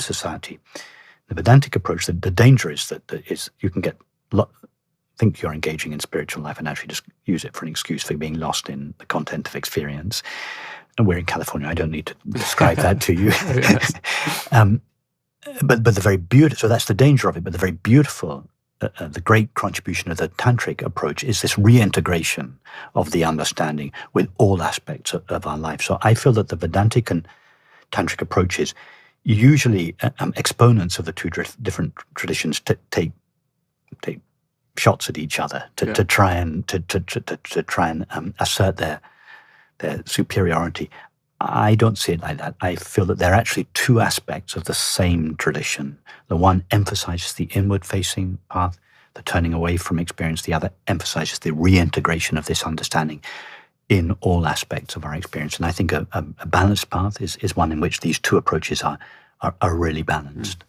society. The Vedantic approach, the danger is that you can think you're engaging in spiritual life and actually just use it for an excuse for being lost in the content of experience. And we're in California. I don't need to describe that to you. But the very beautiful, so that's the danger of it, but the very beautiful, the great contribution of the Tantric approach is this reintegration of the understanding with all aspects of our life. So I feel that the Vedantic and Tantric approaches, usually exponents of the two different traditions, take shots at each other to try and assert their superiority. I don't see it like that. I feel that they're actually two aspects of the same tradition. The one emphasizes the inward-facing path, the turning away from experience. The other emphasizes the reintegration of this understanding in all aspects of our experience. And I think a balanced path is one in which these two approaches are really balanced.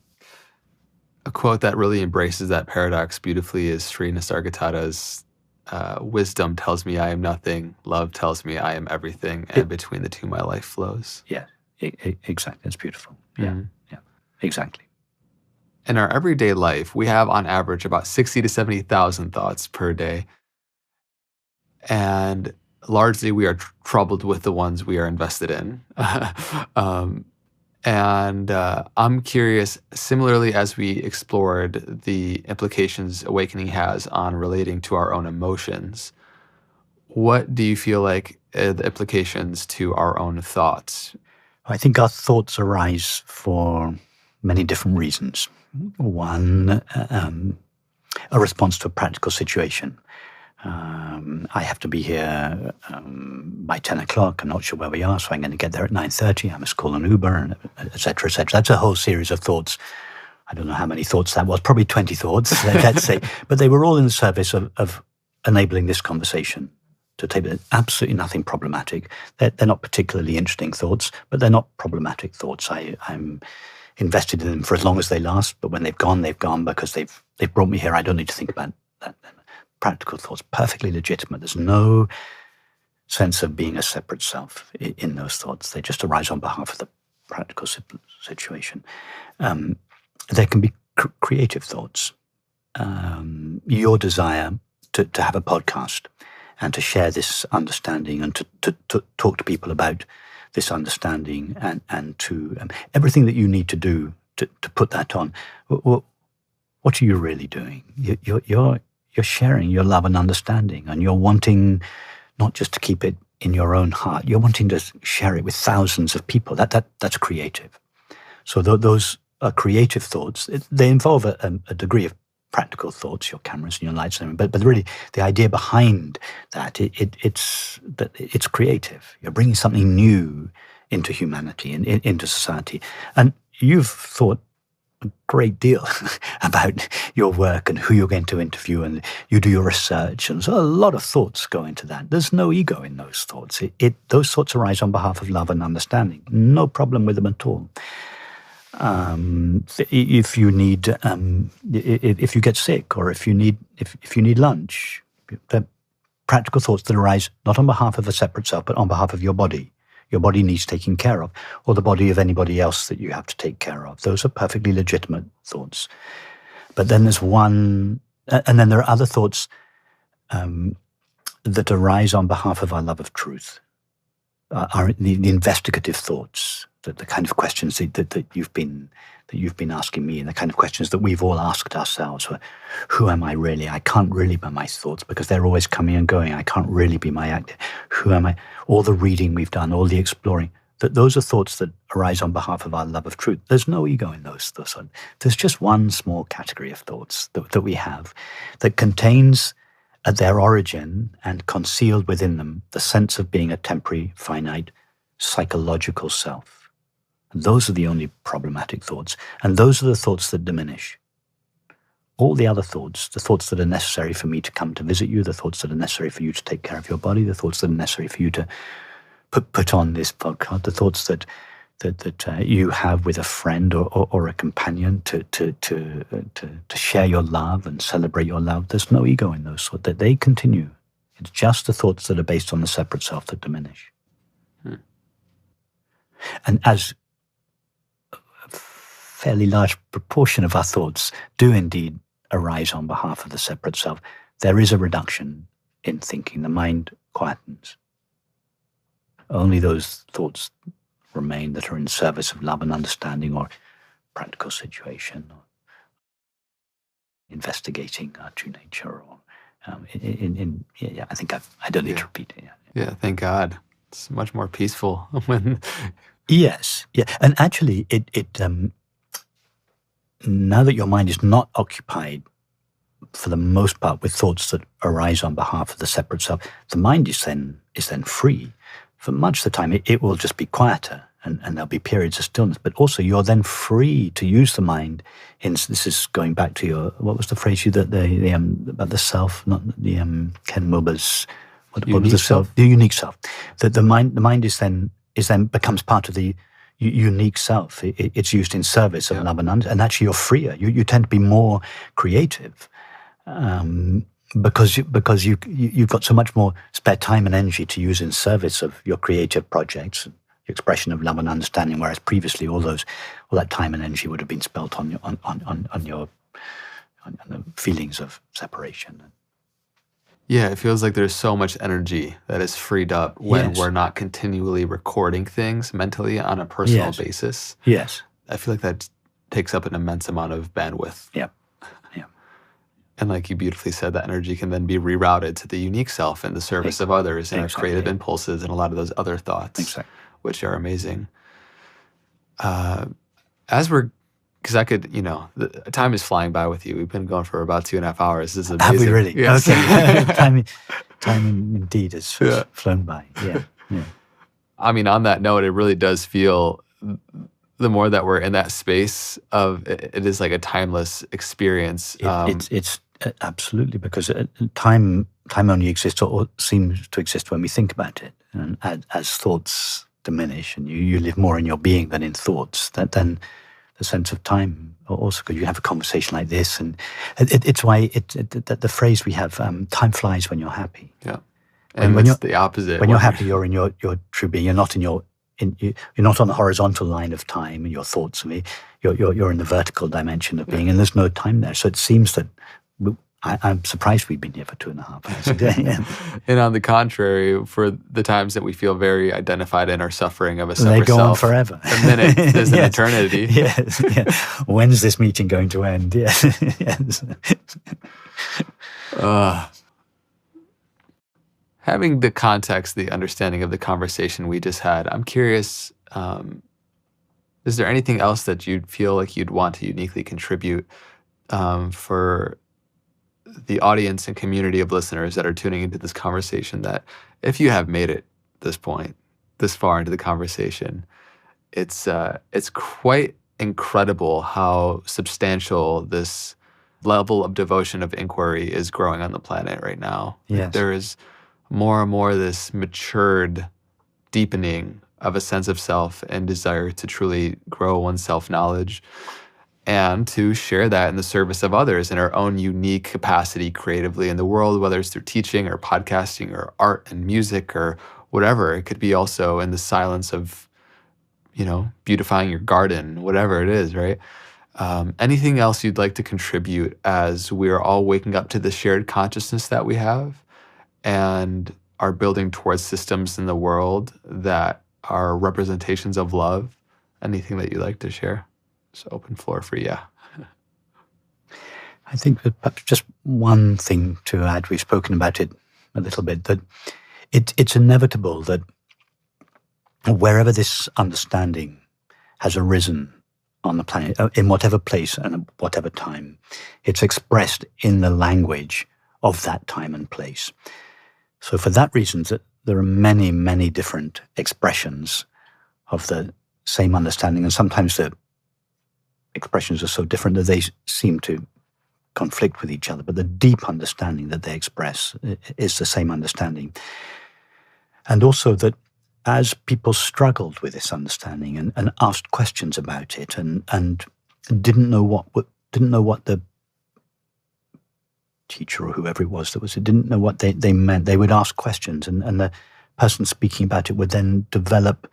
A quote that really embraces that paradox beautifully is Sri Nisargadatta's, wisdom tells me I am nothing, love tells me I am everything, and between the two my life flows. Yeah, exactly. That's beautiful. Yeah, exactly. In our everyday life, we have on average about 60 to 70,000 thoughts per day. And largely we are troubled with the ones we are invested in. And I'm curious, similarly as we explored the implications awakening has on relating to our own emotions, what do you feel like the implications to our own thoughts? I think our thoughts arise for many different reasons. One, a response to a practical situation. I have to be here by 10 o'clock. I'm not sure where we are, so I'm going to get there at 9:30. I must call an Uber, et cetera, et cetera. That's a whole series of thoughts. I don't know how many thoughts that was, probably 20 thoughts, let's say. But they were all in the service of enabling this conversation to take absolutely nothing problematic. They're not particularly interesting thoughts, but they're not problematic thoughts. I'm invested in them for as long as they last, but when they've gone because they've brought me here. I don't need to think about that. Practical thoughts, perfectly legitimate. There's no sense of being a separate self in those thoughts. They just arise on behalf of the practical situation. There can be creative thoughts. Your desire to have a podcast and to share this understanding and to talk to people about this understanding and to everything that you need to do to put that on. What are you really doing? You're sharing your love and understanding, and you're wanting not just to keep it in your own heart. You're wanting to share it with thousands of people. That's creative. So those are creative thoughts. They involve a degree of practical thoughts, your cameras and your lights, but really the idea behind that it's creative. You're bringing something new into humanity and into society, and you've thought a great deal about your work and who you're going to interview, and you do your research, and so a lot of thoughts go into that. There's no ego in those thoughts. Those thoughts arise on behalf of love and understanding. No problem with them at all. If you need, if you get sick, or if you need lunch, they're practical thoughts that arise not on behalf of a separate self, but on behalf of your body. Your body needs taking care of, or the body of anybody else that you have to take care of. Those are perfectly legitimate thoughts. But then there's one, and then there are other thoughts that arise on behalf of our love of truth. are the investigative thoughts, the kind of questions that you've been asking me, and the kind of questions that we've all asked ourselves. Who am I really? I can't really be my thoughts because they're always coming and going. I can't really be my actor. Who am I? All the reading we've done, all the exploring, those are thoughts that arise on behalf of our love of truth. There's no ego in those. There's just one small category of thoughts that we have that contains at their origin and concealed within them the sense of being a temporary, finite, psychological self. And those are the only problematic thoughts. And those are the thoughts that diminish. All the other thoughts, the thoughts that are necessary for me to come to visit you, the thoughts that are necessary for you to take care of your body, the thoughts that are necessary for you to put on this podcast, the thoughts that you have with a friend or a companion to share your love and celebrate your love. There's no ego in those thoughts. That they continue. It's just the thoughts that are based on the separate self that diminish. And as a fairly large proportion of our thoughts do indeed arise on behalf of the separate self, there is a reduction in thinking. The mind quietens. Only those thoughts remain that are in service of love and understanding or practical situation or investigating our true nature. Or I think I don't need to repeat it. Yeah, thank God. It's much more peaceful when. Yes, yeah, and actually, it now that your mind is not occupied for the most part with thoughts that arise on behalf of the separate self, the mind is then free. For much of the time, it will just be quieter, and there'll be periods of stillness. But also, you're then free to use the mind. This is going back to your, what was the phrase about the self, not the Ken Wilber's, what was the self? The unique self. That the mind is then becomes part of the unique self. It's used in service of love and understanding, and actually you're freer. You tend to be more creative. Because you've got so much more spare time and energy to use in service of your creative projects, the expression of love and understanding. Whereas previously, all that time and energy would have been spent on the feelings of separation. Yeah, it feels like there's so much energy that is freed up when we're not continually recording things mentally on a personal basis. Yes, I feel like that takes up an immense amount of bandwidth. Yeah. And like you beautifully said, that energy can then be rerouted to the unique self in the service of others and our creative impulses and a lot of those other thoughts, which are amazing. Because I could, the time is flying by with you. We've been going for about 2.5 hours. This is amazing. Have we really? Yes. Okay. time indeed has flown by. Yeah. I mean, on that note, it really does feel, the more that we're in that space of, it is like a timeless experience. It's absolutely, because time only exists or seems to exist when we think about it. And as thoughts diminish and you live more in your being than in thoughts, then the sense of time also, because you have a conversation like this, and it's why the phrase we have, time flies when you're happy. Yeah, and when it's the opposite. When you're happy, you're in your true being. You're not you're not on the horizontal line of time in your thoughts. You're in the vertical dimension of being, and there's no time there. So it seems that I'm surprised we've been here for 2.5 hours a day. And on the contrary, for the times that we feel very identified in our suffering of a separate self, they go on forever. A minute is an eternity. Yes. Yeah. When's this meeting going to end? Yes. Having the context, the understanding of the conversation we just had, I'm curious, is there anything else that you'd feel like you'd want to uniquely contribute for the audience and community of listeners that are tuning into this conversation, that if you have made it this far into the conversation, it's quite incredible how substantial this level of devotion of inquiry is growing on the planet right now. Yes. There is more and more this matured deepening of a sense of self and desire to truly grow one's self-knowledge and to share that in the service of others in our own unique capacity creatively in the world, whether it's through teaching or podcasting or art and music or whatever. It could be also in the silence of, beautifying your garden, whatever it is, right? Anything else you'd like to contribute as we're all waking up to the shared consciousness that we have, and are building towards systems in the world that are representations of love. Anything that you'd like to share? It's open floor for you. I think that perhaps just one thing to add, we've spoken about it a little bit, that it's inevitable that wherever this understanding has arisen on the planet, in whatever place and whatever time, it's expressed in the language of that time and place. So for that reason, there are many, many different expressions of the same understanding, and sometimes the expressions are so different that they seem to conflict with each other, but the deep understanding that they express is the same understanding. And also that as people struggled with this understanding and asked questions about it and didn't know what the teacher or whoever it was didn't know what they meant, they would ask questions, and the person speaking about it would then develop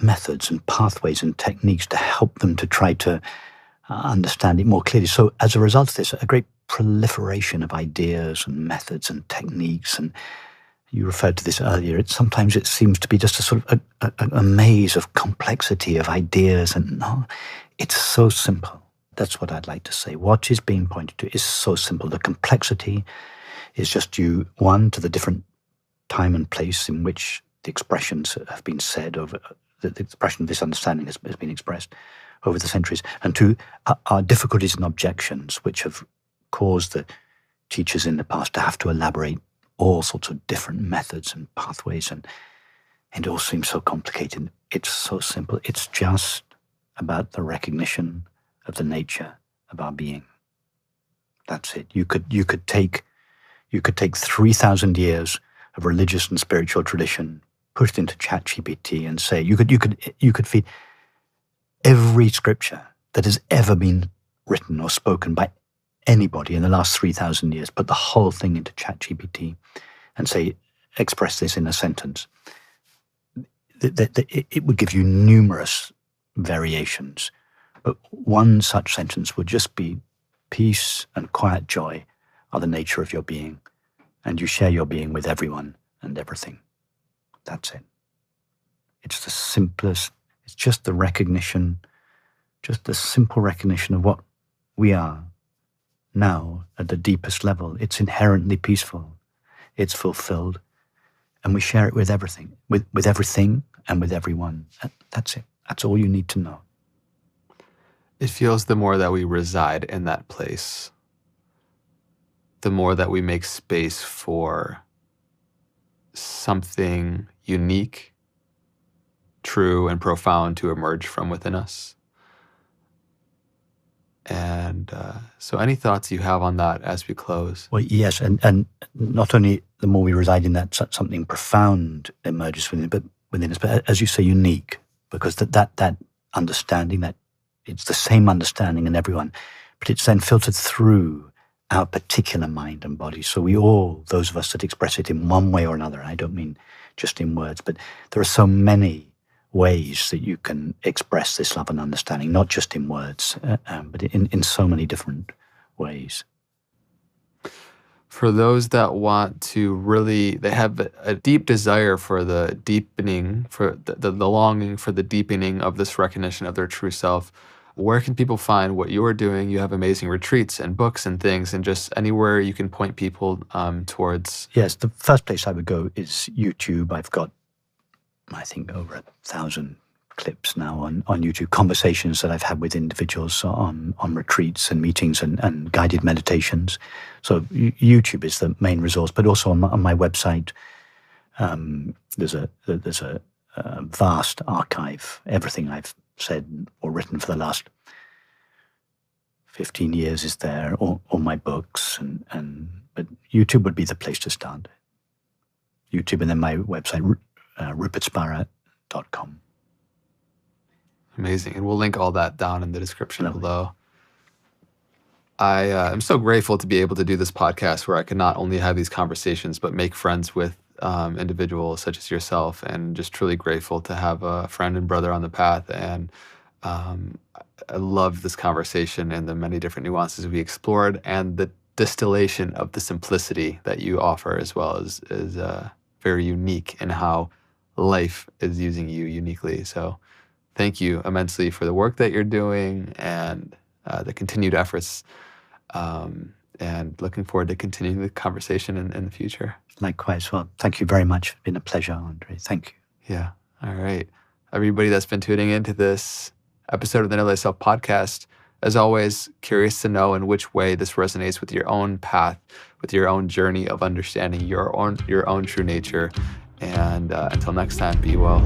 methods and pathways and techniques to help them to try to understand it more clearly. So as a result of this, a great proliferation of ideas and methods and techniques, and you referred to this earlier, sometimes it seems to be just a sort of a maze of complexity of ideas, and no, it's so simple. That's what I'd like to say. What is being pointed to is so simple. The complexity is just due, one, to the different time and place in which the expressions have been said, over the expression of this understanding has been expressed over the centuries, and two, our difficulties and objections, which have caused the teachers in the past to have to elaborate all sorts of different methods and pathways, and it all seems so complicated. It's so simple. It's just about the recognition of the nature of our being. That's it. You could take 3,000 years of religious and spiritual tradition, put it into ChatGPT, and say you could feed every scripture that has ever been written or spoken by anybody in the last 3,000 years, put the whole thing into ChatGPT and say, express this in a sentence. It would give you numerous variations, but one such sentence would just be, peace and quiet joy are the nature of your being, and you share your being with everyone and everything. That's it. It's the simplest, it's just the recognition, just the simple recognition of what we are now at the deepest level. It's inherently peaceful, it's fulfilled, and we share it with everything, with everything and with everyone. That's it. That's all you need to know. It feels the more that we reside in that place, the more that we make space for something unique, true, and profound to emerge from within us. And so any thoughts you have on that as we close? Well, yes, and not only the more we reside in that, something profound emerges within us, but as you say, unique, because that understanding, that it's the same understanding in everyone, but it's then filtered through our particular mind and body. So we all, those of us that express it in one way or another, and I don't mean just in words, but there are so many ways that you can express this love and understanding, not just in words, but in so many different ways. For those that want to really, they have a deep desire for the deepening, for the longing for the deepening of this recognition of their true self, where can people find what you're doing? You have amazing retreats and books and things, and just anywhere you can point people towards. Yes, the first place I would go is YouTube. I've got, I think, over 1,000 clips now on YouTube, conversations that I've had with individuals on retreats and meetings and guided meditations. So YouTube is the main resource, but also on my website, there's a vast archive. Everything I've said or written for the last 15 years is there, all my books, but YouTube would be the place to start. YouTube, and then my website, rupertspira.com. Amazing. And we'll link all that down in the description Lovely. below. I am so grateful to be able to do this podcast where I can not only have these conversations, but make friends with individuals such as yourself, and just truly grateful to have a friend and brother on the path. And I love this conversation and the many different nuances we explored, and the distillation of the simplicity that you offer as well is very unique in how life is using you uniquely. So thank you immensely for the work that you're doing and the continued efforts. And looking forward to continuing the conversation in the future. Likewise. Well, thank you very much. It's been a pleasure, Andre. Thank you. Yeah. All right. Everybody that's been tuning into this episode of the Know Thyself podcast, as always, curious to know in which way this resonates with your own path, with your own journey of understanding your own true nature. And until next time, be well.